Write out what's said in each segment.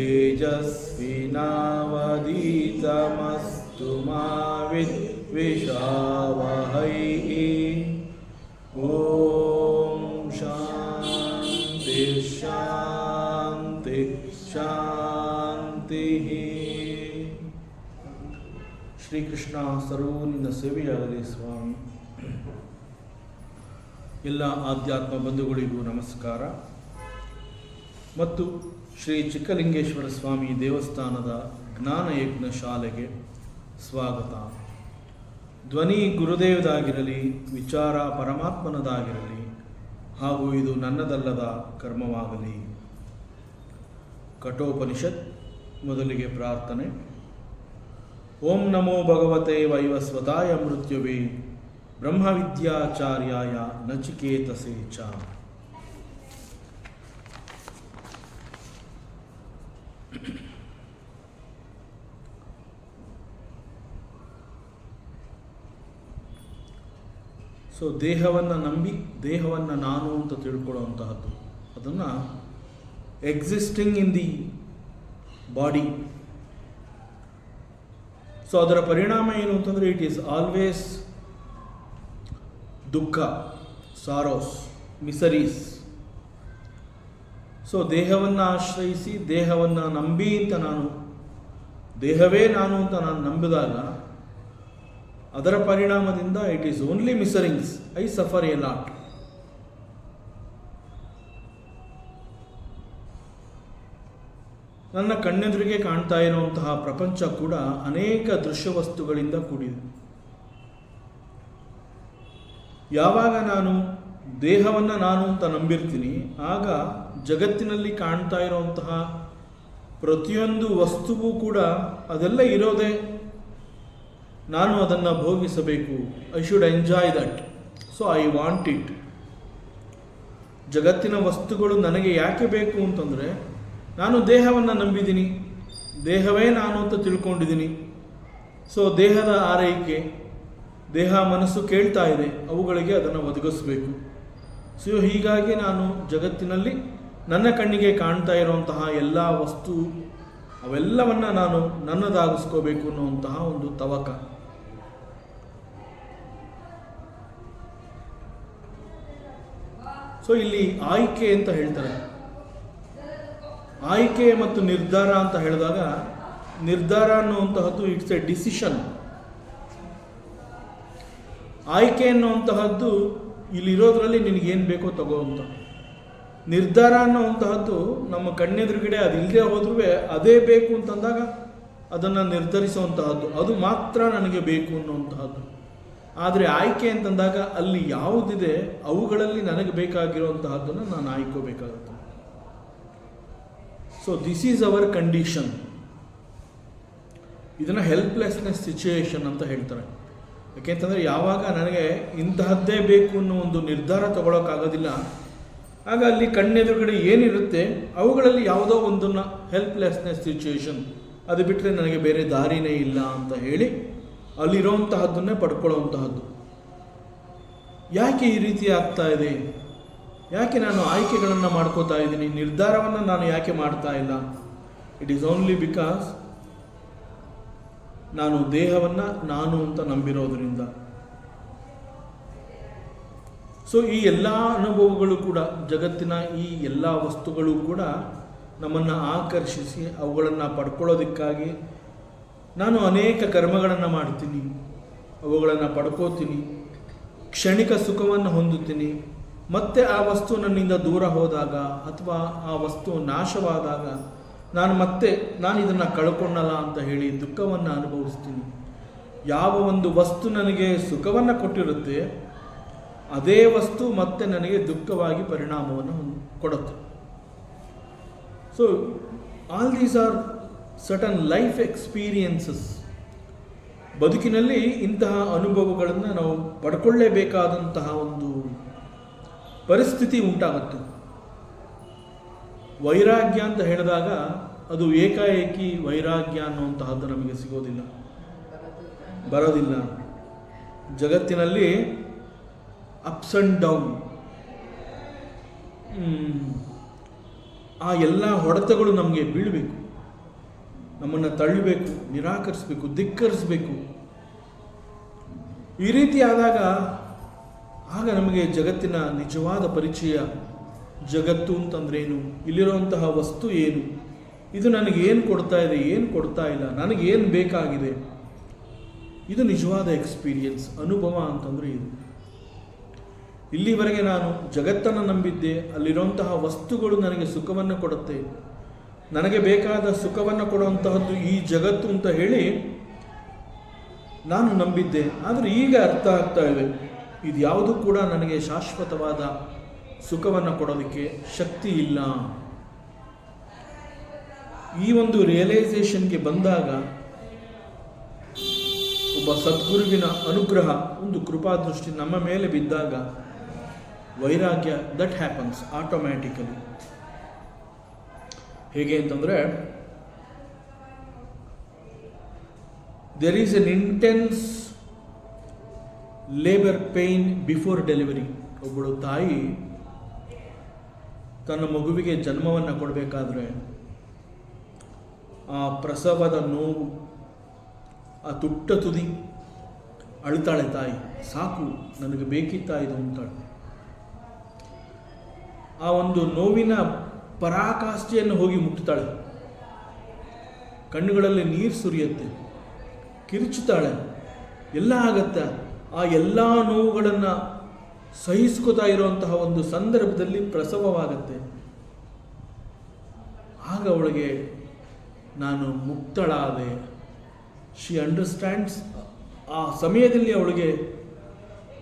तेजस्विनावधीतमस्तु मा विद्विषावहै। ओम शांति शांति शांति। ಶ್ರೀಕೃಷ್ಣ ಸರ್ವನಿಂದ ಸೇವೆಯಾಗಲಿ ಸ್ವಾಮಿ. ಎಲ್ಲ ಆಧ್ಯಾತ್ಮ ಬಂಧುಗಳಿಗೂ ನಮಸ್ಕಾರ ಮತ್ತು ಶ್ರೀ ಚಿಕ್ಕಲಿಂಗೇಶ್ವರ ಸ್ವಾಮಿ ದೇವಸ್ಥಾನದ ಜ್ಞಾನಯಜ್ಞ ಶಾಲೆಗೆ ಸ್ವಾಗತ. ಧ್ವನಿ ಗುರುದೇವದಾಗಿರಲಿ, ವಿಚಾರ ಪರಮಾತ್ಮನದಾಗಿರಲಿ, ಹಾಗೂ ಇದು ನನ್ನದಲ್ಲದ ಕರ್ಮವಾಗಲಿ. ಕಠೋಪನಿಷತ್. ಮೊದಲಿಗೆ ಪ್ರಾರ್ಥನೆ. ಓಂ ನಮೋ ಭಗವತೆ ವೈವಸ್ವತಾಯ ಮೃತ್ಯುವೇ ಬ್ರಹ್ಮವಿದ್ಯಾಚಾರ್ಯಾಯ ನಚಿಕೇತಸೇ ಚ. ಸೊ ದೇಹವನ್ನು ನಂಬಿ ದೇಹವನ್ನು ನಾನು ಅಂತ ತಿಳ್ಕೊಳ್ಳುವಂತಹದ್ದು, ಅದನ್ನು existing in the body. So ಅದರ ಪರಿಣಾಮ ಏನು ಅಂತಂದರೆ ಇಟ್ ಈಸ್ ಆಲ್ವೇಸ್ ದುಃಖ, ಸಾರೋಸ್, ಮಿಸರೀಸ್. ಸೊ ದೇಹವನ್ನು ಆಶ್ರಯಿಸಿ ದೇಹವನ್ನು ನಂಬಿ ಅಂತ ದೇಹವೇ ನಾನು ಅಂತ ನಾನು ನಂಬಿದಾಗ ಅದರ ಪರಿಣಾಮದಿಂದ it is only miseries. I suffer a lot. ನನ್ನ ಕಣ್ಣೆದುರಿಗೆ ಕಾಣ್ತಾ ಇರುವಂತಹ ಪ್ರಪಂಚ ಕೂಡ ಅನೇಕ ದೃಶ್ಯವಸ್ತುಗಳಿಂದ ಕೂಡಿದೆ. ಯಾವಾಗ ನಾನು ದೇಹವನ್ನು ನಾನು ಅಂತ ನಂಬಿರ್ತೀನಿ, ಆಗ ಜಗತ್ತಿನಲ್ಲಿ ಕಾಣ್ತಾ ಇರುವಂತಹ ಪ್ರತಿಯೊಂದು ವಸ್ತುವು ಕೂಡ ಅದೆಲ್ಲ ಇರೋದೇ ನಾನು ಅದನ್ನು ಭೋಗಿಸಬೇಕು. I should enjoy that. So I want it. ಜಗತ್ತಿನ ವಸ್ತುಗಳು ನನಗೆ ಯಾಕೆ ಬೇಕು ಅಂತಂದರೆ, ನಾನು ದೇಹವನ್ನು ನಂಬಿದ್ದೀನಿ, ದೇಹವೇ ನಾನು ಅಂತ ತಿಳ್ಕೊಂಡಿದ್ದೀನಿ. ಸೊ ದೇಹದ ಆರೈಕೆ, ದೇಹ ಮನಸ್ಸು ಕೇಳ್ತಾ ಇದೆ, ಅವುಗಳಿಗೆ ಅದನ್ನು ಒದಗಿಸಬೇಕು. ಸೊ ಹೀಗಾಗಿ ನಾನು ಜಗತ್ತಿನಲ್ಲಿ ನನ್ನ ಕಣ್ಣಿಗೆ ಕಾಣ್ತಾ ಇರುವಂತಹ ಎಲ್ಲ ವಸ್ತು ಅವೆಲ್ಲವನ್ನು ನಾನು ನನ್ನದಾಗಿಸ್ಕೋಬೇಕು ಅನ್ನುವಂತಹ ಒಂದು ತವಕ. ಸೊ ಇಲ್ಲಿ ಆಯ್ಕೆ ಅಂತ ಹೇಳ್ತಾರೆ. ಆಯ್ಕೆ ಮತ್ತು ನಿರ್ಧಾರ ಅಂತ ಹೇಳಿದಾಗ, ನಿರ್ಧಾರ ಅನ್ನುವಂತಹದ್ದು ಇಟ್ಸ್ ಎ ಡಿಸಿಷನ್. ಆಯ್ಕೆ ಅನ್ನುವಂತಹದ್ದು ಇಲ್ಲಿರೋದ್ರಲ್ಲಿ ನಿನಗೇನು ಬೇಕೋ ತಗೋ ಅಂತ. ನಿರ್ಧಾರ ಅನ್ನುವಂತಹದ್ದು ನಮ್ಮ ಕಣ್ಣೆದುರುಗಡೆ ಅದು ಇಲ್ಲದೆ ಹೋದ್ರೂ ಅದೇ ಬೇಕು ಅಂತಂದಾಗ ಅದನ್ನು ನಿರ್ಧರಿಸುವಂತಹದ್ದು, ಅದು ಮಾತ್ರ ನನಗೆ ಬೇಕು ಅನ್ನುವಂತಹದ್ದು. ಆದರೆ ಆಯ್ಕೆ ಅಂತಂದಾಗ ಅಲ್ಲಿ ಯಾವುದಿದೆ ಅವುಗಳಲ್ಲಿ ನನಗೆ ಬೇಕಾಗಿರುವಂತಹದ್ದನ್ನು ನಾನು ಆಯ್ಕೋಬೇಕಾಗುತ್ತೆ. So this is our condition. ಇದನ್ನು ಹೆಲ್ಪ್ಲೆಸ್ನೆಸ್ ಸಿಚುಯೇಷನ್ ಅಂತ ಹೇಳ್ತಾರೆ. ಯಾಕೆಂತಂದರೆ ಯಾವಾಗ ನನಗೆ ಇಂತಹದ್ದೇ ಬೇಕು ಅನ್ನೋ ಒಂದು ನಿರ್ಧಾರ ತಗೊಳ್ಳೋಕ್ಕಾಗೋದಿಲ್ಲ, ಆಗ ಅಲ್ಲಿ ಕಣ್ಣೆದುರುಗಡೆ ಏನಿರುತ್ತೆ ಅವುಗಳಲ್ಲಿ ಯಾವುದೋ ಒಂದನ್ನು ಹೆಲ್ಪ್ಲೆಸ್ನೆಸ್ ಸಿಚುಯೇಷನ್, ಅದು ಬಿಟ್ಟರೆ ನನಗೆ ಬೇರೆ ದಾರಿನೇ ಇಲ್ಲ ಅಂತ ಹೇಳಿ ಅಲ್ಲಿರೋಂತಹದ್ದನ್ನೇ ಪಡ್ಕೊಳ್ಳೋವಂತಹದ್ದು. ಯಾಕೆ ಈ ರೀತಿ ಆಗ್ತಾ ಇದೆ? ಯಾಕೆ ನಾನು ಆಯ್ಕೆಗಳನ್ನು ಮಾಡ್ಕೋತಾ ಇದ್ದೀನಿ, ನಿರ್ಧಾರವನ್ನು ನಾನು ಯಾಕೆ ಮಾಡ್ತಾ ಇಲ್ಲ? ಇಟ್ ಈಸ್ ಓನ್ಲಿ ಬಿಕಾಸ್ ನಾನು ದೇಹವನ್ನು ನಾನು ಅಂತ ನಂಬಿರೋದ್ರಿಂದ. ಸೊ ಈ ಎಲ್ಲ ಅನುಭವಗಳು ಕೂಡ, ಜಗತ್ತಿನ ಈ ಎಲ್ಲ ವಸ್ತುಗಳು ಕೂಡ ನಮ್ಮನ್ನು ಆಕರ್ಷಿಸಿ ಅವುಗಳನ್ನು ಪಡ್ಕೊಳ್ಳೋದಕ್ಕಾಗಿ ನಾನು ಅನೇಕ ಕರ್ಮಗಳನ್ನು ಮಾಡ್ತೀನಿ, ಅವುಗಳನ್ನು ಪಡ್ಕೋತೀನಿ, ಕ್ಷಣಿಕ ಸುಖವನ್ನು ಹೊಂದುತ್ತೀನಿ. ಮತ್ತೆ ಆ ವಸ್ತು ನನ್ನಿಂದ ದೂರ ಹೋದಾಗ ಅಥವಾ ಆ ವಸ್ತು ನಾಶವಾದಾಗ ನಾನು ಇದನ್ನು ಕಳ್ಕೊಂಡಲ್ಲ ಅಂತ ಹೇಳಿ ದುಃಖವನ್ನು ಅನುಭವಿಸ್ತೀನಿ. ಯಾವ ಒಂದು ವಸ್ತು ನನಗೆ ಸುಖವನ್ನು ಕೊಟ್ಟಿರುತ್ತೆ ಅದೇ ವಸ್ತು ಮತ್ತೆ ನನಗೆ ದುಃಖವಾಗಿ ಪರಿಣಾಮವನ್ನು ಕೊಡುತ್ತೆ. So all these are certain life experiences. ಬದುಕಿನಲ್ಲಿ ಇಂತಹ ಅನುಭವಗಳನ್ನು ನಾವು ಪಡ್ಕೊಳ್ಳೇಬೇಕಾದಂತಹ ಒಂದು ಪರಿಸ್ಥಿತಿ ಉಂಟಾಗುತ್ತೆ. ವೈರಾಗ್ಯ ಅಂತ ಹೇಳಿದಾಗ ಅದು ಏಕಾಏಕಿ ವೈರಾಗ್ಯ ಅನ್ನುವಂತಹದ್ದು ನಮಗೆ ಬರೋದಿಲ್ಲ. ಜಗತ್ತಿನಲ್ಲಿ ಅಪ್ಸ್ ಆ್ಯಂಡ್ ಡೌನ್, ಆ ಎಲ್ಲ ಹೊಡೆತಗಳು ನಮಗೆ ಬೀಳಬೇಕು. ನಮ್ಮನ್ನು ತಳ್ಳಬೇಕು, ನಿರಾಕರಿಸಬೇಕು, ಧಿಕ್ಕರಿಸಬೇಕು. ಈ ರೀತಿ ಆದಾಗ ಆಗ ನಮಗೆ ಜಗತ್ತಿನ ನಿಜವಾದ ಪರಿಚಯ, ಜಗತ್ತು ಅಂತಂದ್ರೇನು, ಇಲ್ಲಿರುವಂತಹ ವಸ್ತು ಏನು, ಇದು ನನಗೆ ಏನು ಕೊಡ್ತಾ ಇದೆ, ಏನು ಕೊಡ್ತಾ ಇಲ್ಲ, ನನಗೇನು ಬೇಕಾಗಿದೆ, ಇದು ನಿಜವಾದ ಎಕ್ಸ್ಪೀರಿಯನ್ಸ್, ಅನುಭವ ಅಂತಂದರೆ ಇದು. ಇಲ್ಲಿವರೆಗೆ ನಾನು ಜಗತ್ತನ್ನು ನಂಬಿದ್ದೆ, ಅಲ್ಲಿರುವಂತಹ ವಸ್ತುಗಳು ನನಗೆ ಸುಖವನ್ನು ಕೊಡುತ್ತೆ, ನನಗೆ ಬೇಕಾದ ಸುಖವನ್ನು ಕೊಡುವಂತಹದ್ದು ಈ ಜಗತ್ತು ಅಂತ ಹೇಳಿ ನಾನು ನಂಬಿದ್ದೆ. ಆದರೆ ಈಗ ಅರ್ಥ ಆಗ್ತಾ ಇದೆ, ಇದು ಯಾವುದೂ ಕೂಡ ನನಗೆ ಶಾಶ್ವತವಾದ ಸುಖವನ್ನು ಕೊಡೋದಕ್ಕೆ ಶಕ್ತಿ ಇಲ್ಲ. ಈ ಒಂದು ರಿಯಲೈಸೇಷನ್ಗೆ ಬಂದಾಗ, ಒಬ್ಬ ಸದ್ಗುರುವಿನ ಅನುಗ್ರಹ, ಒಂದು ಕೃಪಾದೃಷ್ಟಿ ನಮ್ಮ ಮೇಲೆ ಬಿದ್ದಾಗ, ವೈರಾಗ್ಯ ದಟ್ ಹ್ಯಾಪನ್ಸ್ ಆಟೋಮ್ಯಾಟಿಕಲಿ. ಹೇಗೆ ಅಂತಂದರೆ, there is an intense labour pain before delivery. ಒಬ್ಬಳು ತಾಯಿ ತನ್ನ ಮಗುವಿಗೆ ಜನ್ಮವನ್ನು ಕೊಡಬೇಕಾದ್ರೆ ಆ ಪ್ರಸವದ ನೋವು, ಆ ತುಟ್ಟ ತುದಿ, ಅಳ್ತಾಳೆ ತಾಯಿ, ಸಾಕು ನನಗೆ ಬೇಕಿತ್ತಾ ಇದು ಅಂತಾಳೆ. ಆ ಒಂದು ನೋವಿನ ಪರಾಕಾಷ್ಠೆಯನ್ನು ಹೋಗಿ ಮುಟ್ತಾಳೆ, ಕಣ್ಣುಗಳಲ್ಲಿ ನೀರು ಸುರಿಯುತ್ತೆ, ಕಿರುಚುತ್ತಾಳೆ, ಎಲ್ಲ ಆಗತ್ತೆ. ಆ ಎಲ್ಲ ನೋವುಗಳನ್ನು ಸಹಿಸ್ಕೋತಾ ಇರುವಂತಹ ಒಂದು ಸಂದರ್ಭದಲ್ಲಿ ಪ್ರಸವವಾಗತ್ತೆ. ಆಗ ಅವಳಿಗೆ ನಾನು ಮುಕ್ತಳಾದೆ, ಶಿ ಅಂಡರ್ಸ್ಟ್ಯಾಂಡ್ಸ್. ಆ ಸಮಯದಲ್ಲಿ ಅವಳಿಗೆ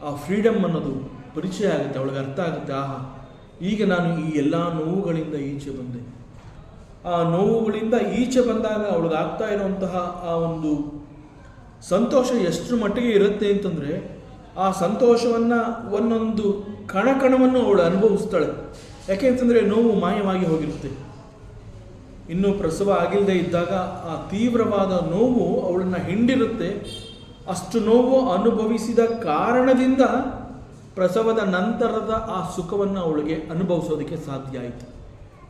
ಆ ಫ್ರೀಡಮ್ ಅನ್ನೋದು ಪರಿಚಯ ಆಗುತ್ತೆ, ಅವಳಿಗೆ ಅರ್ಥ ಆಗುತ್ತೆ, ಆಹಾ ಈಗ ನಾನು ಈ ಎಲ್ಲ ನೋವುಗಳಿಂದ ಈಚೆ ಬಂದೆ. ಆ ನೋವುಗಳಿಂದ ಈಚೆ ಬಂದಾಗ ಅವಳಿಗೆ ಆಗ್ತಾ ಇರುವಂತಹ ಆ ಒಂದು ಸಂತೋಷ ಎಷ್ಟು ಮಟ್ಟಿಗೆ ಇರುತ್ತೆ ಅಂತಂದರೆ, ಆ ಸಂತೋಷವನ್ನು ಒಂದೊಂದು ಕಣಕಣವನ್ನು ಅವಳು ಅನುಭವಿಸ್ತಾಳೆ. ಯಾಕೆ ಅಂತಂದರೆ ನೋವು ಮಾಯವಾಗಿ ಹೋಗಿರುತ್ತೆ. ಇನ್ನೂ ಪ್ರಸವ ಆಗಿಲ್ಲದೆ ಇದ್ದಾಗ ಆ ತೀವ್ರವಾದ ನೋವು ಅವಳನ್ನು ಹಿಂಡಿರುತ್ತೆ. ಅಷ್ಟು ನೋವು ಅನುಭವಿಸಿದ ಕಾರಣದಿಂದ ಪ್ರಸವದ ನಂತರದ ಆ ಸುಖವನ್ನು ಅವಳಿಗೆ ಅನುಭವಿಸೋದಕ್ಕೆ ಸಾಧ್ಯ ಆಯಿತು.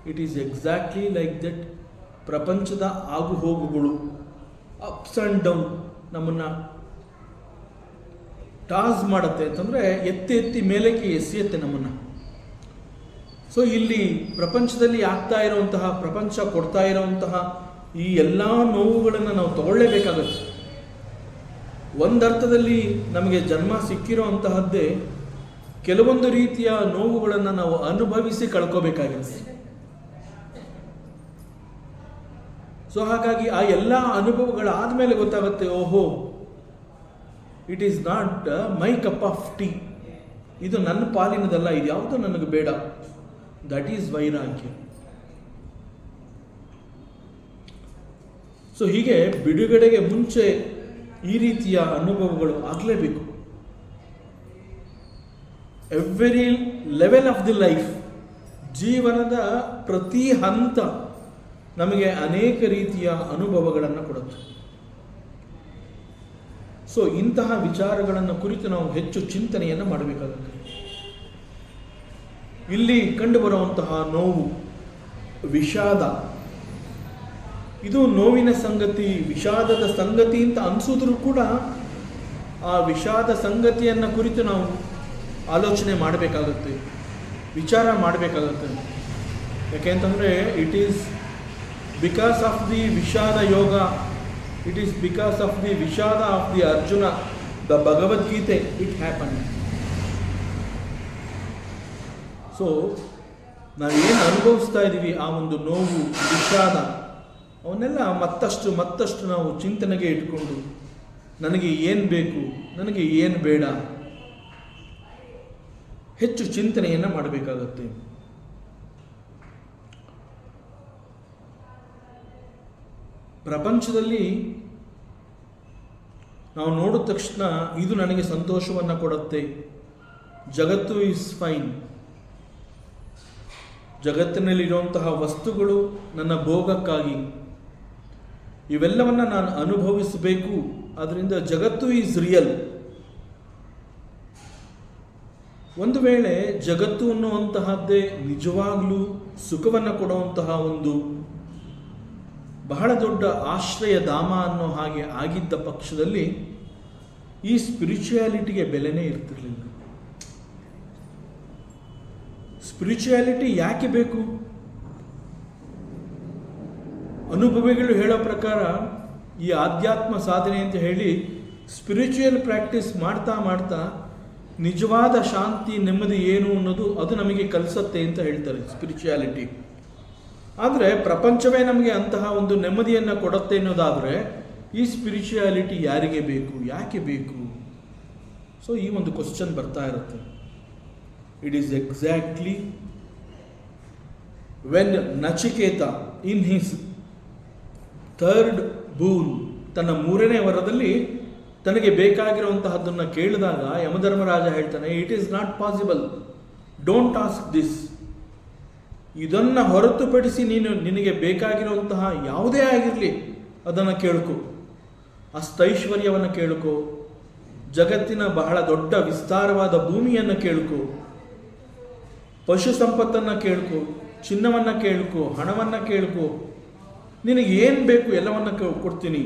It is exactly like that. ಪ್ರಪಂಚದ ಆಗುಹೋಗುಗಳು, ಅಪ್ಸ್ ಆ್ಯಂಡ್ ಡೌನ್ ನಮ್ಮನ್ನು ಟಾಸ್ ಮಾಡುತ್ತೆ ಅಂತಂದರೆ, ಎತ್ತಿ ಎತ್ತಿ ಮೇಲಕ್ಕೆ ಎಸೆಯುತ್ತೆ ನಮ್ಮನ್ನು. ಸೊ ಇಲ್ಲಿ ಪ್ರಪಂಚದಲ್ಲಿ ಆಗ್ತಾ ಇರುವಂತಹ, ಪ್ರಪಂಚ ಕೊಡ್ತಾ ಇರುವಂತಹ ಈ ಎಲ್ಲ ನೋವುಗಳನ್ನು ನಾವು ತಗೊಳ್ಳೇಬೇಕಾಗತ್ತೆ. ಒಂದರ್ಥದಲ್ಲಿ ನಮಗೆ ಜನ್ಮ ಸಿಕ್ಕಿರುವಂತಹದ್ದೇ ಕೆಲವೊಂದು ರೀತಿಯ ನೋವುಗಳನ್ನು ನಾವು ಅನುಭವಿಸಿ ಕಳ್ಕೋಬೇಕಾಗುತ್ತೆ. ಸೊ ಹಾಗಾಗಿ ಆ ಎಲ್ಲ ಅನುಭವಗಳಾದಮೇಲೆ ಗೊತ್ತಾಗುತ್ತೆ, ಓಹೋ it is not my cup of tea, ಇದು ನನ್ನ ಪಾಲಿನದಲ್ಲ, ಇದು ಯಾವುದೋ ನನಗೆ ಬೇಡ. ದಟ್ ಈಸ್ ವೈರಾಗ್ಯ. ಸೊ ಹೀಗೆ ಬಿಡುಗಡೆಗೆ ಮುಂಚೆ ಈ ರೀತಿಯ ಅನುಭವಗಳು ಆಗಲೇಬೇಕು. Every level of the life, ಜೀವನದ ಪ್ರತಿ ಹಂತ ನಮಗೆ ಅನೇಕ ರೀತಿಯ ಅನುಭವಗಳನ್ನು ಕೊಡುತ್ತೆ. ಸೊ ಇಂತಹ ವಿಚಾರಗಳನ್ನು ಕುರಿತು ನಾವು ಹೆಚ್ಚು ಚಿಂತನೆಯನ್ನು ಮಾಡಬೇಕಾಗುತ್ತೆ. ಇಲ್ಲಿ ಕಂಡುಬರುವಂತಹ ನೋವು, ವಿಷಾದ, ಇದು ನೋವಿನ ಸಂಗತಿ, ವಿಷಾದದ ಸಂಗತಿ ಅಂತ ಅನಿಸಿದ್ರೂ ಕೂಡ ಆ ವಿಷಾದ ಸಂಗತಿಯನ್ನು ಕುರಿತು ನಾವು ಆಲೋಚನೆ ಮಾಡಬೇಕಾಗುತ್ತೆ, ವಿಚಾರ ಮಾಡಬೇಕಾಗುತ್ತೆ. ಯಾಕೆಂತಂದರೆ it is because of the Vishada Yoga, it is because of the Vishada of the Arjuna, the Bhagavad Gita, it happen. So ನಾವೇನು ಅನುಭವಿಸ್ತಾ ಇದ್ದೀವಿ, ಆ ಒಂದು ನೋವು, ವಿಷಾದ, ಅವನ್ನೆಲ್ಲ ಮತ್ತಷ್ಟು ನಾವು ಚಿಂತನೆಗೆ ಇಟ್ಕೊಂಡು ನನಗೆ ಏನು ಬೇಕು, ನನಗೆ ಏನು ಬೇಡ, ಹೆಚ್ಚು ಚಿಂತನೆಯನ್ನು ಮಾಡಬೇಕಾಗತ್ತೆ. ಪ್ರಪಂಚದಲ್ಲಿ ನಾವು ನೋಡಿದ ತಕ್ಷಣ ಇದು ನನಗೆ ಸಂತೋಷವನ್ನು ಕೊಡುತ್ತೆ, ಜಗತ್ತು ಈಸ್ ಫೈನ್, ಜಗತ್ತಿನಲ್ಲಿರುವಂತಹ ವಸ್ತುಗಳು ನನ್ನ ಭೋಗಕ್ಕಾಗಿ, ಇವೆಲ್ಲವನ್ನು ನಾನು ಅನುಭವಿಸಬೇಕು, ಅದರಿಂದ ಜಗತ್ತು ಈಸ್ ರಿಯಲ್. ಒಂದು ವೇಳೆ ಜಗತ್ತು ಅನ್ನುವಂತಹದ್ದೇ ನಿಜವಾಗಲೂ ಸುಖವನ್ನು ಕೊಡುವಂತಹ ಒಂದು ಬಹಳ ದೊಡ್ಡ ಆಶ್ರಯ ಧಾಮ ಅನ್ನೋ ಹಾಗೆ ಆಗಿದ್ದ ಪಕ್ಷದಲ್ಲಿ ಈ ಸ್ಪಿರಿಚುಯಾಲಿಟಿಗೆ ಬೆಲೆನೇ ಇರ್ತಿರ್ಲಿಲ್ಲ. ಸ್ಪಿರಿಚುಯಾಲಿಟಿ ಯಾಕೆ ಬೇಕು? ಅನುಭವಿಗಳು ಹೇಳೋ ಪ್ರಕಾರ ಈ ಆಧ್ಯಾತ್ಮ ಸಾಧನೆ ಅಂತ ಹೇಳಿ ಸ್ಪಿರಿಚುವಲ್ ಪ್ರಾಕ್ಟೀಸ್ ಮಾಡ್ತಾ ಮಾಡ್ತಾ ನಿಜವಾದ ಶಾಂತಿ ನೆಮ್ಮದಿ ಏನು ಅನ್ನೋದು ಅದು ನಮಗೆ ಕಲಿಸತ್ತೆ ಅಂತ ಹೇಳ್ತಾರೆ ಸ್ಪಿರಿಚುಯಾಲಿಟಿ. ಆದರೆ ಪ್ರಪಂಚವೇ ನಮಗೆ ಅಂತಹ ಒಂದು ನೆಮ್ಮದಿಯನ್ನು ಕೊಡುತ್ತೆ ಅನ್ನೋದಾದರೆ ಈ ಸ್ಪಿರಿಚುಯಾಲಿಟಿ ಯಾರಿಗೆ ಬೇಕು, ಯಾಕೆ ಬೇಕು? ಸೊ ಈ ಒಂದು ಕ್ವಶನ್ ಬರ್ತಾ ಇರುತ್ತೆ. It is exactly when Nachiketa in his third boon, ತನ್ನ 3ನೇ ವರದಲ್ಲಿ ತನಗೆ ಬೇಕಾಗಿರುವಂತಹದ್ದನ್ನು ಕೇಳಿದಾಗ ಯಮಧರ್ಮರಾಜ ಹೇಳ್ತಾನೆ, it is not possible, don't ask this. ಇದನ್ನು ಹೊರತುಪಡಿಸಿ ನಿನಗೆ ಬೇಕಾಗಿರುವಂತಹ ಯಾವುದೇ ಆಗಿರಲಿ ಅದನ್ನು ಕೇಳ್ಕೊ. ಅಷ್ಟೈಶ್ವರ್ಯವನ್ನು ಕೇಳ್ಕೊ, ಜಗತ್ತಿನ ಬಹಳ ದೊಡ್ಡ ವಿಸ್ತಾರವಾದ ಭೂಮಿಯನ್ನು ಕೇಳ್ಕೊ, ಪಶು ಸಂಪತ್ತನ್ನು ಕೇಳ್ಕೊ, ಚಿನ್ನವನ್ನು ಕೇಳ್ಕೊ, ಹಣವನ್ನು ಕೇಳ್ಕೊ, ನಿನಗೆ ಏನು ಬೇಕು ಎಲ್ಲವನ್ನು ಕೊಡ್ತೀನಿ.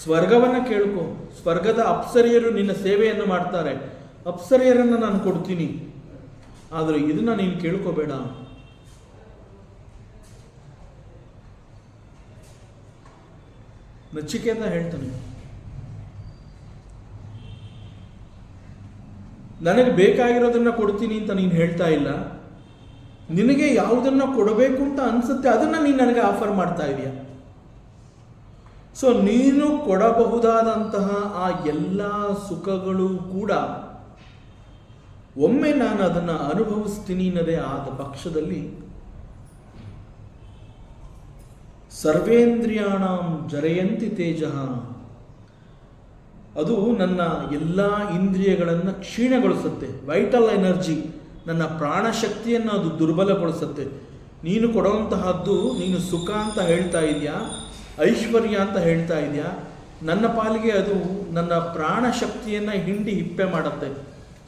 ಸ್ವರ್ಗವನ್ನು ಕೇಳ್ಕೊ, ಸ್ವರ್ಗದ ಅಪ್ಸರಿಯರು ನಿನ್ನ ಸೇವೆಯನ್ನು ಮಾಡ್ತಾರೆ, ಅಪ್ಸರಿಯರನ್ನು ನಾನು ಕೊಡ್ತೀನಿ. ಆದರೆ ಇದನ್ನು ನೀನು ಕೇಳ್ಕೋಬೇಡ. ನಚಿಕೇತ ಹೇಳ್ತಾನೆ, ನನಗೆ ಬೇಕಾಗಿರೋದನ್ನ ಕೊಡ್ತೀನಿ ಅಂತ ನೀನು ಹೇಳ್ತಾ ಇಲ್ಲ, ನಿನಗೆ ಯಾವುದನ್ನು ಕೊಡಬೇಕು ಅಂತ ಅನ್ಸುತ್ತೆ ಅದನ್ನು ನೀನು ನನಗೆ ಆಫರ್ ಮಾಡ್ತಾ ಇದೀಯ. ಸೊ ನೀನು ಕೊಡಬಹುದಾದಂತಹ ಆ ಎಲ್ಲ ಸುಖಗಳು ಕೂಡ ಒಮ್ಮೆ ನಾನು ಅದನ್ನು ಅನುಭವಿಸ್ತೀನಿ ಅನ್ನೋದೇ ಆದ ಪಕ್ಷದಲ್ಲಿ ಸರ್ವೇಂದ್ರಿಯಾಣಂ ಜರಯಂತಿ ತೇಜ, ಅದು ನನ್ನ ಎಲ್ಲ ಇಂದ್ರಿಯಗಳನ್ನು ಕ್ಷೀಣಗೊಳಿಸುತ್ತೆ. ವೈಟಲ್ ಎನರ್ಜಿ, ನನ್ನ ಪ್ರಾಣಶಕ್ತಿಯನ್ನು ಅದು ದುರ್ಬಲಗೊಳಿಸುತ್ತೆ. ನೀನು ಕೊಡುವಂತಹದ್ದು, ನೀನು ಸುಖ ಅಂತ ಹೇಳ್ತಾ ಇದೆಯಾ, ಐಶ್ವರ್ಯ ಅಂತ ಹೇಳ್ತಾ ಇದೆಯಾ, ನನ್ನ ಪಾಲಿಗೆ ಅದು ನನ್ನ ಪ್ರಾಣಶಕ್ತಿಯನ್ನು ಹಿಂಡಿ ಹಿಪ್ಪೆ ಮಾಡುತ್ತೆ.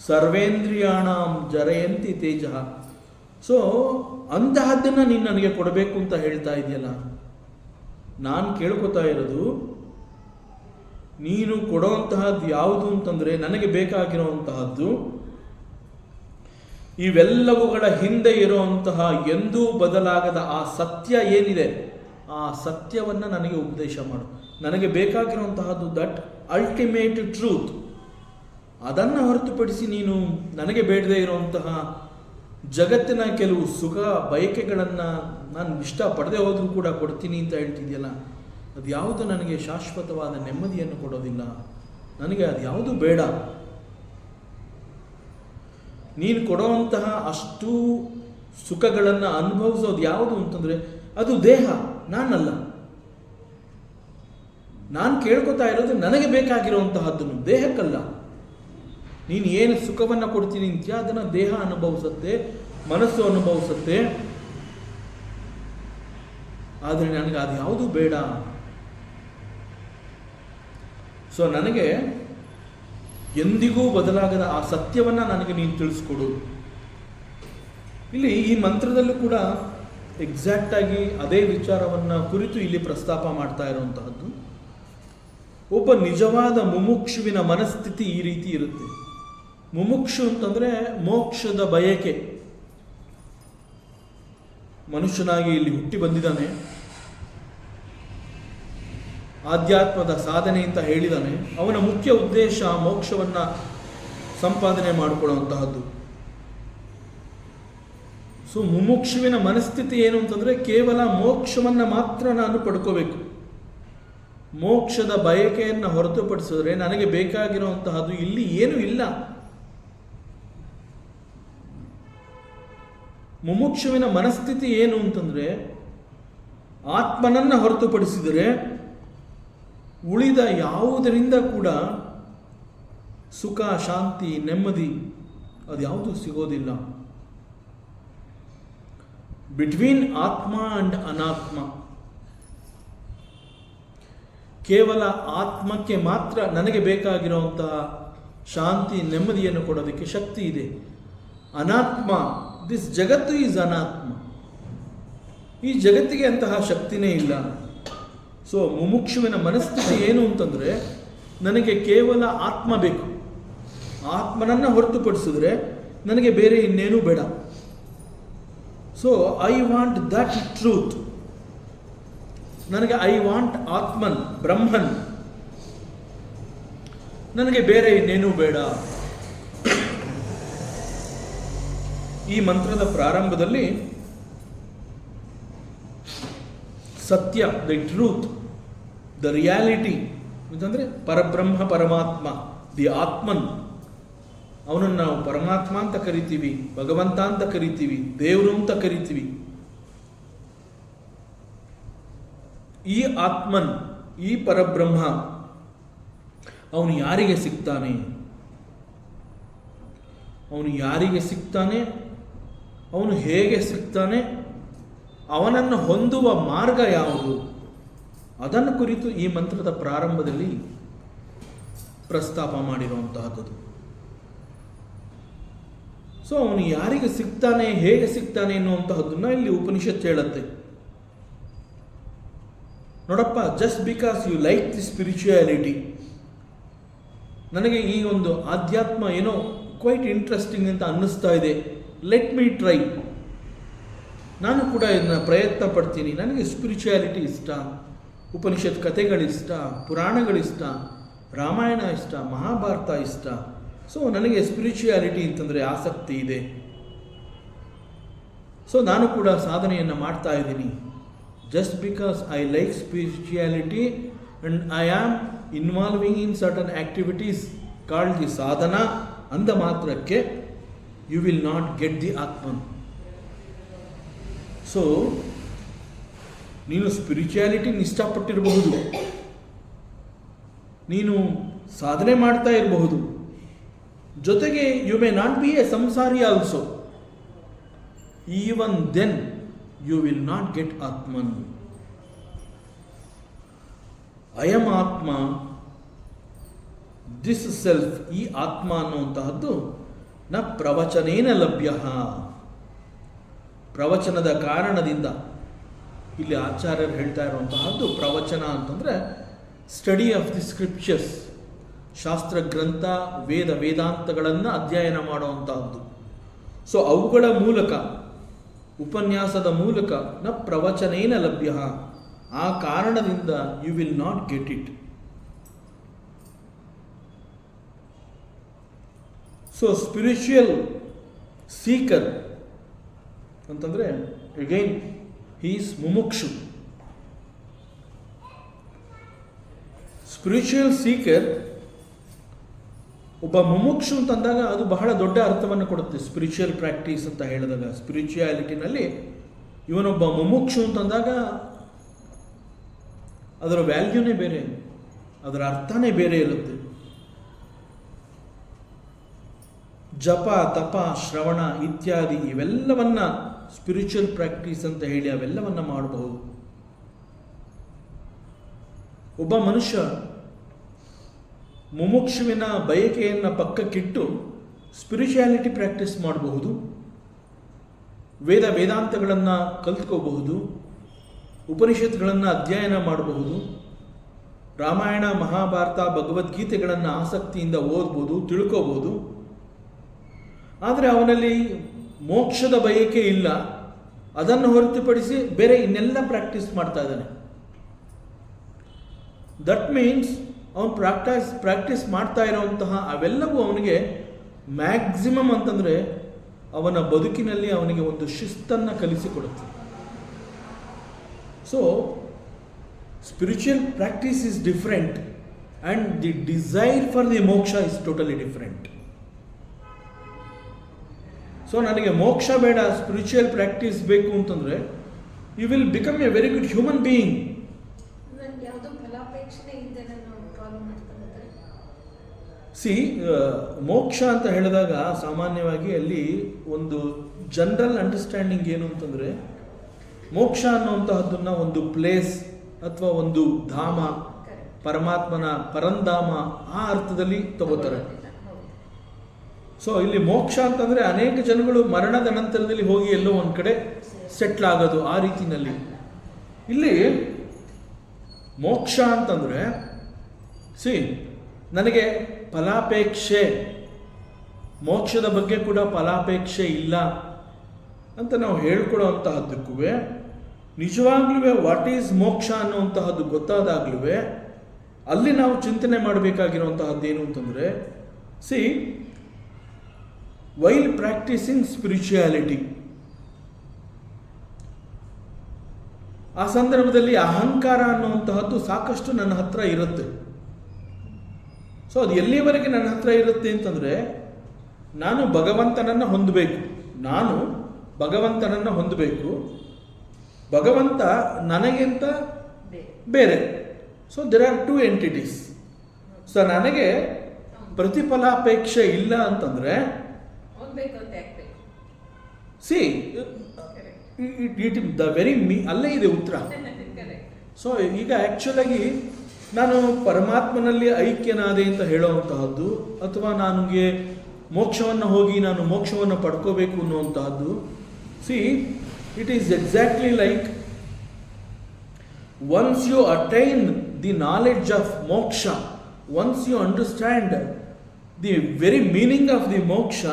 ಸರ್ವೇಂದ್ರಿಯಾಣಂ ಜರಯಂತಿ ತೇಜ. ಸೊ ಅಂತಹದ್ದನ್ನು ನೀನು ನನಗೆ ಕೊಡಬೇಕು ಅಂತ ಹೇಳ್ತಾ ಇದೆಯಲ್ಲ, ನಾನು ಕೇಳ್ಕೊತಾ ಇರೋದು ನೀನು ಕೊಡುವಂತಹದ್ದು ಯಾವುದು ಅಂತಂದರೆ, ನನಗೆ ಬೇಕಾಗಿರುವಂತಹದ್ದು ಇವೆಲ್ಲವುಗಳ ಹಿಂದೆ ಇರುವಂತಹ ಎಂದೂ ಬದಲಾಗದ ಆ ಸತ್ಯ ಏನಿದೆ, ಆ ಸತ್ಯವನ್ನು ನನಗೆ ಉಪದೇಶ ಮಾಡು. ನನಗೆ ಬೇಕಾಗಿರುವಂತಹದ್ದು ದಟ್ ಅಲ್ಟಿಮೇಟ್ ಟ್ರೂತ್. ಅದನ್ನು ಹೊರತುಪಡಿಸಿ ನೀನು ನನಗೆ ಬೇಡದೇ ಇರುವಂತಹ ಜಗತ್ತಿನ ಕೆಲವು ಸುಖ ಬಯಕೆಗಳನ್ನು ನಾನು ಇಷ್ಟಪಡದೆ ಹೋದರೂ ಕೂಡ ಕೊಡ್ತೀನಿ ಅಂತ ಹೇಳ್ತಿದೆಯಲ್ಲ, ಅದು ಯಾವುದು ನನಗೆ ಶಾಶ್ವತವಾದ ನೆಮ್ಮದಿಯನ್ನು ಕೊಡೋದಿಲ್ಲ. ನನಗೆ ಅದು ಯಾವುದು ಬೇಡ. ನೀನು ಕೊಡುವಂತಹ ಅಷ್ಟು ಸುಖಗಳನ್ನು ಅನುಭವಿಸೋದು ಯಾವುದು ಅಂತಂದರೆ ಅದು ದೇಹ, ನಾನಲ್ಲ. ನಾನು ಕೇಳ್ಕೊತಾ ಇರೋದು ನನಗೆ ಬೇಕಾಗಿರುವಂತಹದ್ದನ್ನು, ದೇಹಕ್ಕಲ್ಲ. ನೀನು ಏನು ಸುಖವನ್ನು ಕೊಡ್ತೀನಿ ಅಂತೀಯ ಅದನ್ನು ದೇಹ ಅನುಭವಿಸುತ್ತೆ, ಮನಸ್ಸು ಅನುಭವಿಸುತ್ತೆ. ಆದರೆ ನನಗೆ ಅದು ಯಾವುದು ಬೇಡ. ಸೊ ನನಗೆ ಎಂದಿಗೂ ಬದಲಾಗದ ಆ ಸತ್ಯವನ್ನು ನನಗೆ ನೀನು ತಿಳಿಸ್ಕೊಡು. ಇಲ್ಲಿ ಈ ಮಂತ್ರದಲ್ಲೂ ಕೂಡ ಎಕ್ಸಾಕ್ಟಾಗಿ ಅದೇ ವಿಚಾರವನ್ನು ಕುರಿತು ಇಲ್ಲಿ ಪ್ರಸ್ತಾಪ ಮಾಡ್ತಾ ಇರುವಂತಹದ್ದು. ಒಬ್ಬ ನಿಜವಾದ ಮುಮುಕ್ಷುವಿನ ಮನಸ್ಥಿತಿ ಈ ರೀತಿ ಇರುತ್ತೆ. ಮುಮುಕ್ಷು ಅಂತಂದರೆ ಮೋಕ್ಷದ ಬಯಕೆ. ಮನುಷ್ಯನಾಗಿ ಇಲ್ಲಿ ಹುಟ್ಟಿ ಬಂದಿದ್ದಾನೆ, ಆಧ್ಯಾತ್ಮದ ಸಾಧನೆ ಅಂತ ಹೇಳಿದಾನೆ. ಅವನ ಮುಖ್ಯ ಉದ್ದೇಶ ಮೋಕ್ಷವನ್ನು ಸಂಪಾದನೆ ಮಾಡಿಕೊಳ್ಳುವಂತಹದ್ದು. ಸೊ ಮುಮುಕ್ಷುವಿನ ಮನಸ್ಥಿತಿ ಏನು ಅಂತಂದರೆ ಕೇವಲ ಮೋಕ್ಷವನ್ನು ಮಾತ್ರ ನಾನು ಪಡ್ಕೋಬೇಕು. ಮೋಕ್ಷದ ಬಯಕೆಯನ್ನು ಹೊರತುಪಡಿಸಿದ್ರೆ ನನಗೆ ಬೇಕಾಗಿರುವಂತಹದ್ದು ಇಲ್ಲಿ ಏನೂ ಇಲ್ಲ. ಮುಮುಕ್ಷುವಿನ ಮನಸ್ಥಿತಿ ಏನು ಅಂತಂದರೆ ಆತ್ಮನನ್ನು ಹೊರತುಪಡಿಸಿದರೆ ಉಳಿದ ಯಾವುದರಿಂದ ಕೂಡ ಸುಖ, ಶಾಂತಿ, ನೆಮ್ಮದಿ ಅದು ಯಾವುದು ಸಿಗೋದಿಲ್ಲ. ಬಿಟ್ವೀನ್ ಆತ್ಮ ಅಂಡ್ ಅನಾತ್ಮ, ಕೇವಲ ಆತ್ಮಕ್ಕೆ ಮಾತ್ರ ನನಗೆ ಬೇಕಾಗಿರುವಂತಹ ಶಾಂತಿ, ನೆಮ್ಮದಿಯನ್ನು ಕೊಡೋದಕ್ಕೆ ಶಕ್ತಿ ಇದೆ. ಅನಾತ್ಮ, ದಿಸ್ ಜಗತ್ತು ಈಸ್ ಅನಾತ್ಮ. ಈ ಜಗತ್ತಿಗೆ ಅಂತಹ ಶಕ್ತಿನೇ ಇಲ್ಲ. ಸೊ ಮುಮುಕ್ಷುವಿನ ಮನಸ್ಥಿತಿ ಏನು ಅಂತಂದರೆ, ನನಗೆ ಕೇವಲ ಆತ್ಮ ಬೇಕು, ಆತ್ಮನನ್ನು ಹೊರತುಪಡಿಸಿದ್ರೆ ನನಗೆ ಬೇರೆ ಇನ್ನೇನೂ ಬೇಡ. So I want that truth, ನನಗೆ ಐ ವಾಂಟ್ ಆತ್ಮನ್, ಬ್ರಹ್ಮನ್, ನನಗೆ ಬೇರೆ ಇನ್ನೇನೂ ಬೇಡ. ಈ ಮಂತ್ರದ ಪ್ರಾರಂಭದಲ್ಲಿ ಸತ್ಯ, ದ ಟ್ರೂತ್, ದ ರಿಯಾಲಿಟಿ ಅಂತಂದರೆ ಪರಬ್ರಹ್ಮ, ಪರಮಾತ್ಮ, ದಿ ಆತ್ಮನ್, ಅವನನ್ನು ನಾವು ಪರಮಾತ್ಮ ಅಂತ ಕರಿತೀವಿ, ಭಗವಂತ ಅಂತ ಕರಿತೀವಿ, ದೇವರು ಅಂತ ಕರಿತೀವಿ. ಈ ಆತ್ಮನ್, ಈ ಪರಬ್ರಹ್ಮ ಅವನು ಯಾರಿಗೆ ಸಿಗ್ತಾನೆ, ಅವನು ಯಾರಿಗೆ ಸಿಗ್ತಾನೆ, ಅವನು ಹೇಗೆ ಸಿಗ್ತಾನೆ, ಅವನನ್ನು ಹೊಂದುವ ಮಾರ್ಗ ಯಾವುದು, ಅದನ್ನು ಕುರಿತು ಈ ಮಂತ್ರದ ಪ್ರಾರಂಭದಲ್ಲಿ ಪ್ರಸ್ತಾಪ ಮಾಡಿರುವಂತಹದ್ದು. ಸೊ ಅವನು ಯಾರಿಗೆ ಸಿಗ್ತಾನೆ, ಹೇಗೆ ಸಿಗ್ತಾನೆ ಎನ್ನುವಂತಹದ್ದನ್ನು ಇಲ್ಲಿ ಉಪನಿಷತ್ತು ಹೇಳುತ್ತೆ. ನೋಡಪ್ಪ, just because you like the spirituality, ನನಗೆ ಈ ಒಂದು ಆಧ್ಯಾತ್ಮ ಏನೋ ಕ್ವೈಟ್ ಇಂಟ್ರೆಸ್ಟಿಂಗ್ ಅಂತ ಅನ್ನಿಸ್ತಾ ಇದೆ, ಲೆಟ್ ಮೀ ಟ್ರೈ, ನಾನು ಕೂಡ ಇದನ್ನ ಪ್ರಯತ್ನ ಪಡ್ತೀನಿ, ನನಗೆ ಸ್ಪಿರಿಚುಯಾಲಿಟಿ ಇಷ್ಟ, ಉಪನಿಷತ್ ಕಥೆಗಳಿಷ್ಟ, ಪುರಾಣಗಳಿಷ್ಟ, ರಾಮಾಯಣ ಇಷ್ಟ, ಮಹಾಭಾರತ ಇಷ್ಟ, ಸೊ ನನಗೆ ಸ್ಪಿರಿಚುಯಾಲಿಟಿ ಅಂತಂದರೆ ಆಸಕ್ತಿ ಇದೆ, ಸೊ ನಾನು ಕೂಡ ಸಾಧನೆಯನ್ನು ಮಾಡ್ತಾ ಇದ್ದೀನಿ. Just because I like spirituality and I am involving in certain activities called the sadhana ಅಂದ ಮಾತ್ರಕ್ಕೆ you will not get the Atman. So ನೀನು ಸ್ಪಿರಿಚುಯಾಲಿಟಿನ ಇಷ್ಟಪಟ್ಟಿರಬಹುದು, ನೀನು ಸಾಧನೆ ಮಾಡ್ತಾ ಇರಬಹುದು, ಜೊತೆಗೆ you may not be a samsari also, even then you will not get Atman. ಅಯಂ ಆತ್ಮ, ದಿಸ್ ಸೆಲ್ಫ್, ಈ ಆತ್ಮ ಅನ್ನುವಂತಹದ್ದು ನ ಪ್ರವಚನೇನ ಲಭ್ಯ, ಪ್ರವಚನದ ಕಾರಣದಿಂದ. ಇಲ್ಲಿ ಆಚಾರ್ಯರು ಹೇಳ್ತಾ ಇರುವಂತಹದ್ದು ಪ್ರವಚನ ಅಂತಂದರೆ ಸ್ಟಡಿ ಆಫ್ ದಿ ಸ್ಕ್ರಿಪ್ಚರ್ಸ್, ಶಾಸ್ತ್ರ ಗ್ರಂಥ, ವೇದಾಂತಗಳನ್ನು ಅಧ್ಯಯನ ಮಾಡುವಂತಹದ್ದು. ಸೊ ಅವುಗಳ ಮೂಲಕ, ಉಪನ್ಯಾಸದ ಮೂಲಕ ನ ಪ್ರವಚನೇನ ಲಭ್ಯ, ಆ ಕಾರಣದಿಂದ you will not get it. So spiritual seeker ಅಂತಂದರೆ again he is mumukshu. Spiritual seeker ಒಬ್ಬ ಮುಮುಕ್ಷು ಅಂತಂದಾಗ ಅದು ಬಹಳ ದೊಡ್ಡ ಅರ್ಥವನ್ನು ಕೊಡುತ್ತೆ. ಸ್ಪಿರಿಚುವಲ್ ಪ್ರಾಕ್ಟೀಸ್ ಅಂತ ಹೇಳಿದಾಗ, ಸ್ಪಿರಿಚುಯಾಲಿಟಿನಲ್ಲಿ ಇವನೊಬ್ಬ ಮುಮುಕ್ಷು ಅಂತಂದಾಗ ಅದರ ವ್ಯಾಲ್ಯೂನೇ ಬೇರೆ, ಅದರ ಅರ್ಥನೇ ಬೇರೆ ಇರುತ್ತೆ. ಜಪ, ತಪ, ಶ್ರವಣ ಇತ್ಯಾದಿ ಇವೆಲ್ಲವನ್ನ ಸ್ಪಿರಿಚುವಲ್ ಪ್ರಾಕ್ಟೀಸ್ ಅಂತ ಹೇಳಿ ಅವೆಲ್ಲವನ್ನ ಮಾಡಬಹುದು. ಒಬ್ಬ ಮನುಷ್ಯ ಮುಮುಕ್ಷುವಿನ ಬಯಕೆಯನ್ನು ಪಕ್ಕಕ್ಕಿಟ್ಟು ಸ್ಪಿರಿಚುಯಾಲಿಟಿ ಪ್ರಾಕ್ಟೀಸ್ ಮಾಡಬಹುದು, ವೇದಾಂತಗಳನ್ನು ಕಲ್ತ್ಕೋಬಹುದು, ಉಪನಿಷತ್ಗಳನ್ನು ಅಧ್ಯಯನ ಮಾಡಬಹುದು, ರಾಮಾಯಣ, ಮಹಾಭಾರತ, ಭಗವದ್ಗೀತೆಗಳನ್ನು ಆಸಕ್ತಿಯಿಂದ ಓದ್ಬೋದು, ತಿಳ್ಕೋಬಹುದು. ಆದರೆ ಅವನಲ್ಲಿ ಮೋಕ್ಷದ ಬಯಕೆ ಇಲ್ಲ, ಅದನ್ನು ಹೊರತುಪಡಿಸಿ ಬೇರೆ ಇನ್ನೆಲ್ಲ ಪ್ರಾಕ್ಟೀಸ್ ಮಾಡ್ತಾ ಇದ್ದಾನೆ. ದಟ್ ಮೀನ್ಸ್ ಅವನು ಪ್ರಾಕ್ಟೀಸ್ ಮಾಡ್ತಾ ಇರೋವಂತಹ ಅವೆಲ್ಲವೂ ಅವನಿಗೆ ಮ್ಯಾಕ್ಸಿಮಮ್ ಅಂತಂದರೆ ಅವನ ಬದುಕಿನಲ್ಲಿ ಅವನಿಗೆ ಒಂದು ಶಿಸ್ತನ್ನು ಕಲಿಸಿಕೊಡುತ್ತೆ. So spiritual practice is different and the desire for the moksha is totally different. So ನನಗೆ ಮೋಕ್ಷ ಬೇಡ, ಸ್ಪಿರಿಚುವಲ್ ಪ್ರಾಕ್ಟೀಸ್ ಬೇಕು ಅಂತಂದರೆ you will become a very good human being. See, ಮೋಕ್ಷ ಅಂತ ಹೇಳಿದಾಗ ಸಾಮಾನ್ಯವಾಗಿ ಅಲ್ಲಿ ಒಂದು ಜನರಲ್ ಅಂಡರ್ಸ್ಟ್ಯಾಂಡಿಂಗ್ ಏನು ಅಂತಂದರೆ, ಮೋಕ್ಷ ಅನ್ನುವಂತಹದ್ದನ್ನು ಒಂದು ಪ್ಲೇಸ್ ಅಥವಾ ಒಂದು ಧಾಮ, ಪರಮಾತ್ಮನ ಪರಂಧಾಮ ಆ ಅರ್ಥದಲ್ಲಿ ತಗೋತಾರೆ. ಸೊ ಇಲ್ಲಿ ಮೋಕ್ಷ ಅಂತಂದರೆ ಅನೇಕ ಜನಗಳು ಮರಣದ ನಂತರದಲ್ಲಿ ಹೋಗಿ ಎಲ್ಲೋ ಒಂದು ಕಡೆ ಸೆಟ್ಲ್ ಆಗೋದು ಆ ರೀತಿನಲ್ಲಿ. ಇಲ್ಲಿ ಮೋಕ್ಷ ಅಂತಂದರೆ ನನಗೆ ಫಲಾಪೇಕ್ಷೆ, ಮೋಕ್ಷದ ಬಗ್ಗೆ ಕೂಡ ಫಲಾಪೇಕ್ಷೆ ಇಲ್ಲ ಅಂತ ನಾವು ಹೇಳ್ಕೊಡೋ ಅಂತಹದ್ದಕ್ಕೂ ನಿಜವಾಗ್ಲೂ ವಾಟ್ ಈಸ್ ಮೋಕ್ಷ ಅನ್ನುವಂತಹದ್ದು ಗೊತ್ತಾದಾಗ್ಲೂ ಅಲ್ಲಿ ನಾವು ಚಿಂತನೆ ಮಾಡಬೇಕಾಗಿರುವಂತಹದ್ದೇನು ಅಂತಂದರೆ ವೈಲ್ ಪ್ರಾಕ್ಟೀಸಿಂಗ್ ಸ್ಪಿರಿಚುಯಾಲಿಟಿ, ಆ ಸಂದರ್ಭದಲ್ಲಿ ಅಹಂಕಾರ ಅನ್ನುವಂತಹದ್ದು ಸಾಕಷ್ಟು ನನ್ನ ಹತ್ರ ಇರುತ್ತೆ. ಸೊ ಅದು ಎಲ್ಲಿವರೆಗೆ ನನ್ನ ಹತ್ರ ಇರುತ್ತೆ ಅಂತಂದರೆ ನಾನು ಭಗವಂತನನ್ನು ಹೊಂದಬೇಕು, ಭಗವಂತ ನನಗಿಂತ ಬೇರೆ. So there are two entities. So ನನಗೆ ಪ್ರತಿಫಲಾಪೇಕ್ಷೆ ಇಲ್ಲ ಅಂತಂದರೆ ಅಲ್ಲೇ ಇದೆ ಉತ್ತರ. ಸೊ ಈಗ ಆ್ಯಕ್ಚುಲಾಗಿ ನಾನು ಪರಮಾತ್ಮನಲ್ಲಿ ಐಕ್ಯನಾದೆ ಅಂತ ಹೇಳುವಂತಹದ್ದು, ಅಥವಾ ನನಗೆ ಮೋಕ್ಷವನ್ನು ಹೋಗಿ ನಾನು ಮೋಕ್ಷವನ್ನು ಪಡ್ಕೋಬೇಕು ಅನ್ನುವಂತಹದ್ದು, it is exactly like once you attain the knowledge of moksha, once you understand the very meaning of the moksha,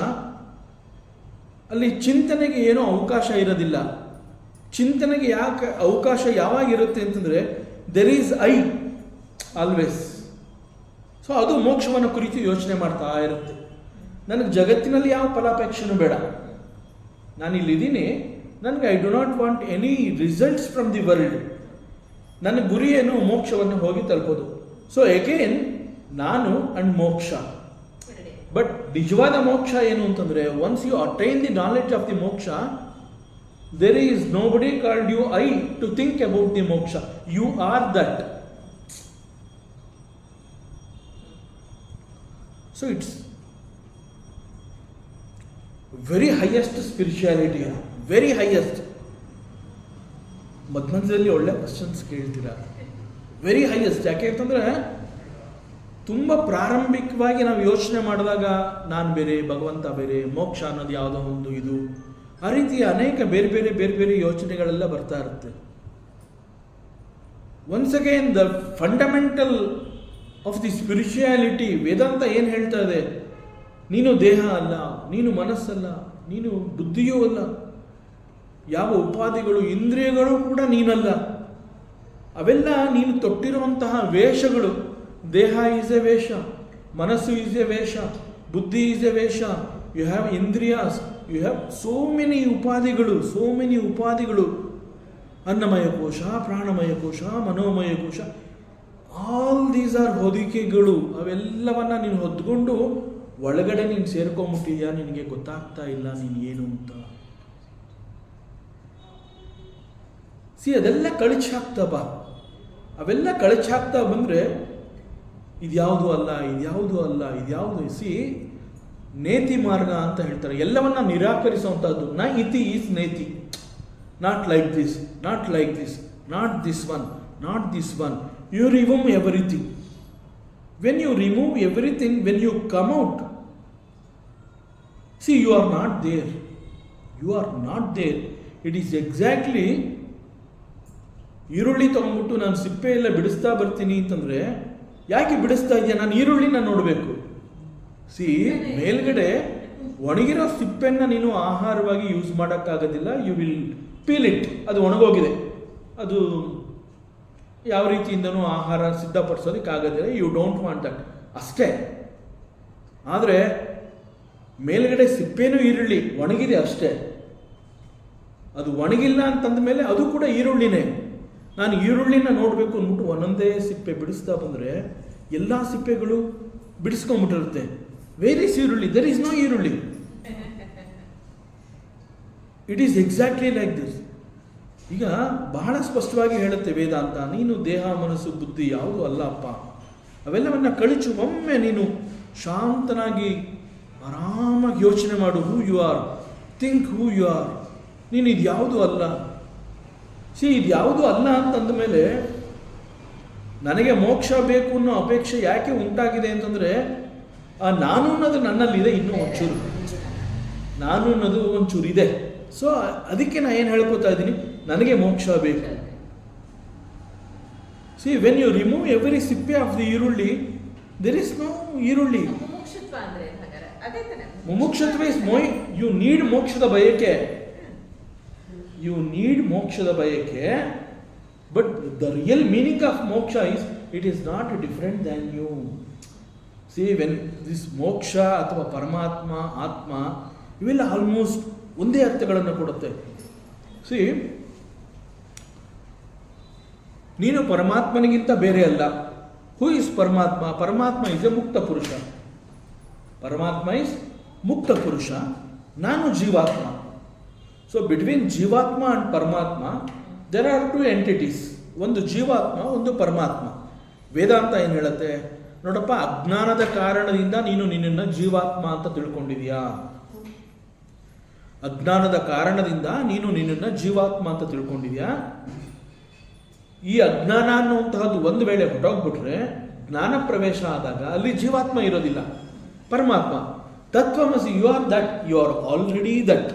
ಅಲ್ಲಿ ಚಿಂತನೆಗೆ ಏನೋ ಅವಕಾಶ ಇರೋದಿಲ್ಲ. ಚಿಂತನೆಗೆ ಯಾಕೆ ಅವಕಾಶ ಯಾವಾಗಿರುತ್ತೆ ಅಂತಂದರೆ there is I always. So ಅದು ಮೋಕ್ಷವನ್ನು ಕುರಿತು ಯೋಚನೆ ಮಾಡ್ತಾ ಇರುತ್ತೆ. ನನಗೆ ಜಗತ್ತಿನಲ್ಲಿ ಯಾವ ಫಲಾಪೇಕ್ಷೆನೂ ಬೇಡ, ನಾನಿಲ್ಲಿದ್ದೀನಿ, ನನಗೆ I do not want any results from the world. ನನ್ನ ಗುರಿ ಏನು? ಮೋಕ್ಷವನ್ನು ಹೋಗಿ ತಲುಪೋದು. ಸೊ ಅಗೇನ್ ನಾನು ಅಂಡ್ ಮೋಕ್ಷ. ಬಟ್ ನಿಜವಾದ ಮೋಕ್ಷ ಏನು ಅಂತಂದರೆ once you attain the knowledge of the moksha, there is nobody called you I to think about the moksha. You are that. So it's very highest spirituality, very highest. ಮಧ್ಯದಲ್ಲಿ ಒಳ್ಳೆ questions ಕೇಳ್ತೀರಾ, very highest. ಯಾಕೆ ಅಂತಂದರೆ ತುಂಬ ಪ್ರಾರಂಭಿಕವಾಗಿ ನಾವು ಯೋಚನೆ ಮಾಡಿದಾಗ ನಾನು ಬೇರೆ, ಭಗವಂತ ಬೇರೆ, ಮೋಕ್ಷ ಅನ್ನೋದು ಯಾವುದೋ ಒಂದು ಇದು, ಆ ರೀತಿಯ ಅನೇಕ ಬೇರೆ ಬೇರೆ ಯೋಚನೆಗಳೆಲ್ಲ ಬರ್ತಾ ಇರುತ್ತೆ. Once again the fundamental of the spirituality, Vedanta ಏನು ಹೇಳ್ತಾ ಇದೆ? ನೀನು ದೇಹ ಅಲ್ಲ, ನೀನು ಮನಸ್ಸಲ್ಲ, ನೀನು ಬುದ್ಧಿಯೂ ಅಲ್ಲ, ಯಾವ ಉಪಾಧಿಗಳು ಇಂದ್ರಿಯಗಳು ಕೂಡ ನೀನಲ್ಲ. ಅವೆಲ್ಲ ನೀನು ತೊಟ್ಟಿರುವಂತಹ ವೇಷಗಳು. ದೇಹ ಈಸ್ ಎ ವೇಷ, ಮನಸ್ಸು is a vesha, buddhi is a vesha, you have indriyas, you have so many ಉಪಾಧಿಗಳು. Annamaya kosha, Pranamaya kosha, Manomaya kosha, all these are ಹೊದಿಕೆಗಳು. ಅವೆಲ್ಲವನ್ನ ನೀನು ಹೊದ್ಕೊಂಡು ಒಳಗಡೆ ನೀನು ಸೇರ್ಕೊಂಬಿಟ್ಟಿದ್ಯಾ, ನಿನಗೆ ಗೊತ್ತಾಗ್ತಾ ಇಲ್ಲ ನೀನು ಏನು ಅಂತ. ಅದೆಲ್ಲ ಕಳಚಾಗ್ತಾ ಬಾ. ಅವೆಲ್ಲ ಕಳಚಾಗ್ತಾ ಬಂದರೆ ಇದ್ಯಾವುದು ಅಲ್ಲ, ಇದ್ಯಾವುದು. ನೇತಿ ಮಾರ್ಗ ಅಂತ ಹೇಳ್ತಾರೆ. ಎಲ್ಲವನ್ನ ನಿರಾಕರಿಸುವಂಥದ್ದು. ನ ಇತಿ ಈಸ್ ನೇತಿ. Not like this, not not this one. You remove everything. When you remove everything, when you come out, you are not there. It is exactly ಈರುಳ್ಳಿ ತಗೊಂಡ್ಬಿಟ್ಟು ನಾನು ಸಿಪ್ಪೆ ಎಲ್ಲ ಬಿಡಿಸ್ತಾ ಬರ್ತೀನಿ ಅಂತಂದರೆ, ಯಾಕೆ ಬಿಡಿಸ್ತಾ ಇದೆಯಾ? ನಾನು ಈರುಳ್ಳಿನ ನೋಡಬೇಕು. ಮೇಲ್ಗಡೆ ಒಣಗಿರೋ ಸಿಪ್ಪೆನ್ನ ನೀನು ಆಹಾರವಾಗಿ ಯೂಸ್ ಮಾಡೋಕ್ಕಾಗೋದಿಲ್ಲ. You will peel it. ಅದು ಒಣಗೋಗಿದೆ, ಅದು ಯಾವ ರೀತಿಯಿಂದನೂ ಆಹಾರ ಸಿದ್ಧಪಡಿಸೋದಕ್ಕಾಗೋದಿಲ್ಲ. ಯು ಡೋಂಟ್ ವಾಂಟ್ ದಟ್ ಅಷ್ಟೇ. ಆದರೆ ಮೇಲ್ಗಡೆ ಸಿಪ್ಪೆನೂ ಈರುಳ್ಳಿ ಒಣಗಿದೆ ಅಷ್ಟೇ. ಅದು ಒಣಗಿಲ್ಲ ಅಂತಂದ ಮೇಲೆ ಅದು ಕೂಡ ಈರುಳ್ಳಿನೇ. ನಾನು ಈರುಳ್ಳಿನ ನೋಡಬೇಕು ಅಂದ್ಬಿಟ್ಟು ಒಂದೊಂದೇ ಸಿಪ್ಪೆ ಬಿಡಿಸ್ತಾ ಬಂದರೆ ಎಲ್ಲ ಸಿಪ್ಪೆಗಳು ಬಿಡಿಸ್ಕೊಂಡ್ಬಿಟ್ಟಿರುತ್ತೆ. ವೇರ್ ಈಸ್ ಈರುಳ್ಳಿ? ದೆರ್ ಈಸ್ ನೋ ಈರುಳ್ಳಿ. It is exactly like this. ಈಗ ಬಹಳ ಸ್ಪಷ್ಟವಾಗಿ ಹೇಳುತ್ತೆ ವೇದಾಂತ, ನೀನು ದೇಹ, ಮನಸ್ಸು, ಬುದ್ಧಿ ಯಾವುದೂ ಅಲ್ಲ ಅಪ್ಪ. ಅವೆಲ್ಲವನ್ನ ಕಳಿಚು. ಒಮ್ಮೆ ನೀನು ಶಾಂತನಾಗಿ ಆರಾಮಾಗಿ ಯೋಚನೆ ಮಾಡು. Who you are, think who you are. ನೀನು ಇದ್ಯಾವುದೂ ಅಲ್ಲ. ಇದ್ಯಾವುದೂ ಅಲ್ಲ ಅಂತಂದ ಮೇಲೆ ನನಗೆ ಮೋಕ್ಷ ಬೇಕು ಅನ್ನೋ ಅಪೇಕ್ಷೆ ಯಾಕೆ ಉಂಟಾಗಿದೆ ಅಂತಂದರೆ, ಆ ನಾನು ಅನ್ನೋದು ನನ್ನಲ್ಲಿದೆ. ಇನ್ನೂ ಒಂಚೂರು ನಾನು ಅನ್ನೋದು ಒಂಚೂರು ಇದೆ. ಸೊ ಅದಕ್ಕೆ ನಾನು ಏನು ಹೇಳ್ಕೊತಾ ಇದ್ದೀನಿ, ನನಗೆ ಮೋಕ್ಷ ಬೇಕು. See when you remove every ಸಿಪ್ಪೆ ಆಫ್ ದಿ ಈರುಳ್ಳಿ, ದೇರ್ ಇಸ್ ನೋ ಈರುಳ್ಳಿ. ಮುಮುಕ್ಷತ್ವ ಇಸ್ ಯು ನೀಡ್ ಮೋಕ್ಷದ ಬಯಕೆ, ಯು ನೀಡ್ ಮೋಕ್ಷದ ಬಯಕೆ. But the real meaning of moksha is it is not different than you. See when this moksha ಅಥವಾ ಪರಮಾತ್ಮ, ಆತ್ಮ, ಇವೆಲ್ಲ ಆಲ್ಮೋಸ್ಟ್ ಒಂದೇ ಅರ್ಥಗಳನ್ನು ಕೊಡುತ್ತೆ. ಸಿ ನೀನು ಪರಮಾತ್ಮನಿಗಿಂತ ಬೇರೆ ಅಲ್ಲ. ಹೂ ಇಸ್ ಪರಮಾತ್ಮ? ಪರಮಾತ್ಮ ಇಸ್ ಎ ಮುಕ್ತ ಪುರುಷ. ಪರಮಾತ್ಮ ಇಸ್ ಮುಕ್ತ ಪುರುಷ, ನಾನು ಜೀವಾತ್ಮ. ಸೊ ಬಿಟ್ವೀನ್ ಜೀವಾತ್ಮ ಅಂಡ್ ಪರಮಾತ್ಮ ದೇರ್ ಆರ್ ಟು ಎಂಟಿಟೀಸ್. ಒಂದು ಜೀವಾತ್ಮ, ಒಂದು ಪರಮಾತ್ಮ. ವೇದಾಂತ ಏನು ಹೇಳುತ್ತೆ ನೋಡಪ್ಪ, ಅಜ್ಞಾನದ ಕಾರಣದಿಂದ ನೀನು ನಿನ್ನನ್ನು ಜೀವಾತ್ಮ ಅಂತ ತಿಳ್ಕೊಂಡಿದೀಯಾ. ಅಜ್ಞಾನದ ಕಾರಣದಿಂದ ನೀನು ನಿನ್ನನ್ನು ಜೀವಾತ್ಮ ಅಂತ ತಿಳ್ಕೊಂಡಿದ್ಯಾ. ಈ ಅಜ್ಞಾನ ಅನ್ನುವಂತಹದ್ದು ಒಂದು ವೇಳೆ ಹೊರಟೋಗ್ಬಿಟ್ರೆ, ಜ್ಞಾನ ಪ್ರವೇಶ ಆದಾಗ ಅಲ್ಲಿ ಜೀವಾತ್ಮ ಇರೋದಿಲ್ಲ, ಪರಮಾತ್ಮ. ತತ್ವಮಸಿ, you are that, you are already that.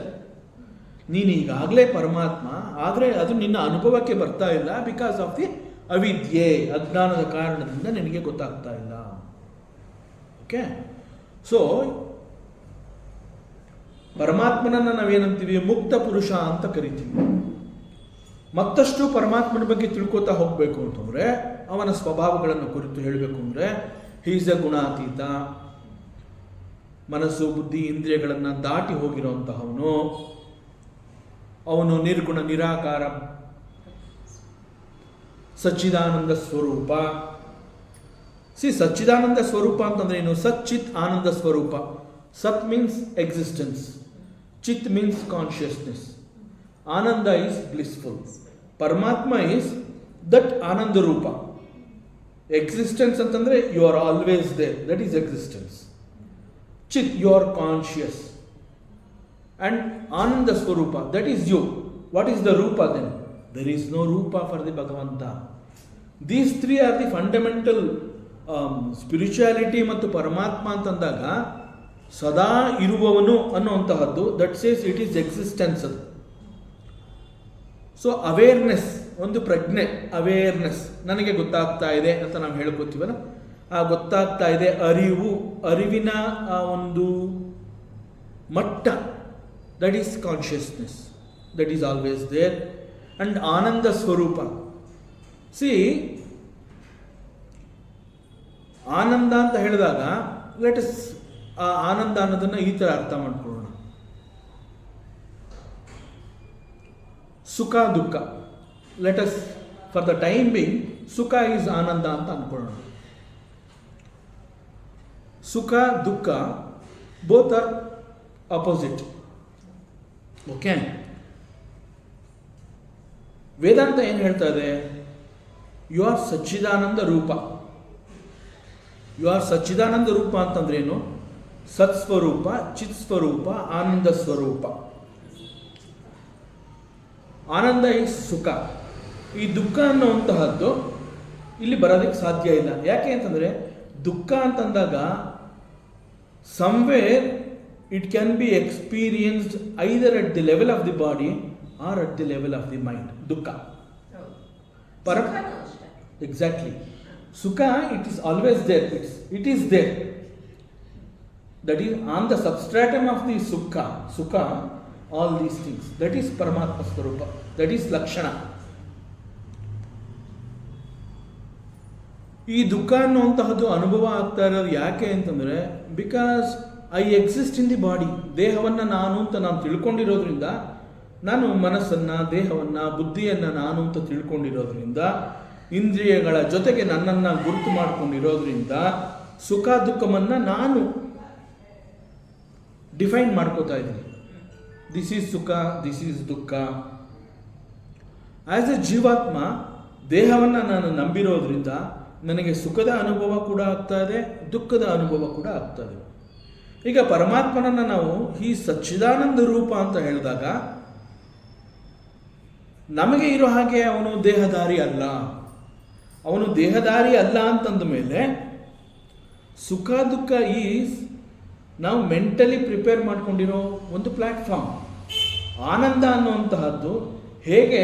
ನೀನು ಈಗಾಗಲೇ ಪರಮಾತ್ಮ, ಆದರೆ ಅದು ನಿನ್ನ ಅನುಭವಕ್ಕೆ ಬರ್ತಾ ಇಲ್ಲ. ಬಿಕಾಸ್ ಆಫ್ ದಿ ಅವಿದ್ಯೆ, ಅಜ್ಞಾನದ ಕಾರಣದಿಂದ ನಿನಗೆ ಗೊತ್ತಾಗ್ತಾ ಇಲ್ಲ. ಓಕೆ, ಸೊ ಪರಮಾತ್ಮನನ್ನು ನಾವೇನಂತೀವಿ, ಮುಕ್ತ ಪುರುಷ ಅಂತ ಕರಿತೀವಿ. ಮತ್ತಷ್ಟು ಪರಮಾತ್ಮನ ಬಗ್ಗೆ ತಿಳ್ಕೊತಾ ಹೋಗಬೇಕು ಅಂತಂದರೆ, ಅವನ ಸ್ವಭಾವಗಳನ್ನು ಕುರಿತು ಹೇಳಬೇಕು ಅಂದರೆ, ಹೀಸ್ ಎ ಗುಣಾತೀತ, ಮನಸ್ಸು ಬುದ್ಧಿ ಇಂದ್ರಿಯಗಳನ್ನು ದಾಟಿ ಹೋಗಿರುವಂತಹವನು. ಅವನು ನಿರ್ಗುಣ ನಿರಾಕಾರ ಸಚ್ಚಿದಾನಂದ ಸ್ವರೂಪ. ಸಚ್ಚಿದಾನಂದ ಸ್ವರೂಪ ಅಂತಂದ್ರೆ ಏನು? ಸಚ್ಚಿತ್ ಆನಂದ ಸ್ವರೂಪ. Sat means existence, chit means consciousness, ananda is blissful. Paramatma is that ananda rupa. Existence ಅಂತಂದ್ರೆ you are always there, that is existence. Chit, you are conscious. And Ananda Swarupa, that is you. What is the Rupa then? There is no Rupa for the Bhagavanta. These three are the fundamental spirituality ಮತ್ತು ಪರಮಾತ್ಮ ಅಂತಂದಾಗ ಸದಾ ಇರುವವನು ಅನ್ನುವಂತಹದ್ದು, that says it is existence. ಅದು so awareness, ಒಂದು ಪ್ರಜ್ಞೆ, awareness, ನನಗೆ ಗೊತ್ತಾಗ್ತಾ ಇದೆ ಅಂತ ನಾವು ಹೇಳ್ಕೊತೀವಲ್ಲ, ಆ ಗೊತ್ತಾಗ್ತಾ ಇದೆ ಅರಿವು, ಅರಿವಿನ ಆ ಒಂದು ಮಟ್ಟ, that is consciousness, that is always there. And Ananda Swarupa, see, ಆನಂದ ಅಂತ ಹೇಳಿದಾಗ ಲೆಟ್ ಅಸ್ ಆ ಆನಂದ ಅನ್ನೋದನ್ನು ಈ ಥರ ಅರ್ಥ ಮಾಡ್ಕೊಳ್ಳೋಣ. ಸುಖ ದುಃಖ, let us for the time being ಸುಖ ಈಸ್ ಆನಂದ ಅಂತ ಅಂದ್ಕೊಳ್ಳೋಣ. ಸುಖ ದುಃಖ ಬೋತ್ ಆರ್ ಅಪೋಸಿಟ್. ಓಕೆ, ವೇದಾಂತ ಏನು ಹೇಳ್ತಾ ಇದೆ? ಯು ಆರ್ ಸಚ್ಚಿದಾನಂದ ರೂಪ. ಯು ಆರ್ ಸಚ್ಚಿದಾನಂದ ರೂಪ ಅಂತಂದ್ರೆ ಏನು? ಸತ್ಸ್ವರೂಪ, ಚಿತ್ ಸ್ವರೂಪ, ಆನಂದ ಸ್ವರೂಪ. ಆನಂದ ಈಸ್ ಸುಖ. ಈ ದುಃಖ ಅನ್ನುವಂತಹದ್ದು ಇಲ್ಲಿ ಬರೋದಕ್ಕೆ ಸಾಧ್ಯ ಇಲ್ಲ. ಯಾಕೆ ಅಂತಂದ್ರೆ ದುಃಖ ಅಂತಂದಾಗ somewhere it can be experienced either at the level of the body or at the level of the mind. Dukkha. Exactly. Sukha, it is always there. It is there. That is on the substratum of the Sukha, all these things. That is Paramatma Swarupa. That is Lakshana. ಈ ದುಃಖ ಅನ್ನುವಂತಹದ್ದು ಅನುಭವ ಆಗ್ತಾ ಇರೋದು ಯಾಕೆ ಅಂತಂದರೆ, because I exist in the body. ದೇಹವನ್ನು ನಾನು ಅಂತ ನಾನು ತಿಳ್ಕೊಂಡಿರೋದ್ರಿಂದ, ನಾನು ಮನಸ್ಸನ್ನು, ದೇಹವನ್ನು, ಬುದ್ಧಿಯನ್ನು ನಾನು ಅಂತ ತಿಳ್ಕೊಂಡಿರೋದ್ರಿಂದ, ಇಂದ್ರಿಯಗಳ ಜೊತೆಗೆ ನನ್ನನ್ನು ಗುರುತು ಮಾಡಿಕೊಂಡಿರೋದ್ರಿಂದ ಸುಖ ದುಃಖವನ್ನು ನಾನು ಡಿಫೈನ್ ಮಾಡ್ಕೋತಾ ಇದ್ದೀನಿ. ದಿಸ್ ಈಸ್ ಸುಖ, ದಿಸ್ ಈಸ್ ದುಃಖ. ಆ್ಯಸ್ ಎ ಜೀವಾತ್ಮ ದೇಹವನ್ನು ನಾನು ನಂಬಿರೋದ್ರಿಂದ ನನಗೆ ಸುಖದ ಅನುಭವ ಕೂಡ ಆಗ್ತಾ ಇದೆ, ದುಃಖದ ಅನುಭವ ಕೂಡ ಆಗ್ತಾ ಇದೆ. ಈಗ ಪರಮಾತ್ಮನನ್ನು ನಾವು ಈ ಸಚ್ಚಿದಾನಂದ ರೂಪ ಅಂತ ಹೇಳಿದಾಗ ನಮಗೆ ಇರೋ ಹಾಗೆ ಅವನು ದೇಹಧಾರಿ ಅಲ್ಲ. ಅವನು ದೇಹಧಾರಿ ಅಲ್ಲ ಅಂತಂದ ಮೇಲೆ ಸುಖ ದುಃಖ ಈಸ್ ನಾವು ಮೆಂಟಲಿ ಪ್ರಿಪೇರ್ ಮಾಡ್ಕೊಂಡಿರೋ ಒಂದು ಪ್ಲ್ಯಾಟ್ಫಾರ್ಮ್. ಆನಂದ ಅನ್ನುವಂತಹದ್ದು ಹೇಗೆ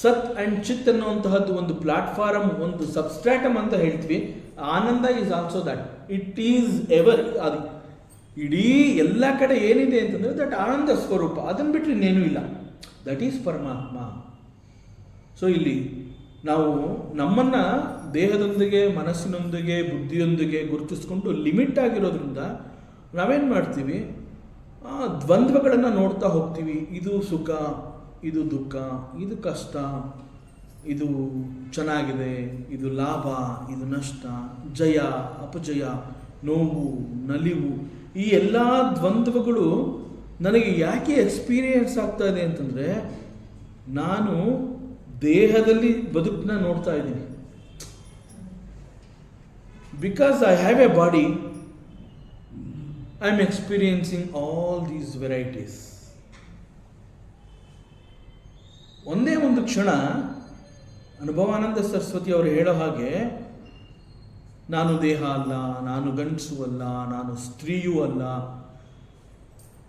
ಸತ್ ಆ್ಯಂಡ್ ಚಿತ್ ಅನ್ನುವಂತಹದ್ದು ಒಂದು ಪ್ಲಾಟ್ಫಾರಮ್, ಒಂದು ಸಬ್ಸ್ಟ್ರಾಟಮ್ ಅಂತ ಹೇಳ್ತೀವಿ, ananda is also that. It is ever, ಅದು ಇಡೀ ಎಲ್ಲ ಕಡೆ ಏನಿದೆ ಅಂತಂದರೆ ದಟ್ ಆನಂದ ಸ್ವರೂಪ. ಅದನ್ನು ಬಿಟ್ಟರೆ ಇನ್ನೇನೂ ಇಲ್ಲ. ದಟ್ ಈಸ್ ಪರಮಾತ್ಮ. ಸೊ ಇಲ್ಲಿ ನಾವು ನಮ್ಮನ್ನು ದೇಹದೊಂದಿಗೆ, ಮನಸ್ಸಿನೊಂದಿಗೆ, ಬುದ್ಧಿಯೊಂದಿಗೆ ಗುರುತಿಸ್ಕೊಂಡು ಲಿಮಿಟ್ ಆಗಿರೋದ್ರಿಂದ ನಾವೇನು ಮಾಡ್ತೀವಿ, ದ್ವಂದ್ವಗಳನ್ನು ನೋಡ್ತಾ ಹೋಗ್ತೀವಿ. ಇದು ಸುಖ, ಇದು ದುಃಖ, ಇದು ಕಷ್ಟ, ಇದು ಚೆನ್ನಾಗಿದೆ, ಇದು ಲಾಭ, ಇದು ನಷ್ಟ, ಜಯ, ಅಪಜಯ, ನೋವು, ನಲಿವು, ಈ ಎಲ್ಲ ದ್ವಂದ್ವಗಳು ನನಗೆ ಯಾಕೆ ಎಕ್ಸ್ಪೀರಿಯನ್ಸ್ ಆಗ್ತಾ ಇದೆ ಅಂತಂದರೆ ನಾನು ದೇಹದಲ್ಲಿ ಬದುಕನ್ನ ನೋಡ್ತಾ ಇದ್ದೀನಿ. Because I have A body, I am experiencing all these varieties. ಒಂದೇ ಒಂದು ಕ್ಷಣ ಅನುಭವಾನಂದ ಸರಸ್ವತಿ ಅವರು ಹೇಳೋ ಹಾಗೆ, ನಾನು ದೇಹ ಅಲ್ಲ, ನಾನು ಗಂಡಸು ಅಲ್ಲ, ನಾನು ಸ್ತ್ರೀಯೂ ಅಲ್ಲ,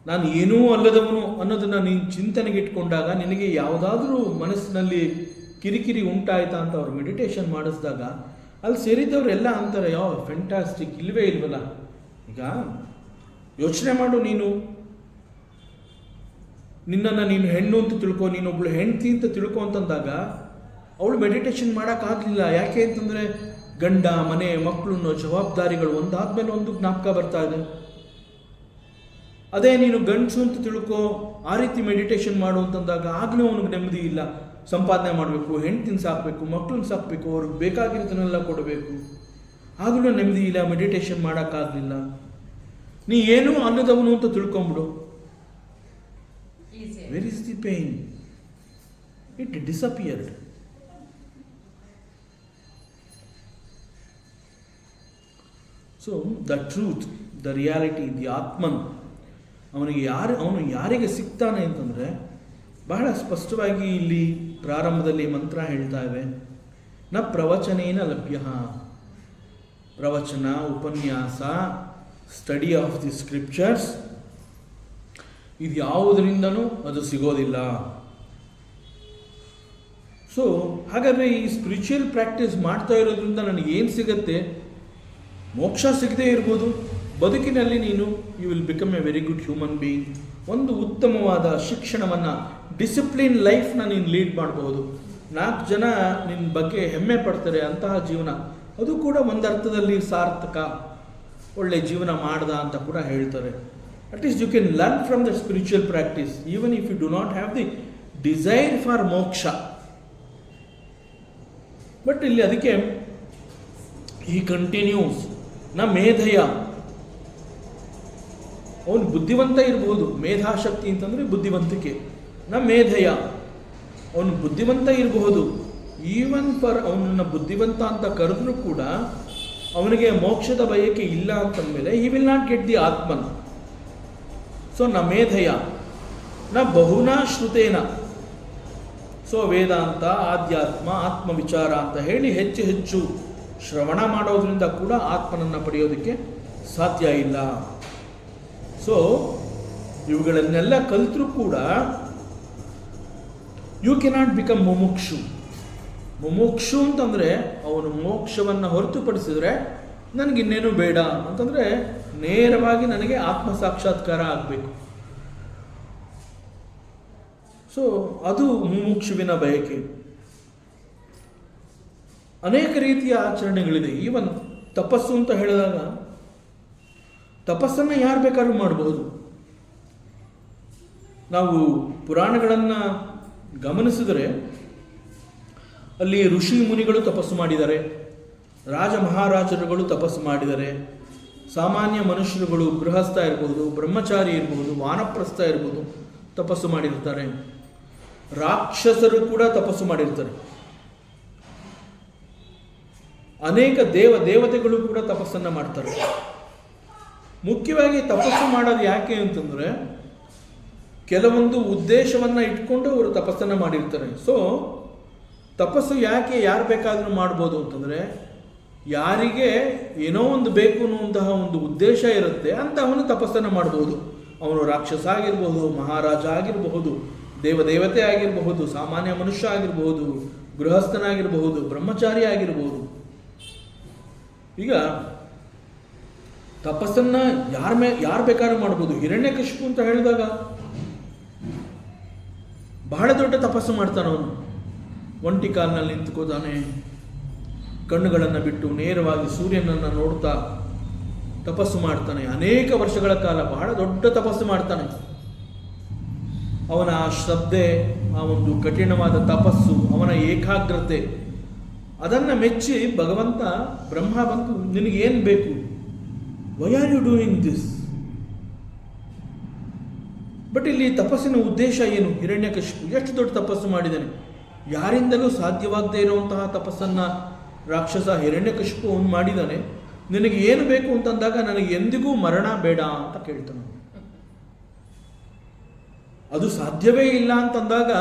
ನಾನು ಏನೂ ಅಲ್ಲದವನು ಅನ್ನೋದನ್ನು ನೀನು ಚಿಂತನೆಗೆ ಇಟ್ಕೊಂಡಾಗ ನಿನಗೆ ಯಾವುದಾದ್ರೂ ಮನಸ್ಸಿನಲ್ಲಿ ಕಿರಿಕಿರಿ ಉಂಟಾಯ್ತಾ ಅಂತ ಅವ್ರು ಮೆಡಿಟೇಷನ್ ಮಾಡಿಸಿದಾಗ ಅಲ್ಲಿ ಸೇರಿದ್ದವರೆಲ್ಲ ಅಂತಾರೆ, ಫೆಂಟಾಸ್ಟಿಕ್, ಇಲ್ವೇ ಇಲ್ವಲ್ಲ. ಈಗ ಯೋಚನೆ ಮಾಡು, ನಿನ್ನನ್ನು ನೀನು ಹೆಣ್ಣು ಅಂತ ತಿಳ್ಕೊ, ನೀನೊಬ್ಳು ಹೆಂಡ್ತಿ ಅಂತ ತಿಳ್ಕೊ ಅಂತಂದಾಗ ಅವಳು ಮೆಡಿಟೇಷನ್ ಮಾಡೋಕ್ಕಾಗಲಿಲ್ಲ. ಯಾಕೆ ಅಂತಂದರೆ ಗಂಡ, ಮನೆ, ಮಕ್ಕಳು ಅನ್ನೋ ಜವಾಬ್ದಾರಿಗಳು ಒಂದಾದ್ಮೇಲೆ ಒಂದು ಜ್ಞಾಪಕ ಬರ್ತಾ ಇದೆ. ಅದೇ ನೀನು ಗಂಡಸು ಅಂತ ತಿಳ್ಕೊ, ಆ ರೀತಿ ಮೆಡಿಟೇಷನ್ ಮಾಡು ಅಂತಂದಾಗ ಆಗಲೂ ಅವನಿಗೆ ನೆಮ್ಮದಿ ಇಲ್ಲ. ಸಂಪಾದನೆ ಮಾಡಬೇಕು, ಹೆಂಡ್ತಿನ ಸಾಕಬೇಕು, ಮಕ್ಕಳನ್ನ ಸಾಕಬೇಕು, ಅವ್ರಿಗೆ ಬೇಕಾಗಿರೋದನ್ನೆಲ್ಲ ಕೊಡಬೇಕು, ಆಗಲೂ ನೆಮ್ಮದಿ ಇಲ್ಲ, ಮೆಡಿಟೇಷನ್ ಮಾಡೋಕ್ಕಾಗಲಿಲ್ಲ. ನೀ ಏನೂ ಅನ್ನದವನು ಅಂತ ತಿಳ್ಕೊಂಬಿಡು. Where is the pain? It disappeared. So the truth, the reality, the Atman, ಅವನು ಯಾರಿಗೆ ಸಿಗ್ತಾನೆ ಅಂತಂದರೆ ಬಹಳ ಸ್ಪಷ್ಟವಾಗಿ ಇಲ್ಲಿ ಪ್ರಾರಂಭದಲ್ಲಿ ಮಂತ್ರ ಹೇಳ್ತಾ ಇವೆ. ನ ಪ್ರವಚನೇನ ಲಭ್ಯ. ಪ್ರವಚನ, ಉಪನ್ಯಾಸ, ಸ್ಟಡಿ ಆಫ್ ದಿ ಸ್ಕ್ರಿಪ್ಚರ್ಸ್, ಇದು ಯಾವುದರಿಂದನೂ ಅದು ಸಿಗೋದಿಲ್ಲ. ಸೊ ಹಾಗಾದರೆ ಈ ಸ್ಪಿರಿಚುವಲ್ ಪ್ರಾಕ್ಟೀಸ್ ಮಾಡ್ತಾ ಇರೋದ್ರಿಂದ ನನಗೇನು ಸಿಗತ್ತೆ? ಮೋಕ್ಷ ಸಿಗದೇ ಇರ್ಬೋದು, ಬದುಕಿನಲ್ಲಿ ನೀನು you will become a very good human being. ಒಂದು ಉತ್ತಮವಾದ ಶಿಕ್ಷಣವನ್ನು, ಡಿಸಿಪ್ಲಿನ್ ಲೈಫ್ನ ನೀನು ಲೀಡ್ ಮಾಡಬಹುದು. 4 ಜನ ನಿನ್ನ ಬಗ್ಗೆ ಹೆಮ್ಮೆ ಪಡ್ತಾರೆ, ಅಂತಹ ಜೀವನ ಅದು ಕೂಡ ಒಂದರ್ಥದಲ್ಲಿ ಸಾರ್ಥಕ, ಒಳ್ಳೆ ಜೀವನ ಮಾಡ್ದ ಅಂತ ಕೂಡ ಹೇಳ್ತಾರೆ. At least you can learn from the spiritual practice even if you do not have the desire for moksha. But ಇಲ್ಲಿ ಅದಕ್ಕೆ ಈ ಕಂಟಿನ್ಯೂಸ್ ನ ಮೇಧಯ. ಅವನು ಬುದ್ಧಿವಂತ ಇರಬಹುದು, ಮೇಧಾಶಕ್ತಿ ಅಂತಂದರೆ ಬುದ್ಧಿವಂತಿಕೆ. ನ ಮೇಧಯ, ಅವನು ಬುದ್ಧಿವಂತ ಇರಬಹುದು, ಈವನ್ ಫಾರ್ ಅವನನ್ನು ಬುದ್ಧಿವಂತ ಅಂತ ಕರೆದ್ರೂ ಕೂಡ ಅವನಿಗೆ ಮೋಕ್ಷದ ಬಯಕೆ ಇಲ್ಲ ಅಂತಂದಮೇಲೆ he will not get the Atman. So ನ ಮೇಧಯ ನ ಬಹುನಾ ಶ್ರುತೇನ. ಸೊ ವೇದಾಂತ, ಆಧ್ಯಾತ್ಮ, ಆತ್ಮವಿಚಾರ ಅಂತ ಹೇಳಿ ಹೆಚ್ಚು ಹೆಚ್ಚು ಶ್ರವಣ ಮಾಡೋದ್ರಿಂದ ಕೂಡ ಆತ್ಮನನ್ನು ಪಡೆಯೋದಕ್ಕೆ ಸಾಧ್ಯ ಇಲ್ಲ. ಸೊ ಇವುಗಳನ್ನೆಲ್ಲ ಕಲಿತರೂ ಕೂಡ ಯು ಕೆನಾಟ್ ಬಿಕಮ್ ಮುಮುಕ್ಷು. ಮುಮುಕ್ಷು ಅಂತಂದರೆ ಅವನು ಮೋಕ್ಷವನ್ನು ಹೊರತುಪಡಿಸಿದರೆ ನನಗಿನ್ನೇನು ಬೇಡ ಅಂತಂದರೆ ನೇರವಾಗಿ ನನಗೆ ಆತ್ಮ ಸಾಕ್ಷಾತ್ಕಾರ ಆಗಬೇಕು. ಸೊ ಅದು ಮುಮುಕ್ಷುವಿನ ಬಯಕೆ. ಅನೇಕ ರೀತಿಯ ಆಚರಣೆಗಳಿದೆ. ಈವನ್ ತಪಸ್ಸು ಅಂತ ಹೇಳಿದಾಗ ತಪಸ್ಸನ್ನು ಯಾರು ಬೇಕಾದ್ರೂ ಮಾಡಬಹುದು. ನಾವು ಪುರಾಣಗಳನ್ನು ಗಮನಿಸಿದರೆ ಅಲ್ಲಿ ಋಷಿ ಮುನಿಗಳು ತಪಸ್ಸು ಮಾಡಿದ್ದಾರೆ, ರಾಜ ಮಹಾರಾಜರುಗಳು ತಪಸ್ಸು ಮಾಡಿದ್ದಾರೆ, ಸಾಮಾನ್ಯ ಮನುಷ್ಯರುಗಳು, ಗೃಹಸ್ಥ ಇರ್ಬೋದು, ಬ್ರಹ್ಮಚಾರಿ ಇರ್ಬೋದು, ವಾನಪ್ರಸ್ಥ ಇರ್ಬೋದು, ತಪಸ್ಸು ಮಾಡಿರ್ತಾರೆ. ರಾಕ್ಷಸರು ಕೂಡ ತಪಸ್ಸು ಮಾಡಿರ್ತಾರೆ. ಅನೇಕ ದೇವತೆಗಳು ಕೂಡ ತಪಸ್ಸನ್ನು ಮಾಡ್ತಾರೆ. ಮುಖ್ಯವಾಗಿ ತಪಸ್ಸು ಮಾಡೋದು ಯಾಕೆ ಅಂತಂದರೆ ಕೆಲವೊಂದು ಉದ್ದೇಶವನ್ನು ಇಟ್ಕೊಂಡು ಅವರು ತಪಸ್ಸನ್ನು ಮಾಡಿರ್ತಾರೆ. ಸೊ ತಪಸ್ಸು ಯಾರು ಬೇಕಾದರೂ ಮಾಡ್ಬೋದು ಅಂತಂದರೆ ಯಾರಿಗೆ ಏನೋ ಒಂದು ಬೇಕು ಅನ್ನುವಂತಹ ಒಂದು ಉದ್ದೇಶ ಇರುತ್ತೆ ಅಂತಹವನು ತಪಸ್ಸನ್ನು ಮಾಡ್ಬೋದು. ಅವನು ರಾಕ್ಷಸ ಆಗಿರಬಹುದು, ಮಹಾರಾಜ ಆಗಿರಬಹುದು, ದೇವದೇವತೆ ಆಗಿರಬಹುದು, ಸಾಮಾನ್ಯ ಮನುಷ್ಯ ಆಗಿರಬಹುದು, ಗೃಹಸ್ಥನಾಗಿರಬಹುದು, ಬ್ರಹ್ಮಚಾರಿ ಆಗಿರಬಹುದು. ಈಗ ತಪಸ್ಸನ್ನ ಯಾರು ಬೇಕಾದ್ರೂ ಮಾಡ್ಬೋದು. ಹಿರಣ್ಯಕಶಿಪು ಅಂತ ಹೇಳಿದಾಗ ಬಹಳ ದೊಡ್ಡ ತಪಸ್ಸು ಮಾಡ್ತಾನೆ ಅವನು. ಒಂಟಿ ಕಾಲಿನಲ್ಲಿ ನಿಂತ್ಕೋತಾನೆ, ಕಣ್ಣುಗಳನ್ನು ಬಿಟ್ಟು ನೇರವಾಗಿ ಸೂರ್ಯನನ್ನು ನೋಡ್ತಾ ತಪಸ್ಸು ಮಾಡ್ತಾನೆ. ಅನೇಕ ವರ್ಷಗಳ ಕಾಲ ಬಹಳ ದೊಡ್ಡ ತಪಸ್ಸು ಮಾಡ್ತಾನೆ. ಅವನ ಆ ಶ್ರದ್ಧೆ, ಆ ಒಂದು ಕಠಿಣವಾದ ತಪಸ್ಸು, ಅವನ ಏಕಾಗ್ರತೆ, ಅದನ್ನು ಮೆಚ್ಚಿ ಭಗವಂತ ಬ್ರಹ್ಮ ಬಂದು, ನಿನಗೇನು ಬೇಕು, why are you doing this? But ಇಲ್ಲಿ ತಪಸ್ಸಿನ ಉದ್ದೇಶ ಏನು? ಹಿರಣ್ಯಕಶಿಪು ಎಷ್ಟು ದೊಡ್ಡ ತಪಸ್ಸು ಮಾಡಿದ್ದಾನೆ. ಯಾರಿಂದಲೂ ಸಾಧ್ಯವಾಗದೇ ಇರುವಂತಹ ತಪಸ್ಸನ್ನು ರಾಕ್ಷಸ ಹಿರಣ್ಯಕಶಿಪು ಅವನು ಮಾಡಿದ್ದಾನೆ. ನಿನಗೆ ಏನು ಬೇಕು ಅಂತಂದಾಗ ನನಗೆ ಎಂದಿಗೂ ಮರಣ ಬೇಡ ಅಂತ ಕೇಳ್ತಾನೆ. ಅದು ಸಾಧ್ಯವೇ ಇಲ್ಲ ಅಂತಂದಾಗ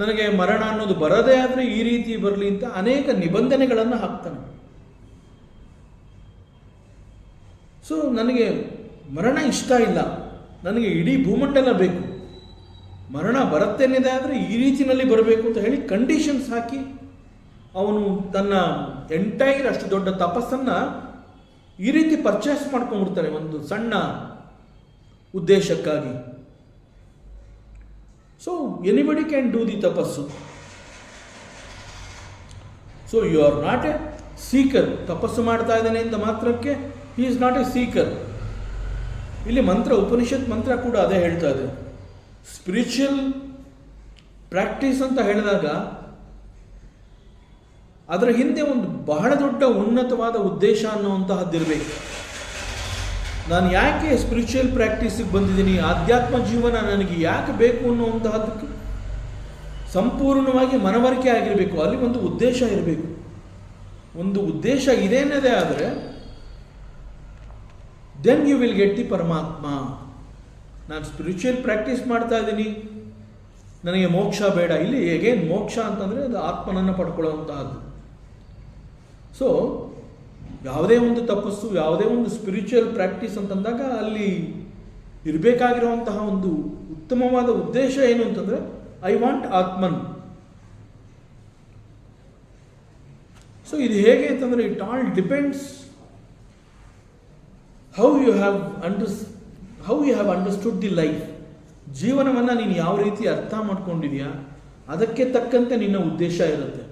ನನಗೆ ಮರಣ ಅನ್ನೋದು ಬರದೇ ಆದರೆ ಈ ರೀತಿ ಬರಲಿ ಅಂತ ಅನೇಕ ನಿಬಂಧನೆಗಳನ್ನು ಹಾಕ್ತಾನೆ. ಸೊ ನನಗೆ ಮರಣ ಇಷ್ಟ ಇಲ್ಲ, ನನಗೆ ಇಡೀ ಭೂಮಂಡಲ ಬೇಕು, ಮರಣ ಬರುತ್ತೇನಿದೆ ಆದರೆ ಈ ರೀತಿಯಲ್ಲಿ ಬರಬೇಕು ಅಂತ ಹೇಳಿ ಕಂಡೀಷನ್ಸ್ ಹಾಕಿ ಅವನು ತನ್ನ ಎಂಟೈರ್ ಅಷ್ಟು ದೊಡ್ಡ ತಪಸ್ಸನ್ನು ಈ ರೀತಿ ಪರ್ಚೇಸ್ ಮಾಡ್ಕೊಂಡ್ಬಿಡ್ತಾನೆ ಒಂದು ಸಣ್ಣ ಉದ್ದೇಶಕ್ಕಾಗಿ. So anybody can do the tapas. So you are not a seeker. ತಪಸ್ಸು ಮಾಡ್ತಾ ಇದ್ದಾನೆ ಅಂತ ಮಾತ್ರಕ್ಕೆ he is not a seeker. ಇಲ್ಲಿ ಮಂತ್ರ, ಉಪನಿಷತ್ ಮಂತ್ರ ಕೂಡ ಅದೇ ಹೇಳ್ತಾ ಇದೆ. ಸ್ಪಿರಿಚುವಲ್ ಪ್ರಾಕ್ಟೀಸ್ ಅಂತ ಹೇಳಿದಾಗ ಅದರ ಹಿಂದೆ ಒಂದು ಬಹಳ ದೊಡ್ಡ ಉನ್ನತವಾದ ಉದ್ದೇಶ ಅನ್ನುವಂತಹದ್ದಿರಬೇಕು. ನಾನು ಯಾಕೆ ಸ್ಪಿರಿಚುವಲ್ ಪ್ರಾಕ್ಟೀಸಿಗೆ ಬಂದಿದ್ದೀನಿ, ಆಧ್ಯಾತ್ಮ ಜೀವನ ನನಗೆ ಯಾಕೆ ಬೇಕು ಅನ್ನುವಂತಹದ್ದಕ್ಕೆ ಸಂಪೂರ್ಣವಾಗಿ ಮನವರಿಕೆ ಆಗಿರಬೇಕು. ಅಲ್ಲಿ ಒಂದು ಉದ್ದೇಶ ಇರಬೇಕು. ಒಂದು ಉದ್ದೇಶ ಇದೇನದೇ ಆದರೆ then you will get the Paramatma. ನಾನು ಸ್ಪಿರಿಚುವಲ್ ಪ್ರಾಕ್ಟೀಸ್ ಮಾಡ್ತಾ ಇದ್ದೀನಿ, ನನಗೆ ಮೋಕ್ಷ ಬೇಡ. ಇಲ್ಲಿ ಹೇಗೇನು ಮೋಕ್ಷ ಅಂತಂದರೆ ಅದು ಆತ್ಮನನ್ನು ಪಡ್ಕೊಳ್ಳುವಂತಹದ್ದು. ಸೊ ಯಾವುದೇ ಒಂದು ತಪಸ್ಸು, ಯಾವುದೇ ಒಂದು ಸ್ಪಿರಿಚುವಲ್ ಪ್ರಾಕ್ಟೀಸ್ ಅಂತಂದಾಗ ಅಲ್ಲಿ ಇರಬೇಕಾಗಿರುವಂತಹ ಒಂದು ಉತ್ತಮವಾದ ಉದ್ದೇಶ ಏನು ಅಂತಂದರೆ ಐ ವಾಂಟ್ ಆತ್ಮನ್. ಸೊ ಇದು ಹೇಗೆ ಅಂತಂದರೆ it all depends how you have understood the life. ಜೀವನವನ್ನು ನೀನು ಯಾವ ರೀತಿ ಅರ್ಥ ಮಾಡ್ಕೊಂಡಿದೆಯಾ ಅದಕ್ಕೆ ತಕ್ಕಂತೆ ನಿನ್ನ ಉದ್ದೇಶ ಇರುತ್ತೆ.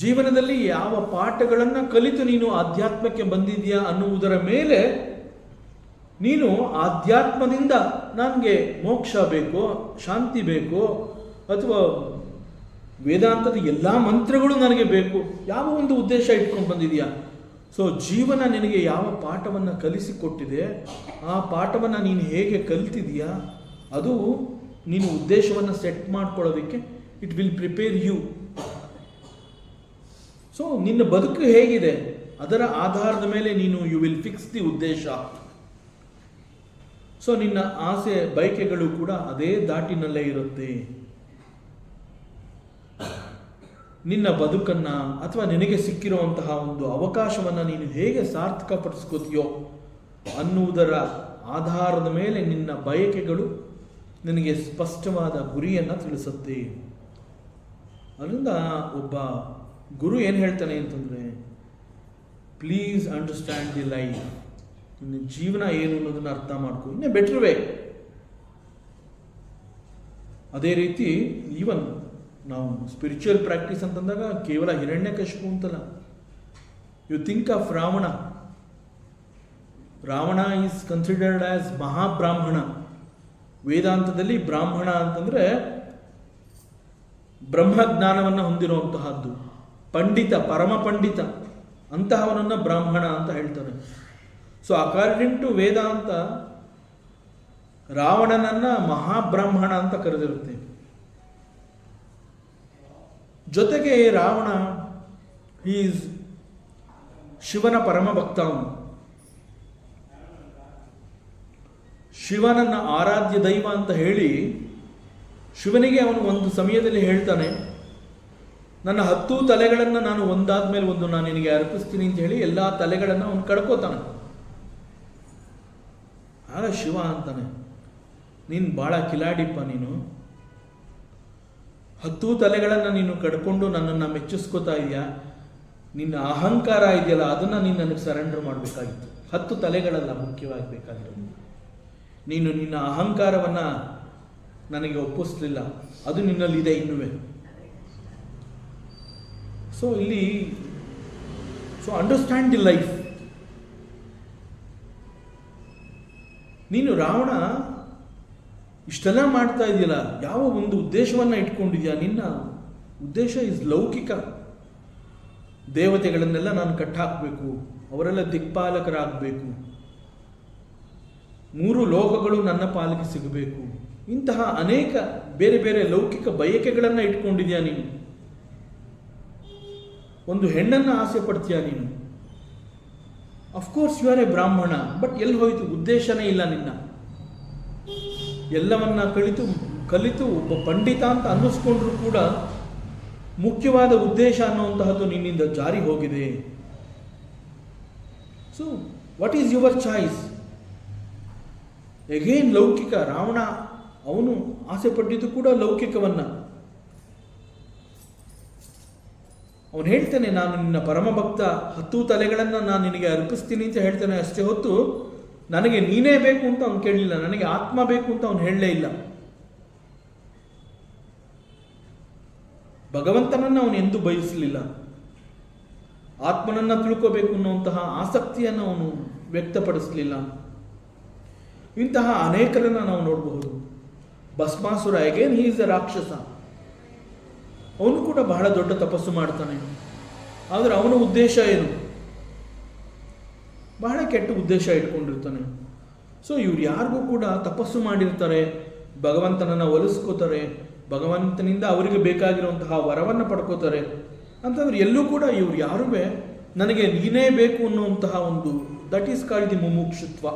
ಜೀವನದಲ್ಲಿ ಯಾವ ಪಾಠಗಳನ್ನು ಕಲಿತು ನೀನು ಆಧ್ಯಾತ್ಮಕ್ಕೆ ಬಂದಿದೆಯಾ ಅನ್ನುವುದರ ಮೇಲೆ ನೀನು ಆಧ್ಯಾತ್ಮದಿಂದ ನನಗೆ ಮೋಕ್ಷ ಬೇಕೋ, ಶಾಂತಿ ಬೇಕೋ, ಅಥವಾ ವೇದಾಂತದ ಎಲ್ಲ ಮಂತ್ರಗಳು ನನಗೆ ಬೇಕು, ಯಾವ ಒಂದು ಉದ್ದೇಶ ಇಟ್ಕೊಂಡು ಬಂದಿದೆಯಾ. ಸೊ ಜೀವನ ನಿನಗೆ ಯಾವ ಪಾಠವನ್ನು ಕಲಿಸಿಕೊಟ್ಟಿದೆ, ಆ ಪಾಠವನ್ನು ನೀನು ಹೇಗೆ ಕಲಿತಿದೆಯಾ, ಅದು ನೀನು ಉದ್ದೇಶವನ್ನು ಸೆಟ್ ಮಾಡ್ಕೊಳ್ಳೋದಕ್ಕೆ it will prepare you. So ನಿನ್ನ ಬದುಕು ಹೇಗಿದೆ ಅದರ ಆಧಾರದ ಮೇಲೆ ನೀನು ಯು ವಿಲ್ ಫಿಕ್ಸ್ ದಿ ಉದ್ದೇಶ. ಸೊ ನಿನ್ನ ಆಸೆ ಬಯಕೆಗಳು ಕೂಡ ಅದೇ ದಾಟಿನಲ್ಲೇ ಇರುತ್ತೆ. ನಿನ್ನ ಬದುಕನ್ನು ಅಥವಾ ನಿನಗೆ ಸಿಕ್ಕಿರುವಂತಹ ಒಂದು ಅವಕಾಶವನ್ನು ನೀನು ಹೇಗೆ ಸಾರ್ಥಕಪಡಿಸ್ಕೋತೀಯೋ ಅನ್ನುವುದರ ಆಧಾರದ ಮೇಲೆ ನಿನ್ನ ಬಯಕೆಗಳು ನಿನಗೆ ಸ್ಪಷ್ಟವಾದ ಗುರಿಯನ್ನು ತಿಳಿಸುತ್ತೆ. ಅದರಿಂದ ಒಬ್ಬ ಗುರು ಏನು ಹೇಳ್ತಾನೆ ಅಂತಂದರೆ, ಪ್ಲೀಸ್ ಅಂಡರ್ಸ್ಟ್ಯಾಂಡ್ ದಿ ಲೈಫ್. ನಿನ್ನ ಜೀವನ ಏನು ಅನ್ನೋದನ್ನು ಅರ್ಥ ಮಾಡ್ಕೊ, ಇನ್ನೇ ಬೆಟರ್ ವೇ. ಅದೇ ರೀತಿ ಈವನ್ ನಾವು ಸ್ಪಿರಿಚುವಲ್ ಪ್ರಾಕ್ಟೀಸ್ ಅಂತಂದಾಗ ಕೇವಲ ಹಿರಣ್ಯಕಶಿಪು ಅಂತಲ್ಲ. You think of Ravana. Ravana is considered as mahabrahmana. ವೇದಾಂತದಲ್ಲಿ ಬ್ರಾಹ್ಮಣ ಅಂತಂದರೆ ಬ್ರಹ್ಮಜ್ಞಾನವನ್ನು ಹೊಂದಿರುವಂತಹದ್ದು, ಪಂಡಿತ, ಪರಮ ಪಂಡಿತ, ಅಂತಹವನನ್ನು ಬ್ರಾಹ್ಮಣ ಅಂತ ಹೇಳ್ತಾರೆ. ಸೊ ಅಕಾರ್ಡಿಂಗ್ ಟು ವೇದಾಂತ ರಾವಣನನ್ನು ಮಹಾಬ್ರಾಹ್ಮಣ ಅಂತ ಕರೆದಿರುತ್ತೆ. ಜೊತೆಗೆ ರಾವಣ ಈಸ್ ಶಿವನ ಪರಮ ಭಕ್ತ. ಅವನು ಶಿವನನ್ನ ಆರಾಧ್ಯ ದೈವ ಅಂತ ಹೇಳಿ ಶಿವನಿಗೆ ಅವನು ಒಂದು ಸಮಯದಲ್ಲಿ ಹೇಳ್ತಾನೆ, ನನ್ನ 10 ತಲೆಗಳನ್ನು ನಾನು ಒಂದಾದ್ಮೇಲೆ ಒಂದು ನಾನು ನಿನಗೆ ಅರ್ಪಿಸ್ತೀನಿ ಅಂತ ಹೇಳಿ ಎಲ್ಲ ತಲೆಗಳನ್ನು ಅವನು ಕಡ್ಕೋತಾನೆ. ಆಗ ಶಿವ ಅಂತಾನೆ, ನೀನು ಭಾಳ ಕಿಲಾಡಿಪ್ಪ, ನೀನು 10 ತಲೆಗಳನ್ನು ನೀನು ಕಡ್ಕೊಂಡು ನನ್ನನ್ನು ಮೆಚ್ಚಿಸ್ಕೋತಾ ಇದೆಯಾ, ನಿನ್ನ ಅಹಂಕಾರ ಇದೆಯಲ್ಲ ಅದನ್ನು ನೀನು ನನಗೆ ಸರೆಂಡರ್ ಮಾಡಬೇಕಾಗಿತ್ತು. 10 ತಲೆಗಳಲ್ಲ ಮುಖ್ಯವಾಗಿ ಬೇಕಾಗಿರೋದು. ನೀನು ನಿನ್ನ ಅಹಂಕಾರವನ್ನು ನನಗೆ ಒಪ್ಪಿಸ್ಲಿಲ್ಲ, ಅದು ನಿನ್ನಲ್ಲಿದೆ ಇನ್ನುವೆ. ಸೊ ಇಲ್ಲಿ ಅಂಡರ್ಸ್ಟ್ಯಾಂಡ್ ದಿ ಲೈಫ್. ನೀನು ರಾವಣ ಇಷ್ಟೆಲ್ಲ ಮಾಡ್ತಾ ಇದೆಯಲ್ಲ, ಯಾವ ಒಂದು ಉದ್ದೇಶವನ್ನು ಇಟ್ಕೊಂಡಿದ್ಯಾ? ನಿನ್ನ ಉದ್ದೇಶ ಇಸ್ ಲೌಕಿಕ. ದೇವತೆಗಳನ್ನೆಲ್ಲ ನಾನು ಕಟ್ಟಾಕಬೇಕು, ಅವರೆಲ್ಲ ದಿಕ್ಪಾಲಕರಾಗಬೇಕು, 3 ಲೋಕಗಳು ನನ್ನ ಪಾಲಿಗೆ ಸಿಗಬೇಕು, ಇಂತಹ ಅನೇಕ ಬೇರೆ ಬೇರೆ ಲೌಕಿಕ ಬಯಕೆಗಳನ್ನು ಇಟ್ಕೊಂಡಿದ್ಯಾ ನೀನು. ಒಂದು ಹೆಣ್ಣನ್ನು ಆಸೆ ಪಡ್ತೀಯಾ ನೀನು. ಅಫ್ಕೋರ್ಸ್ ಯು ಆರ್ ಎ ಬ್ರಾಹ್ಮಣ, ಬಟ್ ಎಲ್ಲಿ ಹೋಯಿತು? ಉದ್ದೇಶನೇ ಇಲ್ಲ ನಿನ್ನ. ಎಲ್ಲವನ್ನ ಕಲಿತು ಒಬ್ಬ ಪಂಡಿತ ಅಂತ ಅನ್ನಿಸ್ಕೊಂಡ್ರೂ ಕೂಡ ಮುಖ್ಯವಾದ ಉದ್ದೇಶ ಅನ್ನುವಂತಹದ್ದು ನಿನ್ನಿಂದ ಜಾರಿ ಹೋಗಿದೆ. So what is your choice? Again ಲೌಕಿಕ. ರಾವಣ ಅವನು ಆಸೆ ಪಟ್ಟಿದ್ದು ಕೂಡ ಲೌಕಿಕವನ್ನ. ಅವನು ಹೇಳ್ತಾನೆ, ನಾನು ನಿನ್ನ ಪರಮ ಭಕ್ತ, 10 ತಲೆಗಳನ್ನು ನಾನು ನಿನಗೆ ಅರ್ಪಿಸ್ತೀನಿ ಅಂತ ಹೇಳ್ತಾನೆ. ಅಷ್ಟೇ ಹೊತ್ತು ನನಗೆ ನೀನೇ ಬೇಕು ಅಂತ ಅವನು ಕೇಳಲಿಲ್ಲ, ನನಗೆ ಆತ್ಮ ಬೇಕು ಅಂತ ಅವನು ಹೇಳಲೇ ಇಲ್ಲ. ಭಗವಂತನನ್ನು ಅವನು ಎಂದೂ ಬಯಸಲಿಲ್ಲ. ಆತ್ಮನನ್ನು ತಿಳ್ಕೋಬೇಕು ಅನ್ನುವಂತಹ ಆಸಕ್ತಿಯನ್ನು ಅವನು ವ್ಯಕ್ತಪಡಿಸಲಿಲ್ಲ. ಇಂತಹ ಅನೇಕರನ್ನು ನಾವು ನೋಡಬಹುದು. ಭಸ್ಮಾಸುರ, ಅಗೇನ್ ಹಿ ಈಸ್ ಅ ರಾಕ್ಷಸ. ಅವನು ಕೂಡ ಬಹಳ ದೊಡ್ಡ ತಪಸ್ಸು ಮಾಡ್ತಾನೆ. ಆದರೆ ಅವನ ಉದ್ದೇಶ ಏನು? ಬಹಳ ಕೆಟ್ಟ ಉದ್ದೇಶ ಇಟ್ಕೊಂಡಿರ್ತಾನೆ. ಸೊ ಇವ್ರು ಯಾರಿಗೂ ಕೂಡ ತಪಸ್ಸು ಮಾಡಿರ್ತಾರೆ, ಭಗವಂತನನ್ನು ಒಲಿಸ್ಕೋತಾರೆ, ಭಗವಂತನಿಂದ ಅವರಿಗೆ ಬೇಕಾಗಿರುವಂತಹ ವರವನ್ನು ಪಡ್ಕೋತಾರೆ ಅಂತಂದ್ರೆ ಎಲ್ಲೂ ಕೂಡ ಇವ್ರು ಯಾರೂ ನನಗೆ ನೀನೇ ಬೇಕು ಅನ್ನುವಂತಹ ಒಂದು, ದಟ್ ಈಸ್ ಕಾಲ್ಡ್ ದಿ ಮುಮುಕ್ಷುತ್ವ.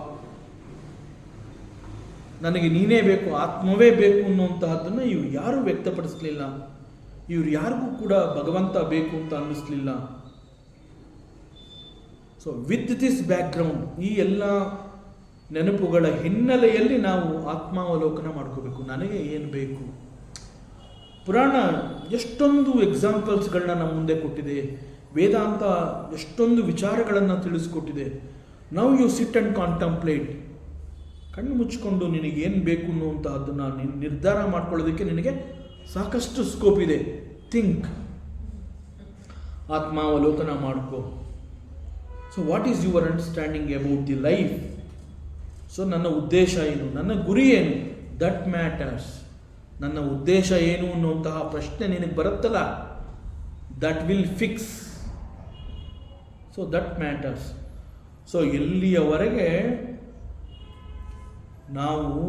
ನನಗೆ ನೀನೇ ಬೇಕು, ಆತ್ಮವೇ ಬೇಕು ಅನ್ನುವಂತಹದ್ದನ್ನು ಇವ್ರು ಯಾರೂ ವ್ಯಕ್ತಪಡಿಸಲಿಲ್ಲ. ಇವ್ರು ಯಾರಿಗೂ ಕೂಡ ಭಗವಂತ ಬೇಕು ಅಂತ ಅನ್ನಿಸ್ಲಿಲ್ಲ. ಸೊ ವಿತ್ ದಿಸ್ ಬ್ಯಾಕ್ಗ್ರೌಂಡ್, ಈ ಎಲ್ಲ ನೆನಪುಗಳ ಹಿನ್ನೆಲೆಯಲ್ಲಿ ನಾವು ಆತ್ಮಾವಲೋಕನ ಮಾಡ್ಕೋಬೇಕು. ನನಗೆ ಏನು ಬೇಕು? ಪುರಾಣ ಎಷ್ಟೊಂದು ಎಕ್ಸಾಂಪಲ್ಸ್ಗಳನ್ನ ನಮ್ಮ ಮುಂದೆ ಕೊಟ್ಟಿದೆ. ವೇದಾಂತ ಎಷ್ಟೊಂದು ವಿಚಾರಗಳನ್ನು ತಿಳಿಸ್ಕೊಟ್ಟಿದೆ. Now you sit and contemplate. ಕಣ್ಣು ಮುಚ್ಚಿಕೊಂಡು ನಿನಗೇನು ಬೇಕು ಅನ್ನುವಂತಹದ್ದನ್ನು ನಿರ್ಧಾರ ಮಾಡ್ಕೊಳ್ಳೋದಕ್ಕೆ ನಿನಗೆ ಸಾಕಷ್ಟು ಸ್ಕೋಪ್ ಇದೆ. ಥಿಂಕ್, ಆತ್ಮಾವಲೋಕನ ಮಾಡ್ಕೋ. So what is your understanding about the life? So ನನ್ನ ಉದ್ದೇಶ ಏನು, ನನ್ನ ಗುರಿ ಏನು? That matters. ನನ್ನ ಉದ್ದೇಶ ಏನು ಅನ್ನುವಂತಹ ಪ್ರಶ್ನೆ ನಿನಗೆ ಬರುತ್ತಲ್ಲ, that will fix. So that matters. So ಎಲ್ಲಿಯವರೆಗೆ ನಾವು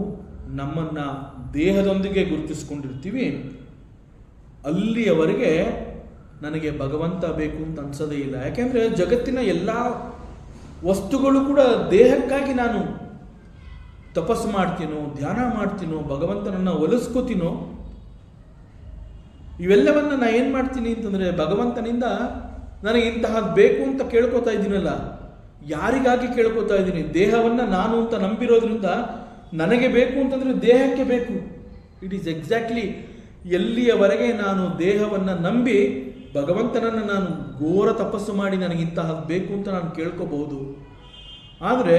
ನಮ್ಮನ್ನು ದೇಹದೊಂದಿಗೆ ಗುರುತಿಸ್ಕೊಂಡಿರ್ತೀವಿ, ಅಲ್ಲಿಯವರೆಗೆ ನನಗೆ ಭಗವಂತ ಬೇಕು ಅಂತ ಅನ್ಸೋದೇ ಇಲ್ಲ. ಯಾಕೆಂದರೆ ಜಗತ್ತಿನ ಎಲ್ಲ ವಸ್ತುಗಳು ಕೂಡ ದೇಹಕ್ಕಾಗಿ ನಾನು ತಪಸ್ಸು ಮಾಡ್ತೀನೋ, ಧ್ಯಾನ ಮಾಡ್ತೀನೋ, ಭಗವಂತನನ್ನು ಒಲಿಸ್ಕೋತೀನೋ, ಇವೆಲ್ಲವನ್ನ ನಾನು ಏನು ಮಾಡ್ತೀನಿ ಅಂತಂದರೆ ಭಗವಂತನಿಂದ ನನಗೆ ಇಂತಹದ್ದು ಬೇಕು ಅಂತ ಕೇಳ್ಕೊತಾ ಇದ್ದೀನಲ್ಲ, ಯಾರಿಗಾಗಿ ಕೇಳ್ಕೊತಾ ಇದ್ದೀನಿ? ದೇಹವನ್ನು ನಾನು ಅಂತ ನಂಬಿರೋದ್ರಿಂದ ನನಗೆ ಬೇಕು ಅಂತಂದರೆ ದೇಹಕ್ಕೆ ಬೇಕು. ಇಟ್ ಈಸ್ ಎಕ್ಸಾಕ್ಟ್ಲಿ ಎಲ್ಲಿಯವರೆಗೆ ನಾನು ದೇಹವನ್ನು ನಂಬಿ ಭಗವಂತನನ್ನು ನಾನು ಘೋರ ತಪಸ್ಸು ಮಾಡಿ ನನಗಿಂತಹದ್ದು ಬೇಕು ಅಂತ ನಾನು ಕೇಳ್ಕೋಬಹುದು. ಆದರೆ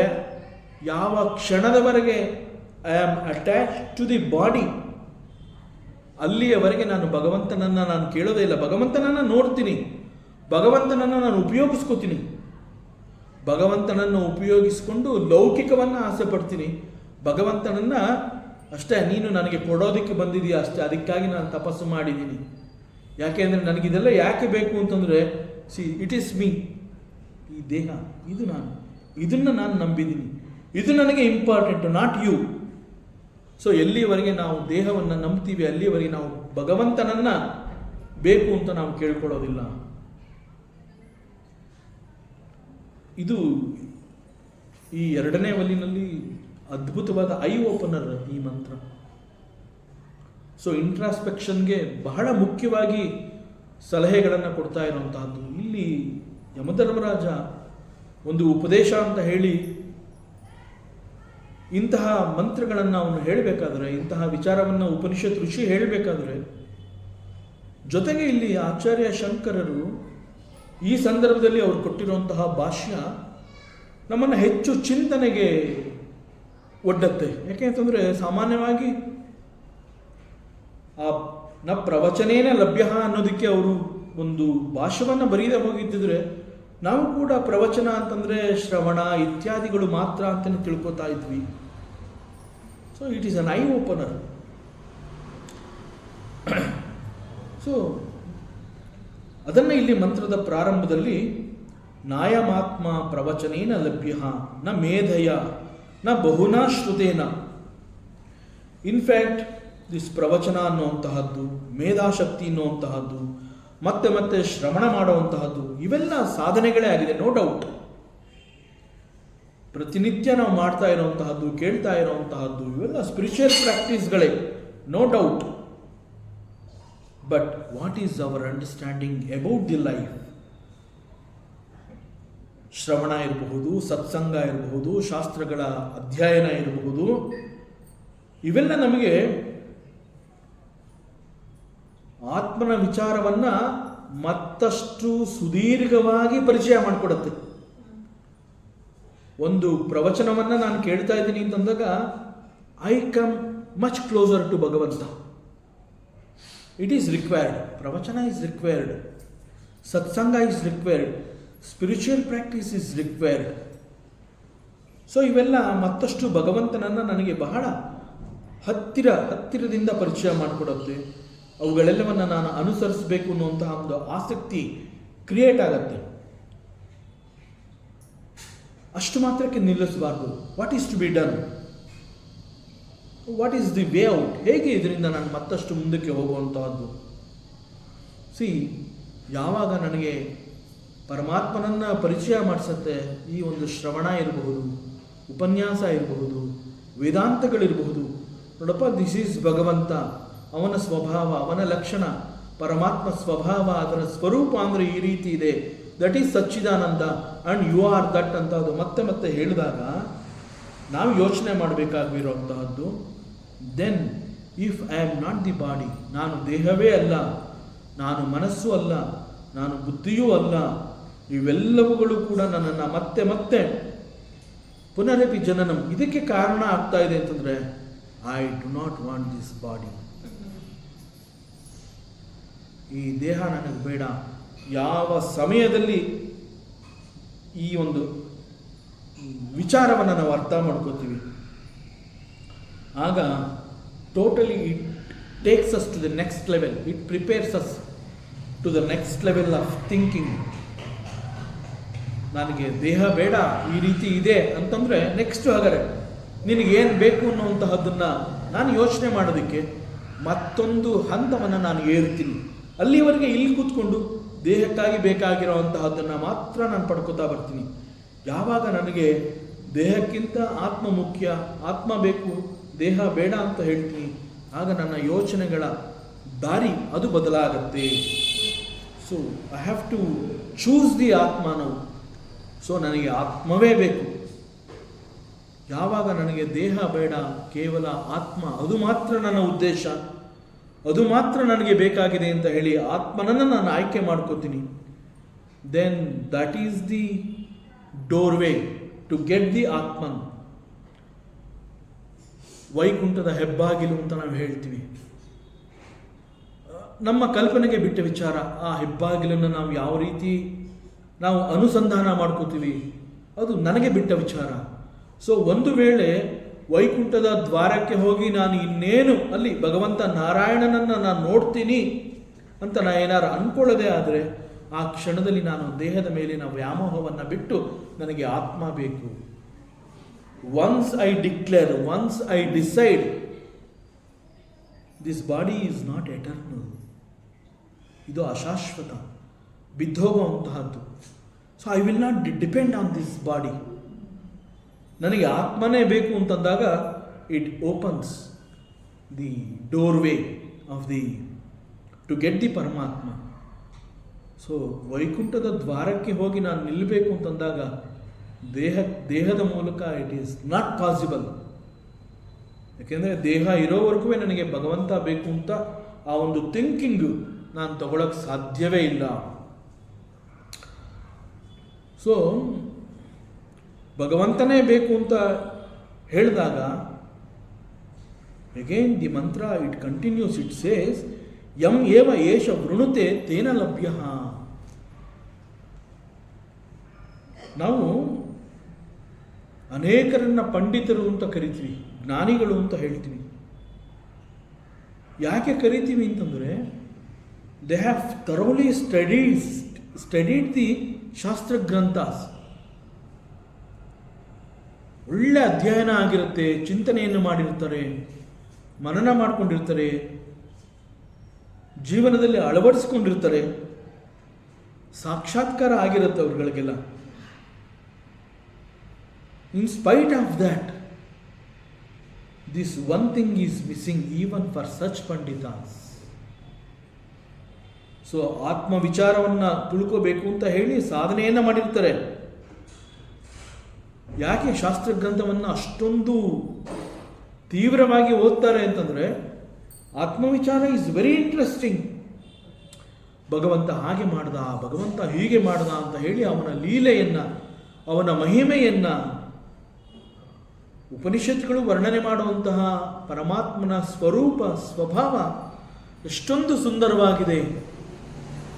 ಯಾವ ಕ್ಷಣದವರೆಗೆ I am attach to the body, ಅಲ್ಲಿಯವರೆಗೆ ನಾನು ಭಗವಂತನನ್ನು ನಾನು ಕೇಳೋದೇ ಇಲ್ಲ. ಭಗವಂತನನ್ನು ನೋಡ್ತೀನಿ, ಭಗವಂತನನ್ನು ನಾನು ಉಪಯೋಗಿಸ್ಕೋತೀನಿ, ಭಗವಂತನನ್ನು ಉಪಯೋಗಿಸ್ಕೊಂಡು ಲೌಕಿಕವನ್ನು ಆಸೆ ಪಡ್ತೀನಿ. ಭಗವಂತನನ್ನು ಅಷ್ಟೇ, ನೀನು ನನಗೆ ಕೊಡೋದಕ್ಕೆ ಬಂದಿದೆಯಾ ಅಷ್ಟೇ, ಅದಕ್ಕಾಗಿ ನಾನು ತಪಸ್ಸು ಮಾಡಿದ್ದೀನಿ. ಯಾಕೆ ಅಂದರೆ ನನಗಿದೆಲ್ಲ ಯಾಕೆ ಬೇಕು ಅಂತಂದರೆ, ಇಟ್ ಈಸ್ ಮೀ, ಈ ದೇಹ ಇದು ನಾನು, ಇದನ್ನು ನಾನು ನಂಬಿದ್ದೀನಿ, ಇದು ನನಗೆ ಇಂಪಾರ್ಟೆಂಟು, ನಾಟ್ ಯು. ಸೊ ಎಲ್ಲಿವರೆಗೆ ನಾವು ದೇಹವನ್ನು ನಂಬ್ತೀವಿ ಅಲ್ಲಿವರೆಗೆ ನಾವು ಭಗವಂತನನ್ನು ಬೇಕು ಅಂತ ನಾವು ಕೇಳ್ಕೊಳ್ಳೋದಿಲ್ಲ. ಇದು ಈ 2ನೇ ವಲಿನಲ್ಲಿ ಅದ್ಭುತವಾದ ಐ ಓಪನರ್ ಈ ಮಂತ್ರ. ಸೊ ಇಂಟ್ರಾಸ್ಪೆಕ್ಷನ್ಗೆ ಬಹಳ ಮುಖ್ಯವಾಗಿ ಸಲಹೆಗಳನ್ನು ಕೊಡ್ತಾ ಇರುವಂತಹದ್ದು. ಇಲ್ಲಿ ಯಮಧರ್ಮರಾಜ ಒಂದು ಉಪದೇಶ ಅಂತ ಹೇಳಿ ಇಂತಹ ಮಂತ್ರಗಳನ್ನು ಅವನು ಹೇಳಬೇಕಾದ್ರೆ, ಇಂತಹ ವಿಚಾರವನ್ನು ಉಪನಿಷತ್ ಋಷಿ ಹೇಳಬೇಕಾದ್ರೆ, ಜೊತೆಗೆ ಇಲ್ಲಿ ಆಚಾರ್ಯ ಶಂಕರರು ಈ ಸಂದರ್ಭದಲ್ಲಿ ಅವರು ಕೊಟ್ಟಿರುವಂತಹ ಭಾಷ್ಯ ನಮ್ಮನ್ನು ಹೆಚ್ಚು ಚಿಂತನೆಗೆ ಒಡ್ಡತ್ತೆ. ಯಾಕೆಂತಂದರೆ ಸಾಮಾನ್ಯವಾಗಿ ಆ ನ ಪ್ರವಚನೇನ ಲಭ್ಯ ಅನ್ನೋದಕ್ಕೆ ಅವರು ಒಂದು ಭಾಷ್ಯವನ್ನು ಬರೀದೇ ಹೋಗಿದ್ದಿದ್ರೆ ನಾವು ಕೂಡ ಪ್ರವಚನ ಅಂತಂದರೆ ಶ್ರವಣ ಇತ್ಯಾದಿಗಳು ಮಾತ್ರ ಅಂತಲೇ ತಿಳ್ಕೊತಾ ಇದ್ವಿ. So it is an I opener. So ಅದನ್ನು ಇಲ್ಲಿ ಮಂತ್ರದ ಪ್ರಾರಂಭದಲ್ಲಿ ನಾಯಮಾತ್ಮ ಪ್ರವಚನೇನ ಲಭ್ಯ ನ ಮೇಧಯ ನ ಬಹುನಾ ಶ್ರುತೇನ. ಇನ್ಫ್ಯಾಕ್ಟ್ ದಿಸ್ ಪ್ರವಚನ ಅನ್ನುವಂತಹದ್ದು, ಮೇಧಾಶಕ್ತಿ ಅನ್ನುವಂತಹದ್ದು, ಮತ್ತೆ ಮತ್ತೆ ಶ್ರವಣ ಮಾಡುವಂತಹದ್ದು, ಇವೆಲ್ಲ ಸಾಧನೆಗಳೇ ಆಗಿದೆ, ನೋ ಡೌಟ್. ಪ್ರತಿನಿತ್ಯ ನಾವು ಮಾಡ್ತಾ ಇರುವಂತಹದ್ದು, ಕೇಳ್ತಾ ಇರುವಂತಹದ್ದು, ಇವೆಲ್ಲ ಸ್ಪಿರಿಚುವಲ್ ಪ್ರಾಕ್ಟೀಸ್ಗಳೇ, no doubt. But what is our understanding about the life? ಶ್ರವಣ ಇರಬಹುದು, ಸತ್ಸಂಗ ಇರಬಹುದು, ಶಾಸ್ತ್ರಗಳ ಅಧ್ಯಯನ ಇರಬಹುದು, ಇವೆಲ್ಲ ನಮಗೆ ಆತ್ಮನ ವಿಚಾರವನ್ನು ಮತ್ತಷ್ಟು ಸುದೀರ್ಘವಾಗಿ ಪರಿಚಯ ಮಾಡಿಕೊಡುತ್ತೆ. ಒಂದು ಪ್ರವಚನವನ್ನು ನಾನು ಕೇಳ್ತಾ ಇದ್ದೀನಿ ಅಂತಂದಾಗ I come much closer to Bhagavanta. It is required. Pravachana is required, satsang is required, spiritual practice is required. So ಇವೆಲ್ಲ ಮತ್ತಷ್ಟು ಭಗವಂತನನ್ನು ನನಗೆ ಬಹಳ ಹತ್ತಿರದಿಂದ ಪರಿಚಯ ಮಾಡಿಕೊಡುತ್ತೆ. ಅವುಗಳೆಲ್ಲವನ್ನು ನಾನು ಅನುಸರಿಸಬೇಕು ಅನ್ನುವಂತಹ ಒಂದು ಆಸಕ್ತಿ ಕ್ರಿಯೇಟ್ ಆಗತ್ತೆ. ಅಷ್ಟು ಮಾತ್ರಕ್ಕೆ ನಿಲ್ಲಿಸಬಾರ್ದು. What is to be done? What is the way out? ಹೇಗೆ ಇದರಿಂದ ನಾನು ಮತ್ತಷ್ಟು ಮುಂದಕ್ಕೆ ಹೋಗುವಂತಹದ್ದು? ಸಿ, ಯಾವಾಗ ನನಗೆ ಪರಮಾತ್ಮನನ್ನು ಪರಿಚಯ ಮಾಡಿಸುತ್ತೆ ಈ ಒಂದು ಶ್ರವಣ ಇರಬಹುದು, ಉಪನ್ಯಾಸ ಇರಬಹುದು, ವೇದಾಂತಗಳಿರಬಹುದು. ನೋಡಪ್ಪ, ದಿಸ್ ಈಸ್ ಭಗವಂತ, ಅವನ ಸ್ವಭಾವ, ಅವನ ಲಕ್ಷಣ, ಪರಮಾತ್ಮ ಸ್ವಭಾವ, ಅದರ ಸ್ವರೂಪ ಅಂದರೆ ಈ ರೀತಿ ಇದೆ, that is Sachchidananda and you are that ಅಂತ ಅದು ಮತ್ತೆ ಮತ್ತೆ ಹೇಳಿದಾಗ ನಾವು ಯೋಚನೆ ಮಾಡಬೇಕಾಗಿರುವಂತಹದ್ದು, then if I am not the body, ನಾನು ದೇಹವೇ ಅಲ್ಲ, ನಾನು ಮನಸ್ಸು ಅಲ್ಲ, ನಾನು ಬುದ್ಧಿಯೂ ಅಲ್ಲ, ಇವೆಲ್ಲವುಗಳು ಕೂಡ ನನ್ನನ್ನು ಮತ್ತೆ ಮತ್ತೆ ಪುನರಪಿ ಜನನಂ ಇದಕ್ಕೆ ಕಾರಣ ಆಗ್ತಾ ಇದೆ ಅಂತಂದರೆ I do not want this body. ಈ ದೇಹ ನನಗೆ ಬೇಡ. ಯಾವ ಸಮಯದಲ್ಲಿ ಈ ಒಂದು ವಿಚಾರವನ್ನು ನಾವು ಅರ್ಥ ಮಾಡ್ಕೋತೀವಿ ಆಗ totally it takes us to the next level. It prepares us to the next level of thinking. ನನಗೆ ದೇಹ ಬೇಡ, ಈ ರೀತಿ ಇದೆ ಅಂತಂದರೆ ನೆಕ್ಸ್ಟ್ ಹಾಗಾದ್ರೆ ನಿನಗೇನು ಬೇಕು ಅನ್ನುವಂತಹದ್ದನ್ನು ನಾನು ಯೋಚನೆ ಮಾಡೋದಕ್ಕೆ ಮತ್ತೊಂದು ಹಂತವನ್ನು ನಾನು ಏರ್ತೀನಿ. ಅಲ್ಲಿವರೆಗೆ ಇಲ್ಲಿ ಕೂತ್ಕೊಂಡು ದೇಹಕ್ಕಾಗಿ ಬೇಕಾಗಿರೋವಂತಹದ್ದನ್ನು ಮಾತ್ರ ನಾನು ಪಡ್ಕೋತಾ ಬರ್ತೀನಿ. ಯಾವಾಗ ನನಗೆ ದೇಹಕ್ಕಿಂತ ಆತ್ಮ ಮುಖ್ಯ, ಆತ್ಮ ಬೇಕು, ದೇಹ ಬೇಡ ಅಂತ ಹೇಳ್ತೀನಿ, ಆಗ ನನ್ನ ಯೋಚನೆಗಳ ದಾರಿ ಅದು ಬದಲಾಗತ್ತೆ. So I have to choose the atma now. So ನನಗೆ ಆತ್ಮವೇ ಬೇಕು. ಯಾವಾಗ ನನಗೆ ದೇಹ ಬೇಡ, ಕೇವಲ ಆತ್ಮ, ಅದು ಮಾತ್ರ ನನ್ನ ಉದ್ದೇಶ, ಅದು ಮಾತ್ರ ನನಗೆ ಬೇಕಾಗಿದೆ ಅಂತ ಹೇಳಿ ಆತ್ಮನನ್ನು ನಾನು ಆಯ್ಕೆ ಮಾಡ್ಕೋತೀನಿ, then that is the doorway to get the Atman. ವೈಕುಂಠದ ಹೆಬ್ಬಾಗಿಲು ಅಂತ ನಾವು ಹೇಳ್ತೀವಿ. ನಮ್ಮ ಕಲ್ಪನೆಗೆ ಬಿಟ್ಟ ವಿಚಾರ. ಆ ಹೆಬ್ಬಾಗಿಲನ್ನು ನಾವು ಯಾವ ರೀತಿ ನಾವು ಅನುಸಂಧಾನ ಮಾಡ್ಕೋತೀವಿ ಅದು ನನಗೆ ಬಿಟ್ಟ ವಿಚಾರ. ಸೊ ಒಂದು ವೇಳೆ ವೈಕುಂಠದ ದ್ವಾರಕ್ಕೆ ಹೋಗಿ ನಾನು ಇನ್ನೇನು ಅಲ್ಲಿ ಭಗವಂತ ನಾರಾಯಣನನ್ನು ನಾನು ನೋಡ್ತೀನಿ ಅಂತ ನಾನು ಏನಾರು ಅಂದ್ಕೊಳ್ಳೋದೇ ಆದರೆ ಆ ಕ್ಷಣದಲ್ಲಿ ನಾನು ದೇಹದ ಮೇಲಿನ ವ್ಯಾಮೋಹವನ್ನು ಬಿಟ್ಟು ನನಗೆ ಆತ್ಮ ಬೇಕು. Once I declare, once I decide this body is not eternal, ಇದು ಅಶಾಶ್ವತ, ಬಿದ್ದೋಗುವಂತಹದ್ದು. So I will not depend on this body. ನನಗೆ ಆತ್ಮನೇ ಬೇಕು ಅಂತಂದಾಗ it opens the doorway of the to get the Paramatma. So ವೈಕುಂಠದ ದ್ವಾರಕ್ಕೆ ಹೋಗಿ ನಾನು ನಿಲ್ಲಬೇಕು ಅಂತಂದಾಗ ದೇಹದ ಮೂಲಕ ಇಟ್ ಈಸ್ ನಾಟ್ ಪಾಸಿಬಲ್. ಯಾಕೆಂದರೆ ದೇಹ ಇರೋವರೆಗೂ ನನಗೆ ಭಗವಂತ ಬೇಕು ಅಂತ ಆ ಒಂದು ಥಿಂಕಿಂಗು ನಾನು ತಗೊಳಕ್ಕೆ ಸಾಧ್ಯವೇ ಇಲ್ಲ. ಸೊ ಭಗವಂತನೇ ಬೇಕು ಅಂತ ಹೇಳಿದಾಗ ಅಗೇನ್ ದಿ ಮಂತ್ರ it continues, it says M ಏವ ಏಷ ವೃಣುತೆ ತೇನ ಲಭ್ಯ. ನಾವು ಅನೇಕರನ್ನ ಪಂಡಿತರು ಅಂತ ಕರಿತೀವಿ, ಜ್ಞಾನಿಗಳು ಅಂತ ಹೇಳ್ತೀವಿ. ಯಾಕೆ ಕರಿತೀವಿ ಅಂತಂದರೆ they have thoroughly studied the ಶಾಸ್ತ್ರ ಗ್ರಂಥಾಸ್. ಒಳ್ಳೆ ಅಧ್ಯಯನ ಆಗಿರುತ್ತೆ, ಚಿಂತನೆಯನ್ನು ಮಾಡಿರ್ತಾರೆ, ಮನನ ಮಾಡಿಕೊಂಡಿರ್ತಾರೆ, ಜೀವನದಲ್ಲಿ ಅಳವಡಿಸ್ಕೊಂಡಿರ್ತಾರೆ, ಸಾಕ್ಷಾತ್ಕಾರ ಆಗಿರುತ್ತೆ ಅವ್ರಗಳಿಗೆಲ್ಲ. In spite of that, this one thing is missing even for such panditas. So ಆತ್ಮ ವಿಚಾರವನ್ನು ತಿಳ್ಕೋಬೇಕು ಅಂತ ಹೇಳಿ ಸಾಧನೆಯನ್ನು ಮಾಡಿರ್ತಾರೆ. ಯಾಕೆ ಶಾಸ್ತ್ರ ಗ್ರಂಥವನ್ನು ಅಷ್ಟೊಂದು ತೀವ್ರವಾಗಿ ಓದ್ತಾರೆ ಅಂತಂದರೆ ಆತ್ಮವಿಚಾರ ಈಸ್ ವೆರಿ ಇಂಟ್ರೆಸ್ಟಿಂಗ್. ಭಗವಂತ ಹಾಗೆ ಮಾಡ್ದ, ಭಗವಂತ ಹೀಗೆ ಮಾಡ್ದ ಅಂತ ಹೇಳಿ ಅವನ ಲೀಲೆಯನ್ನು, ಅವನ ಮಹಿಮೆಯನ್ನು ಉಪನಿಷತ್ಗಳು ವರ್ಣನೆ ಮಾಡುವಂತಹ ಪರಮಾತ್ಮನ ಸ್ವರೂಪ ಸ್ವಭಾವ ಎಷ್ಟೊಂದು ಸುಂದರವಾಗಿದೆ.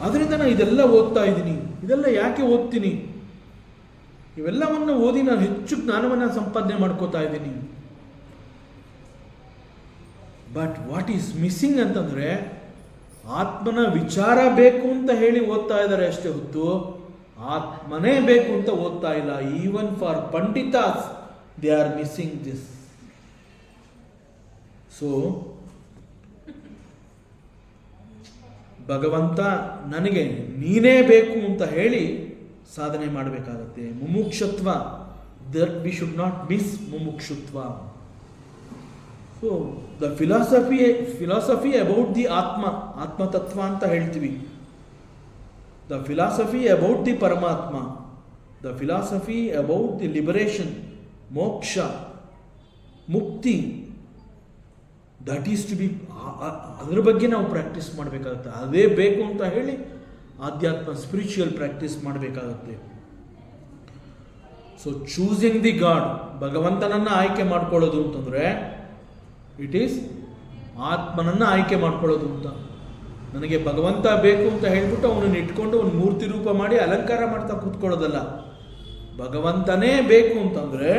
ಆದ್ದರಿಂದ ನಾನು ಇದೆಲ್ಲ ಓದ್ತಾ ಇದ್ದೀನಿ. ಇದೆಲ್ಲ ಯಾಕೆ ಓದ್ತೀನಿ? ಇವೆಲ್ಲವನ್ನು ಓದಿ ನಾನು ಹೆಚ್ಚು ಜ್ಞಾನವನ್ನು ಸಂಪಾದನೆ ಮಾಡ್ಕೋತಾ ಇದ್ದೀನಿ. ಬಟ್ ವಾಟ್ ಈಸ್ ಮಿಸ್ಸಿಂಗ್ ಅಂತಂದರೆ ಆತ್ಮನ ವಿಚಾರ ಬೇಕು ಅಂತ ಹೇಳಿ ಓದ್ತಾ ಇದ್ದಾರೆ ಅಷ್ಟೇ ಹೊತ್ತು ಆತ್ಮನೇ ಬೇಕು ಅಂತ ಓದ್ತಾ ಇಲ್ಲ. Even for panditas they are missing this. So ಭಗವಂತ ನನಗೆ ನೀನೇ ಬೇಕು ಅಂತ ಹೇಳಿ ಸಾಧನೆ ಮಾಡಬೇಕಾಗತ್ತೆ. Mumukshatva, that we should not miss mumukshatva. So the philosophy about the atmatattva ಅಂತ ಹೇಳ್ತೀವಿ. The philosophy about the Paramatma, the philosophy about the liberation, moksha, mukti, that is to B, ಅದರ ಬಗ್ಗೆ ನಾವು ಪ್ರಾಕ್ಟೀಸ್ ಮಾಡಬೇಕಾಗುತ್ತೆ. ಅದೇ ಬೇಕು ಅಂತ ಹೇಳಿ ಆಧ್ಯಾತ್ಮ ಸ್ಪಿರಿಚುವಲ್ ಪ್ರಾಕ್ಟೀಸ್ ಮಾಡಬೇಕಾಗುತ್ತೆ. ಸೊ ಚೂಸಿಂಗ್ ದಿ ಗಾಡ್, ಭಗವಂತನನ್ನು ಆಯ್ಕೆ ಮಾಡ್ಕೊಳ್ಳೋದು ಅಂತಂದರೆ ಇಟ್ ಈಸ್ ಆತ್ಮನನ್ನು ಆಯ್ಕೆ ಮಾಡ್ಕೊಳ್ಳೋದು ಅಂತ. ನನಗೆ ಭಗವಂತ ಬೇಕು ಅಂತ ಹೇಳ್ಬಿಟ್ಟು ಅವನನ್ನು ಇಟ್ಕೊಂಡು ಒಂದು ಮೂರ್ತಿ ರೂಪ ಮಾಡಿ ಅಲಂಕಾರ ಮಾಡ್ತಾ ಕೂತ್ಕೊಳ್ಳೋದಲ್ಲ. ಭಗವಂತನೇ ಬೇಕು ಅಂತಂದರೆ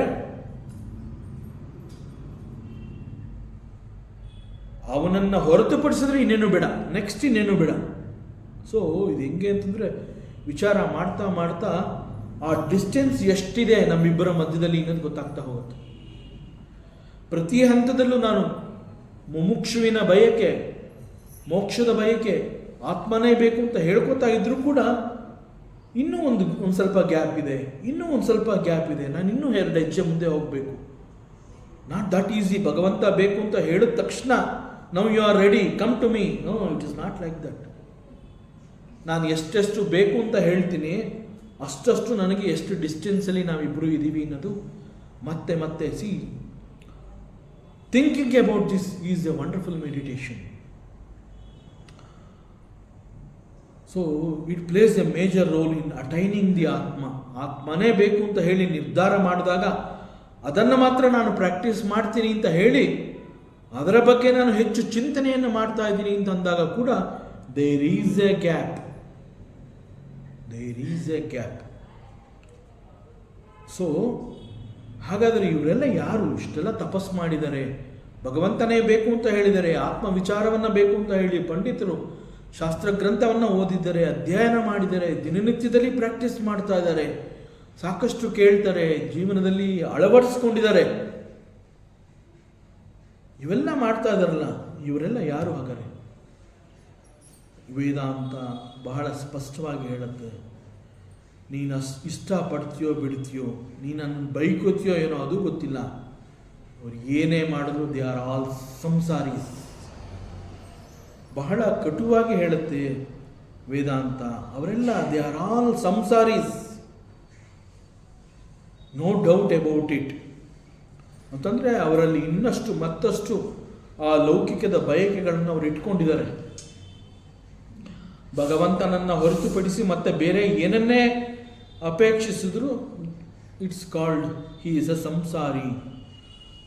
ಅವನನ್ನು ಹೊರತುಪಡಿಸಿದ್ರೆ ಇನ್ನೇನು ಬೇಡ, ನೆಕ್ಸ್ಟ್ ಇನ್ನೇನು ಬೇಡ. ಸೊ ಇದು ಹೆಂಗೆ ಅಂತಂದರೆ ವಿಚಾರ ಮಾಡ್ತಾ ಮಾಡ್ತಾ ಆ ಡಿಸ್ಟೆನ್ಸ್ ಎಷ್ಟಿದೆ ನಮ್ಮಿಬ್ಬರ ಮಧ್ಯದಲ್ಲಿ ಇನ್ನೊಂದು ಗೊತ್ತಾಗ್ತಾ ಹೋಗುತ್ತೆ. ಪ್ರತಿ ಹಂತದಲ್ಲೂ ನಾನು ಮುಮುಕ್ಷುವಿನ ಬಯಕೆ, ಮೋಕ್ಷದ ಬಯಕೆ, ಆತ್ಮನೇ ಬೇಕು ಅಂತ ಹೇಳ್ಕೊತಾ ಇದ್ರೂ ಕೂಡ ಇನ್ನೂ ಒಂದು ಸ್ವಲ್ಪ ಗ್ಯಾಪ್ ಇದೆ, ಇನ್ನೂ ಒಂದು ಸ್ವಲ್ಪ ಗ್ಯಾಪ್ ಇದೆ, ನಾನು ಇನ್ನೂ 2 ಹೆಜ್ಜೆ ಮುಂದೆ ಹೋಗಬೇಕು. Not that easy. ಭಗವಂತ ಬೇಕು ಅಂತ ಹೇಳಿದ ತಕ್ಷಣ now you are ready, come to me. No, it is not like that. ನಾನು ಎಷ್ಟೆಷ್ಟು ಬೇಕು ಅಂತ ಹೇಳ್ತೀನಿ ಅಷ್ಟಷ್ಟು ನನಗೆ ಎಷ್ಟು ಡಿಸ್ಟೆನ್ಸಲ್ಲಿ ನಾವಿಬ್ಬರು ಇದ್ದೀವಿ ಅನ್ನೋದು ಮತ್ತೆ ಮತ್ತೆ C thinking about this is A wonderful meditation. So it place A major role in attaining the ಆತ್ಮ. ಆತ್ಮನೇ ಬೇಕು ಅಂತ ಹೇಳಿ ನಿರ್ಧಾರ ಮಾಡಿದಾಗ ಅದನ್ನು ಮಾತ್ರ ನಾನು ಪ್ರಾಕ್ಟೀಸ್ ಮಾಡ್ತೀನಿ ಅಂತ ಹೇಳಿ ಅದರ ಬಗ್ಗೆ ನಾನು ಹೆಚ್ಚು ಚಿಂತನೆಯನ್ನು ಮಾಡ್ತಾ ಇದ್ದೀನಿ ಅಂತ ಅಂದಾಗ ಕೂಡ there is a gap. So ಹಾಗಾದರೆ ಇವರೆಲ್ಲ ಯಾರು ಇಷ್ಟೆಲ್ಲ ತಪಸ್ ಮಾಡಿದ್ದಾರೆ, ಭಗವಂತನೇ ಬೇಕು ಅಂತ ಹೇಳಿದ್ದಾರೆ, ಆತ್ಮ ವಿಚಾರವನ್ನು ಬೇಕು ಅಂತ ಹೇಳಿ ಪಂಡಿತರು ಶಾಸ್ತ್ರ ಗ್ರಂಥವನ್ನು ಓದಿದ್ದಾರೆ, ಅಧ್ಯಯನ ಮಾಡಿದ್ದಾರೆ, ದಿನನಿತ್ಯದಲ್ಲಿ ಪ್ರಾಕ್ಟೀಸ್ ಮಾಡ್ತಾ ಇದ್ದಾರೆ, ಸಾಕಷ್ಟು ಕೇಳ್ತಾರೆ, ಜೀವನದಲ್ಲಿ ಅಳವಡಿಸ್ಕೊಂಡಿದ್ದಾರೆ. ಇವೆಲ್ಲ ಮಾಡ್ತಾ ಇದ್ದಾರಲ್ಲ, ಇವರೆಲ್ಲ ಯಾರು ಹಾಗಾರೆ? ವೇದಾಂತ ಬಹಳ ಸ್ಪಷ್ಟವಾಗಿ ಹೇಳುತ್ತೆ, ನೀನು ಇಷ್ಟಪಡ್ತೀಯೋ ಬಿಡ್ತೀಯೋ, ನೀನನ್ನು ಬೈಕೋತೀಯೋ ಏನೋ ಅದು ಗೊತ್ತಿಲ್ಲ, ಅವ್ರು ಏನೇ ಮಾಡಿದ್ರು ದೇ ಆರ್ ಆಲ್ ಸಂಸಾರೀಸ್. ಬಹಳ ಕಟುವಾಗಿ ಹೇಳುತ್ತೆ ವೇದಾಂತ. ಅವರೆಲ್ಲ they are all samsaris, no doubt about it. ಅಂತಂದರೆ ಅವರಲ್ಲಿ ಇನ್ನಷ್ಟು ಮತ್ತಷ್ಟು ಆ ಲೌಕಿಕದ ಬಯಕೆಗಳನ್ನು ಅವರು ಇಟ್ಕೊಂಡಿದ್ದಾರೆ. ಭಗವಂತನನ್ನು ಹೊರತುಪಡಿಸಿ ಮತ್ತೆ ಬೇರೆ ಏನನ್ನೇ ಅಪೇಕ್ಷಿಸಿದ್ರು it's called he is a samsari.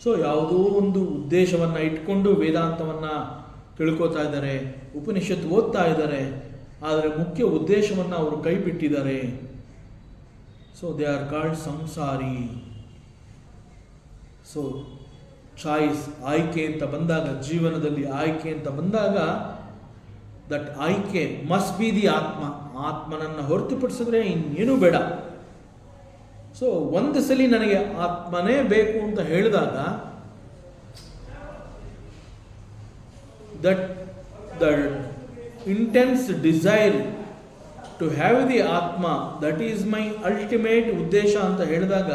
So ಯಾವುದೋ ಒಂದು ಉದ್ದೇಶವನ್ನು ಇಟ್ಕೊಂಡು ವೇದಾಂತವನ್ನು ತಿಳ್ಕೊತಾ ಇದ್ದಾರೆ, ಉಪನಿಷತ್ತು ಓದ್ತಾ ಇದ್ದಾರೆ, ಆದರೆ ಮುಖ್ಯ ಉದ್ದೇಶವನ್ನು ಅವರು ಕೈ ಬಿಟ್ಟಿದ್ದಾರೆ. So they are called samsari. So choice, ಆಯ್ಕೆ ಅಂತ ಬಂದಾಗ, ಜೀವನದಲ್ಲಿ ಆಯ್ಕೆ ಅಂತ ಬಂದಾಗ, ದಟ್ ಆಯ್ಕೆ ಮಸ್ಟ್ ಬಿ ದಿ ಆತ್ಮ. ಆತ್ಮನನ್ನು ಹೊರತುಪಡಿಸಿದ್ರೆ ಇನ್ನೇನು ಬೇಡ. ಸೊ ಒಂದು ಸಲ ನನಗೆ ಆತ್ಮನೇ ಬೇಕು ಅಂತ ಹೇಳಿದಾಗ, that the intense desire to have the atma, that is my ultimate ಉದ್ದೇಶ ಅಂತ ಹೇಳಿದಾಗ,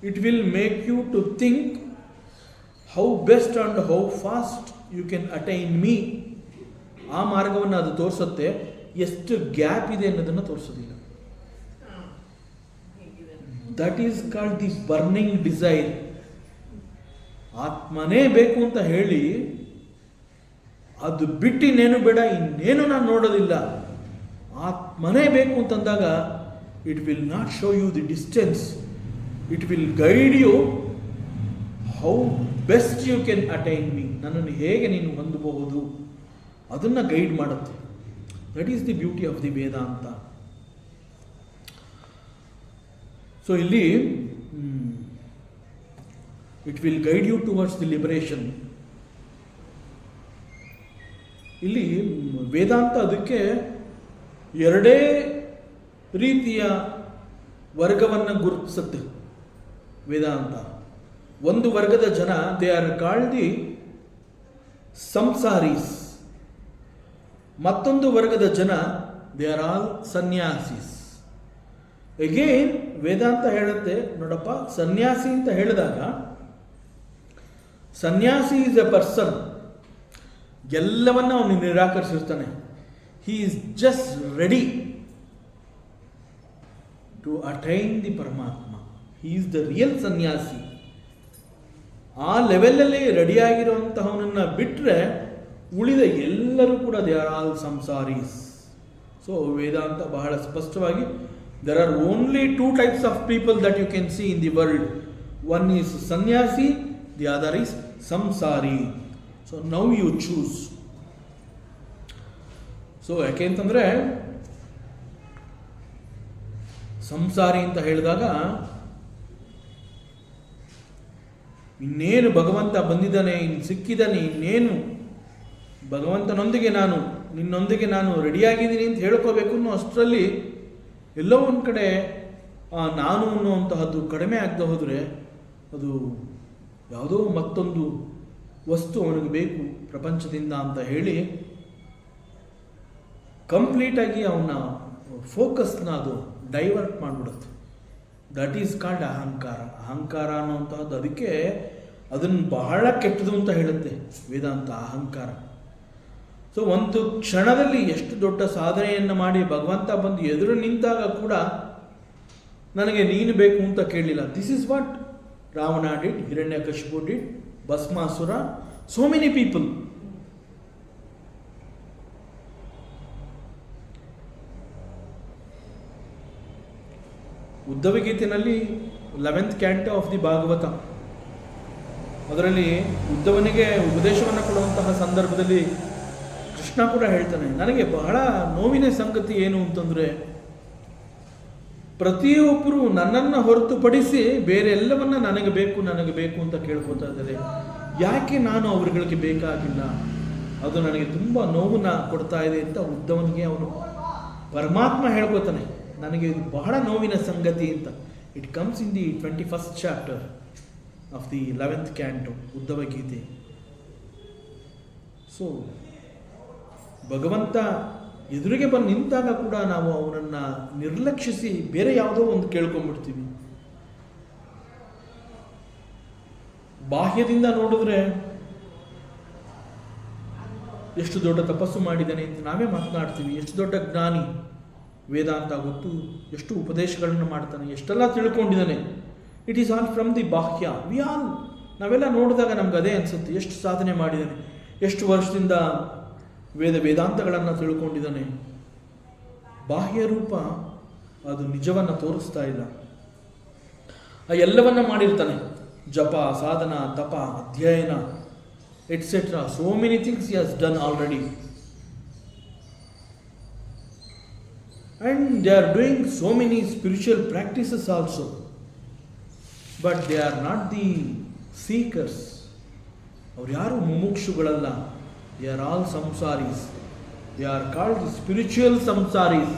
it will make you to think how best and how fast you can attain me. ಆ ಮಾರ್ಗವನ್ನು ಅದು ತೋರಿಸುತ್ತೆ, ಎಷ್ಟು ಗ್ಯಾಪ್ ಇದೆ ಅನ್ನೋದನ್ನು ತೋರಿಸೋದಿಲ್ಲ. That is called the burning desire. ಆತ್ಮನೇ ಬೇಕು ಅಂತ ಹೇಳಿ ಅದು ಬಿಟ್ಟು ಇನ್ನೇನು ಬೇಡ, ಇನ್ನೇನು ನಾನು ನೋಡೋದಿಲ್ಲ, ಆತ್ಮನೇ ಬೇಕು ಅಂತಂದಾಗ it will not show you the distance, it will guide you how best you can attain me. ನನ್ನನ್ನು ಹೇಗೆ ನೀನು ಹೊಂದಬಹುದು ಅದನ್ನು ಗೈಡ್ ಮಾಡುತ್ತೆ. That is the beauty of the Vedanta. So ಇಲ್ಲಿ it will guide you towards the liberation. ಇಲ್ಲಿ ವೇದಾಂತ ಅದಕ್ಕೆ ಎರಡೇ ರೀತಿಯ ವರ್ಗವನ್ನು ಗುರುತಿಸುತ್ತೆ ವೇದಾಂತ. ಒಂದು ವರ್ಗದ ಜನ, ದೇ ಆರ್ ಕಾಲ್ಡ್ ದಿ ಸಂಸಾರೀಸ್. ಮತ್ತೊಂದು ವರ್ಗದ ಜನ, they are all sanyasis. Again ವೇದಾಂತ ಹೇಳುತ್ತೆ, ನೋಡಪ್ಪ, ಸನ್ಯಾಸಿ ಅಂತ ಹೇಳಿದಾಗ, ಸನ್ಯಾಸಿ ಈಸ್ ಎ ಪರ್ಸನ್, ಎಲ್ಲವನ್ನ ಅವನು ನಿರಾಕರಿಸಿರ್ತಾನೆ. He is just ready to attain the Paramatma. He is the real ಸನ್ಯಾಸಿ. ಆ ಲೆವೆಲಲ್ಲಿ ರೆಡಿಯಾಗಿರುವಂತಹವನನ್ನು ಬಿಟ್ಟರೆ ಉಳಿದ ಎಲ್ಲರೂ ಕೂಡ ದೇ ಆರ್ ಆಲ್ ಸಂಸಾರೀಸ್. ಸೊ ವೇದಾಂತ ಬಹಳ ಸ್ಪಷ್ಟವಾಗಿ, there are only two types of people that you can see in the world. One is sannyasi, the other is samsari. So now you choose. So ಯಾಕೆ ಅಂತಂದರೆ, ಸಂಸಾರಿ ಅಂತ ಹೇಳಿದಾಗ ಇನ್ನೇನು ಭಗವಂತ ಬಂದಿದ್ದಾನೆ, ಇನ್ನು ಸಿಕ್ಕಿದ್ದಾನೆ, ಇನ್ನೇನು ಭಗವಂತನೊಂದಿಗೆ ನಾನು, ನಿನ್ನೊಂದಿಗೆ ನಾನು ರೆಡಿಯಾಗಿದ್ದೀನಿ ಅಂತ ಹೇಳ್ಕೋಬೇಕು ಅನ್ನೋ ಅಷ್ಟರಲ್ಲಿ ಎಲ್ಲೋ ಒಂದು ಕಡೆ ನಾನು ಅನ್ನುವಂತಹದ್ದು ಕಡಿಮೆ ಆಗದೆ ಹೋದರೆ ಅದು ಯಾವುದೋ ಮತ್ತೊಂದು ವಸ್ತು ಅವನಿಗೆ ಬೇಕು ಪ್ರಪಂಚದಿಂದ ಅಂತ ಹೇಳಿ ಕಂಪ್ಲೀಟಾಗಿ ಅವನ ಫೋಕಸ್ನ ಅದು ಡೈವರ್ಟ್ ಮಾಡಿಬಿಡುತ್ತೆ. ದಟ್ ಈಸ್ ಕಾಲ್ಡ್ ಅಹಂಕಾರ. ಅಹಂಕಾರ ಅನ್ನುವಂತಹದ್ದು ಅದಕ್ಕೆ ಅದನ್ನು ಬಹಳ ಕೆಟ್ಟದು ಅಂತ ಹೇಳುತ್ತೆ ವೇದಾಂತ, ಅಹಂಕಾರ. ಸೊ ಒಂದು ಕ್ಷಣದಲ್ಲಿ ಎಷ್ಟು ದೊಡ್ಡ ಸಾಧನೆಯನ್ನು ಮಾಡಿ ಭಗವಂತ ಬಂದು ಎದುರು ನಿಂತಾಗ ಕೂಡ ನನಗೆ ನೀನು ಬೇಕು ಅಂತ ಕೇಳಲಿಲ್ಲ. This is what Ravana did, Hiranyakashipu did, Bhasmasura, so many people. Uddhava ಗೀತೆಯಲ್ಲಿ 11th ಕ್ಯಾಂಟೋ ಆಫ್ ದಿ ಭಾಗವತ, ಅದರಲ್ಲಿ ಉದ್ಧವನಿಗೆ ಉಪದೇಶವನ್ನು ಕೊಡುವಂತಹ ಸಂದರ್ಭದಲ್ಲಿ ಕೃಷ್ಣ ಕೂಡ ಹೇಳ್ತಾನೆ, ನನಗೆ ಬಹಳ ನೋವಿನ ಸಂಗತಿ ಏನು ಅಂತಂದರೆ, ಪ್ರತಿಯೊಬ್ಬರು ನನ್ನನ್ನು ಹೊರತುಪಡಿಸಿ ಬೇರೆ ಎಲ್ಲವನ್ನ ನನಗೆ ಬೇಕು ಅಂತ ಕೇಳ್ಕೊತಾ ಇದ್ದಾರೆ. ಯಾಕೆ ನಾನು ಅವರುಗಳಿಗೆ ಬೇಕಾಗಿಲ್ಲ? ಅದು ನನಗೆ ತುಂಬ ನೋವನ್ನ ಕೊಡ್ತಾ ಇದೆ ಅಂತ ಉದ್ಧವನಿಗೆ ಅವನು ಪರಮಾತ್ಮ ಹೇಳ್ಕೊತಾನೆ, ನನಗೆ ಇದು ಬಹಳ ನೋವಿನ ಸಂಗತಿ ಅಂತ. It comes in the 21st chapter of the 11th canto Uddhava Gita. So ಭಗವಂತ ಎದುರಿಗೆ ಬಂದು ನಿಂತಾಗ ಕೂಡ ನಾವು ಅವನನ್ನು ನಿರ್ಲಕ್ಷಿಸಿ ಬೇರೆ ಯಾವುದೋ ಒಂದು ಕೇಳ್ಕೊಂಡ್ಬಿಡ್ತೀವಿ. ಬಾಹ್ಯದಿಂದ ನೋಡಿದ್ರೆ ಎಷ್ಟು ದೊಡ್ಡ ತಪಸ್ಸು ಮಾಡಿದ್ದಾನೆ ಅಂತ ನಾವೇ ಮಾತನಾಡ್ತೀವಿ. ಎಷ್ಟು ದೊಡ್ಡ ಜ್ಞಾನಿ, ವೇದಾಂತ ಗೊತ್ತು, ಎಷ್ಟು ಉಪದೇಶಗಳನ್ನು ಮಾಡ್ತಾನೆ, ಎಷ್ಟೆಲ್ಲ ತಿಳ್ಕೊಂಡಿದ್ದಾನೆ. It is all from the bahya. ನಾವೆಲ್ಲ ನೋಡಿದಾಗ ನಮ್ಗೆ ಅದೇ ಅನಿಸುತ್ತೆ, ಎಷ್ಟು ಸಾಧನೆ ಮಾಡಿದ್ದಾನೆ, ಎಷ್ಟು ವರ್ಷದಿಂದ ವೇದಾಂತಗಳನ್ನು ತಿಳ್ಕೊಂಡಿದ್ದಾನೆ. ಬಾಹ್ಯ ರೂಪ ಅದು ನಿಜವನ್ನು ತೋರಿಸ್ತಾ ಇಲ್ಲ. ಎಲ್ಲವನ್ನ ಮಾಡಿರ್ತಾನೆ, ಜಪ, ಸಾಧನ, ತಪ, ಅಧ್ಯಯನ, et cetera. So many things he has done already. And they are doing so many spiritual practices also, but they are not the seekers. ಅವರು ಯಾರು ಮುಮುಕ್ಷುಗಳಲ್ಲ. They are all samsaris. They are called spiritual samsaris.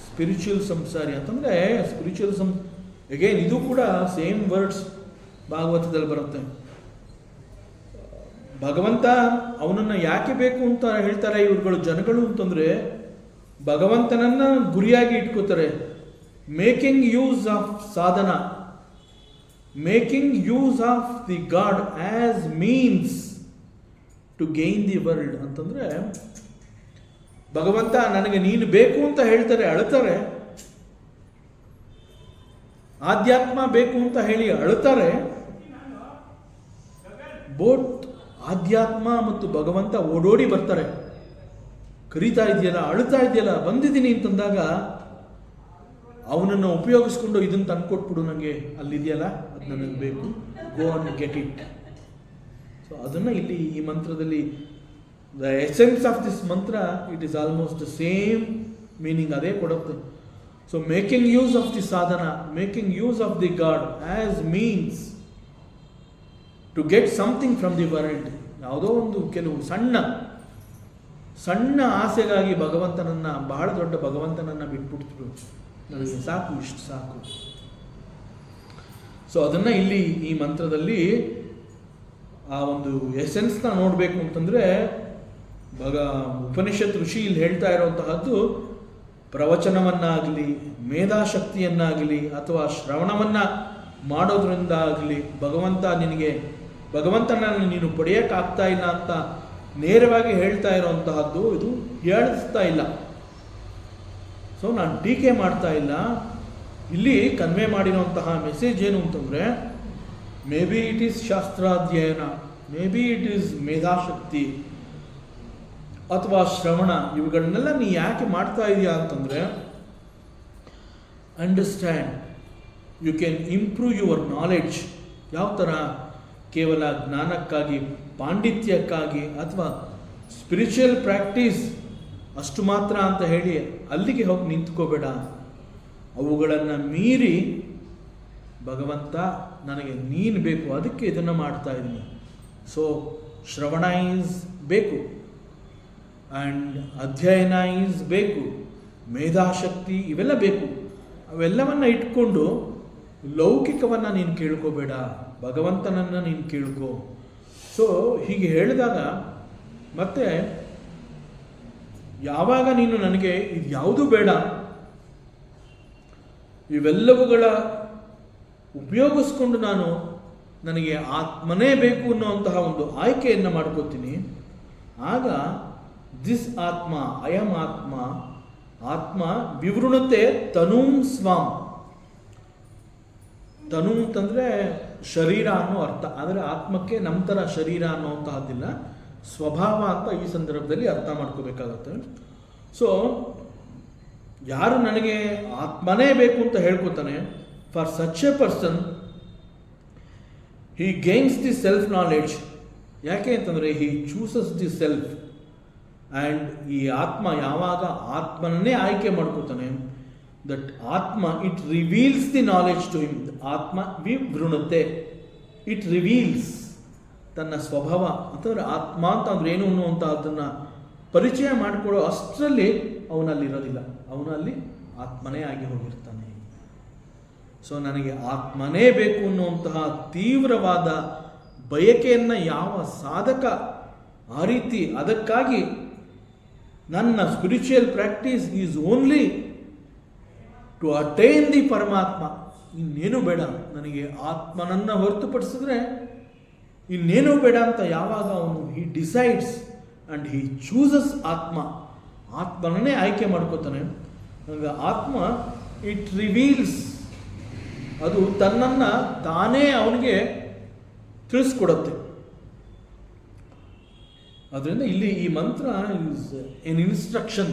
Spiritual samsari ಅಂತಂದರೆ again ಇದು ಕೂಡ same words ಭಾಗವತದಲ್ಲಿ ಬರುತ್ತೆ. ಭಗವಂತ ಅವನನ್ನು ಯಾಕೆ ಬೇಕು ಅಂತ ಹೇಳ್ತಾರೆ ಇವ್ರುಗಳು ಜನಗಳು ಅಂತಂದರೆ, ಭಗವಂತನನ್ನ ಗುರಿಯಾಗಿ ಇಟ್ಕೋತಾರೆ. ಮೇಕಿಂಗ್ ಯೂಸ್ ಆಫ್ ಸಾಧನ, making use of the God as means to gain the world ಅಂತಂದರೆ, ಭಗವಂತ ನನಗೆ ನೀನು ಬೇಕು ಅಂತ ಹೇಳ್ತಾರೆ, ಅಳ್ತಾರೆ. ಆಧ್ಯಾತ್ಮ ಬೇಕು ಅಂತ ಹೇಳಿ ಅಳ್ತಾರೆ. ಬೋತ್ ಆಧ್ಯಾತ್ಮ ಮತ್ತು ಭಗವಂತ ಓಡೋಡಿ ಬರ್ತಾರೆ. ಕರೀತಾ ಇದೆಯಲ್ಲ, ಅಳ್ತಾ ಇದೆಯಲ್ಲ, ಬಂದಿದ್ದೀನಿ ಅಂತಂದಾಗ ಅವನನ್ನು ಉಪಯೋಗಿಸ್ಕೊಂಡು ಇದನ್ನು ತಂದುಕೊಟ್ಬಿಡು, ನನಗೆ ಅಲ್ಲಿದೆಯಲ್ಲ ಅದು ನನಗೆ ಬೇಕು, go and get it. So ಅದನ್ನು ಇಲ್ಲಿ ಈ ಮಂತ್ರದಲ್ಲಿ the essence of this mantra, it is almost the same meaning ಅದೇ ಕೊಡುತ್ತೆ. So making use of the sadhana, making use of the God as means to get something from the world. ಯಾವುದೋ ಒಂದು ಕೆಲವು ಸಣ್ಣ ಆಸೆಗಾಗಿ ಭಗವಂತನನ್ನು, ಬಹಳ ದೊಡ್ಡ ಭಗವಂತನನ್ನು ಬಿಟ್ಬಿಡ್ತಿರು, ನನಗೆ ಸಾಕು, ಇಷ್ಟು ಸಾಕು. ಸೊ ಅದನ್ನು ಇಲ್ಲಿ ಈ ಮಂತ್ರದಲ್ಲಿ ಆ ಒಂದು ಎಸೆನ್ಸ್ನ ನೋಡಬೇಕು ಅಂತಂದರೆ, ಉಪನಿಷತ್ ಋಷಿ ಇಲ್ಲಿ ಹೇಳ್ತಾ ಇರುವಂತಹದ್ದು ಪ್ರವಚನವನ್ನಾಗಲಿ, ಮೇಧಾಶಕ್ತಿಯನ್ನಾಗಲಿ, ಅಥವಾ ಶ್ರವಣವನ್ನು ಮಾಡೋದ್ರಿಂದ ಆಗಲಿ ಭಗವಂತನನ್ನು ನೀನು ಪಡೆಯೋಕ್ಕಾಗ್ತಾ ಇಲ್ಲ ಅಂತ ನೇರವಾಗಿ ಹೇಳ್ತಾ ಇರುವಂತಹದ್ದು ಇದು ಹೇಳಿಸ್ತಾ ಇಲ್ಲ. ಸೊ ನಾನು ಟೀಕೆ ಮಾಡ್ತಾ ಇಲ್ಲ. ಇಲ್ಲಿ ಕನ್ವೆ ಮಾಡಿರುವಂತಹ ಮೆಸೇಜ್ ಏನು ಅಂತಂದರೆ, maybe it is shastradhyayana, maybe it is medhashakti ಅಥವಾ ಶ್ರವಣ, ಇವುಗಳನ್ನೆಲ್ಲ ನೀ ಯಾಕೆ ಮಾಡ್ತಾ ಇದೆಯಾ ಅಂತಂದರೆ, understand you can improve your knowledge. ಯಾವ ಥರ? ಕೇವಲ ಜ್ಞಾನಕ್ಕಾಗಿ, ಪಾಂಡಿತ್ಯಕ್ಕಾಗಿ ಅಥವಾ ಸ್ಪಿರಿಚುವಲ್ ಪ್ರಾಕ್ಟೀಸ್ ಅಷ್ಟು ಮಾತ್ರ ಅಂತ ಹೇಳಿ ಅಲ್ಲಿಗೆ ಹೋಗಿ ನಿಂತ್ಕೋಬೇಡ. ಅವುಗಳನ್ನು ಮೀರಿ ಭಗವಂತ ನನಗೆ ನೀನು ಬೇಕು, ಅದಕ್ಕೆ ಇದನ್ನು ಮಾಡ್ತಾ ಇದ್ದೀನಿ. ಸೊ ಶ್ರವಣ ಈಸ್ ಬೇಕು, ಆ್ಯಂಡ್ ಅಧ್ಯಯನ ಈಸ್ ಬೇಕು, ಮೇಧಾಶಕ್ತಿ ಇವೆಲ್ಲ ಬೇಕು. ಅವೆಲ್ಲವನ್ನು ಇಟ್ಕೊಂಡು ಲೌಕಿಕವನ್ನು ನೀನು ಕೇಳ್ಕೋಬೇಡ, ಭಗವಂತನನ್ನು ನೀನು ಕೇಳ್ಕೊ. ಸೊ ಹೀಗೆ ಹೇಳಿದಾಗ ಮತ್ತೆ ಯಾವಾಗ ನೀನು ನನಗೆ ಇದು ಯಾವುದೂ ಬೇಡ, ಇವೆಲ್ಲವುಗಳ ಉಪಯೋಗಿಸ್ಕೊಂಡು ನನಗೆ ಆತ್ಮನೇ ಬೇಕು ಅನ್ನೋಂತಹ ಒಂದು ಆಯ್ಕೆಯನ್ನು ಮಾಡ್ಕೋತೀನಿ, ಆಗ ದಿಸ್ ಆತ್ಮ, ಅಯಂ ಆತ್ಮ ವಿವೃಣತೆ ತನೂಂ ಸ್ವಾಂ. ತನು ಅಂತಂದರೆ ಶರೀರ ಅನ್ನೋ ಅರ್ಥ, ಆದರೆ ಆತ್ಮಕ್ಕೆ ನಮ್ಮ ಥರ ಶರೀರ ಅನ್ನೋಂತಹದ್ದಿಲ್ಲ, ಸ್ವಭಾವ ಅಂತ ಈ ಸಂದರ್ಭದಲ್ಲಿ ಅರ್ಥ ಮಾಡ್ಕೋಬೇಕಾಗತ್ತೆ. ಸೊ ಯಾರು ನನಗೆ ಆತ್ಮನೇ ಬೇಕು ಅಂತ ಹೇಳ್ಕೊತಾನೆ, for such a person he gains the self knowledge. ಯಾಕೆ ಅಂತಂದರೆ he chooses the self. And ಈ ಆತ್ಮ ಯಾವಾಗ ಆತ್ಮನನ್ನೇ ಆಯ್ಕೆ ಮಾಡ್ಕೋತಾನೆ, that atma it reveals the knowledge to him. ಆತ್ಮ ವಿವೃಣತೆ, ಇಟ್ ರಿವೀಲ್ಸ್ ತನ್ನ ಸ್ವಭಾವ ಅಂತಂದರೆ ಆತ್ಮ ಅಂತ ಅಂದ್ರೆ ಏನು ಅನ್ನುವಂಥದ್ದನ್ನು ಪರಿಚಯ ಮಾಡಿಕೊಡೋ ಅಷ್ಟರಲ್ಲಿ ಅವನಲ್ಲಿರೋದಿಲ್ಲ, ಅವನಲ್ಲಿ ಆತ್ಮನೇ ಆಗಿ ಹೋಗಿರ್ತಾನೆ. ಸೊ ನನಗೆ ಆತ್ಮನೇ ಬೇಕು ಅನ್ನುವಂತಹ ತೀವ್ರವಾದ ಬಯಕೆಯನ್ನು ಯಾವ ಸಾಧಕ ಆ ರೀತಿ, ಅದಕ್ಕಾಗಿ ನನ್ನ spiritual practice is only to attain the ಪರಮಾತ್ಮ. ಇನ್ನೇನು ಬೇಡ ನನಗೆ, ಆತ್ಮನನ್ನು ಹೊರತುಪಡಿಸಿದ್ರೆ ಇನ್ನೇನೂ ಬೇಡ ಅಂತ ಯಾವಾಗ ಅವನು ಹಿ ಡಿಸೈಡ್ಸ್ ಆ್ಯಂಡ್ ಹಿ ಚೂಸಸ್ ಆತ್ಮನನ್ನೇ ಆಯ್ಕೆ ಮಾಡ್ಕೋತಾನೆ, ಆಗ ಆತ್ಮ ಇಟ್ ರಿವೀಲ್ಸ್ ಅದು ತನ್ನನ್ನು ತಾನೇ ಅವನಿಗೆ ತಿಳಿಸ್ಕೊಡತ್ತೆ. ಅದರಿಂದ ಇಲ್ಲಿ ಈ ಮಂತ್ರ ಇಸ್ ಎನ್ ಇನ್ಸ್ಟ್ರಕ್ಷನ್,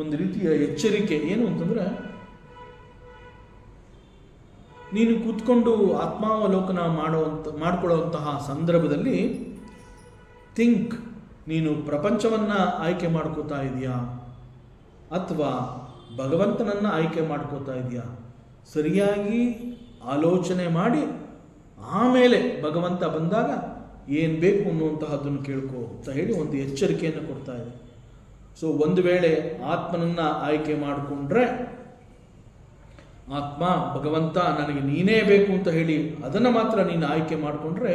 ಒಂದು ರೀತಿಯ ಎಚ್ಚರಿಕೆ. ಏನು ಅಂತಂದರೆ, ನೀನು ಕೂತ್ಕೊಂಡು ಆತ್ಮಾವಲೋಕನ ಮಾಡಿಕೊಳ್ಳುವಂತಹ ಸಂದರ್ಭದಲ್ಲಿ ಥಿಂಕ್, ನೀನು ಪ್ರಪಂಚವನ್ನು ಆಯ್ಕೆ ಮಾಡ್ಕೋತಾ ಇದೆಯಾ ಅಥವಾ ಭಗವಂತನನ್ನು ಆಯ್ಕೆ ಮಾಡ್ಕೋತಾ ಇದೆಯಾ? ಸರಿಯಾಗಿ ಆಲೋಚನೆ ಮಾಡಿ ಆಮೇಲೆ ಭಗವಂತ ಬಂದಾಗ ಏನು ಬೇಕು ಅನ್ನುವಂತಹದ್ದನ್ನು ಕೇಳ್ಕೋ ಅಂತ ಹೇಳಿ ಒಂದು ಎಚ್ಚರಿಕೆಯನ್ನು ಕೊಡ್ತಾ ಇದೆ. ಸೊ ಒಂದು ವೇಳೆ ಆತ್ಮನನ್ನು ಆಯ್ಕೆ ಮಾಡಿಕೊಂಡ್ರೆ, ಆತ್ಮ ಭಗವಂತ ನನಗೆ ನೀನೇ ಬೇಕು ಅಂತ ಹೇಳಿ ಅದನ್ನು ಮಾತ್ರ ನೀನು ಆಯ್ಕೆ ಮಾಡಿಕೊಂಡ್ರೆ,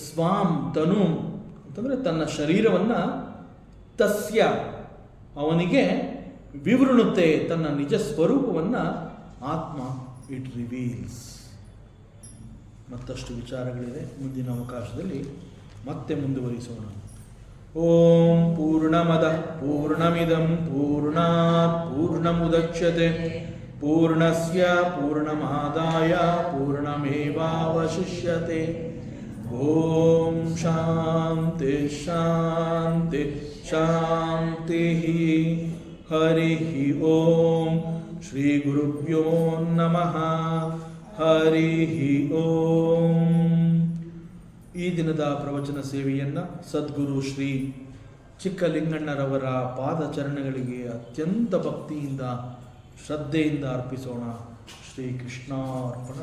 ಸ್ವಾಂ ತನು ಅಂತಂದರೆ ತನ್ನ ಶರೀರವನ್ನು ತಸ್ಯ ಅವನಿಗೆ ವಿವೃಣುತ್ತೆ, ತನ್ನ ನಿಜ ಸ್ವರೂಪವನ್ನು ಆತ್ಮ ಇಟ್ ರಿವೀಲ್ಸ್. ಮತ್ತಷ್ಟು ವಿಚಾರಗಳಿದೆ, ಮುಂದಿನ ಅವಕಾಶದಲ್ಲಿ ಮತ್ತೆ ಮುಂದುವರಿಸೋಣ. ಓಂ ಪೂರ್ಣಮದ ಪೂರ್ಣಮಿದಂ ಪೂರ್ಣಾತ್ ಪೂರ್ಣಮುದಚ್ಯತೆ ಪೂರ್ಣಸ್ಯ ಪೂರ್ಣಮಾದಾಯ ಪೂರ್ಣಮೇವಾವಶಿಷ್ಯತೆ. ಓಂ ಶಾಂತಿ ಶಾಂತಿ ಶಾಂತಿ. ಹರಿ ಓಂ. ಶ್ರೀ ಗುರುಭ್ಯೋ ನಮಃ. ಹರಿ ಓಂ. ಈ ದಿನದ ಪ್ರವಚನ ಸೇವೆಯನ್ನು ಸದ್ಗುರು ಶ್ರೀ ಚಿಕ್ಕಲಿಂಗಣ್ಣರವರ ಪಾದಚರಣಗಳಿಗೆ ಅತ್ಯಂತ ಭಕ್ತಿಯಿಂದ ಶ್ರದ್ಧೆಯಿಂದ ಅರ್ಪಿಸೋಣ. ಶ್ರೀ ಕೃಷ್ಣಾರ್ಪಣ.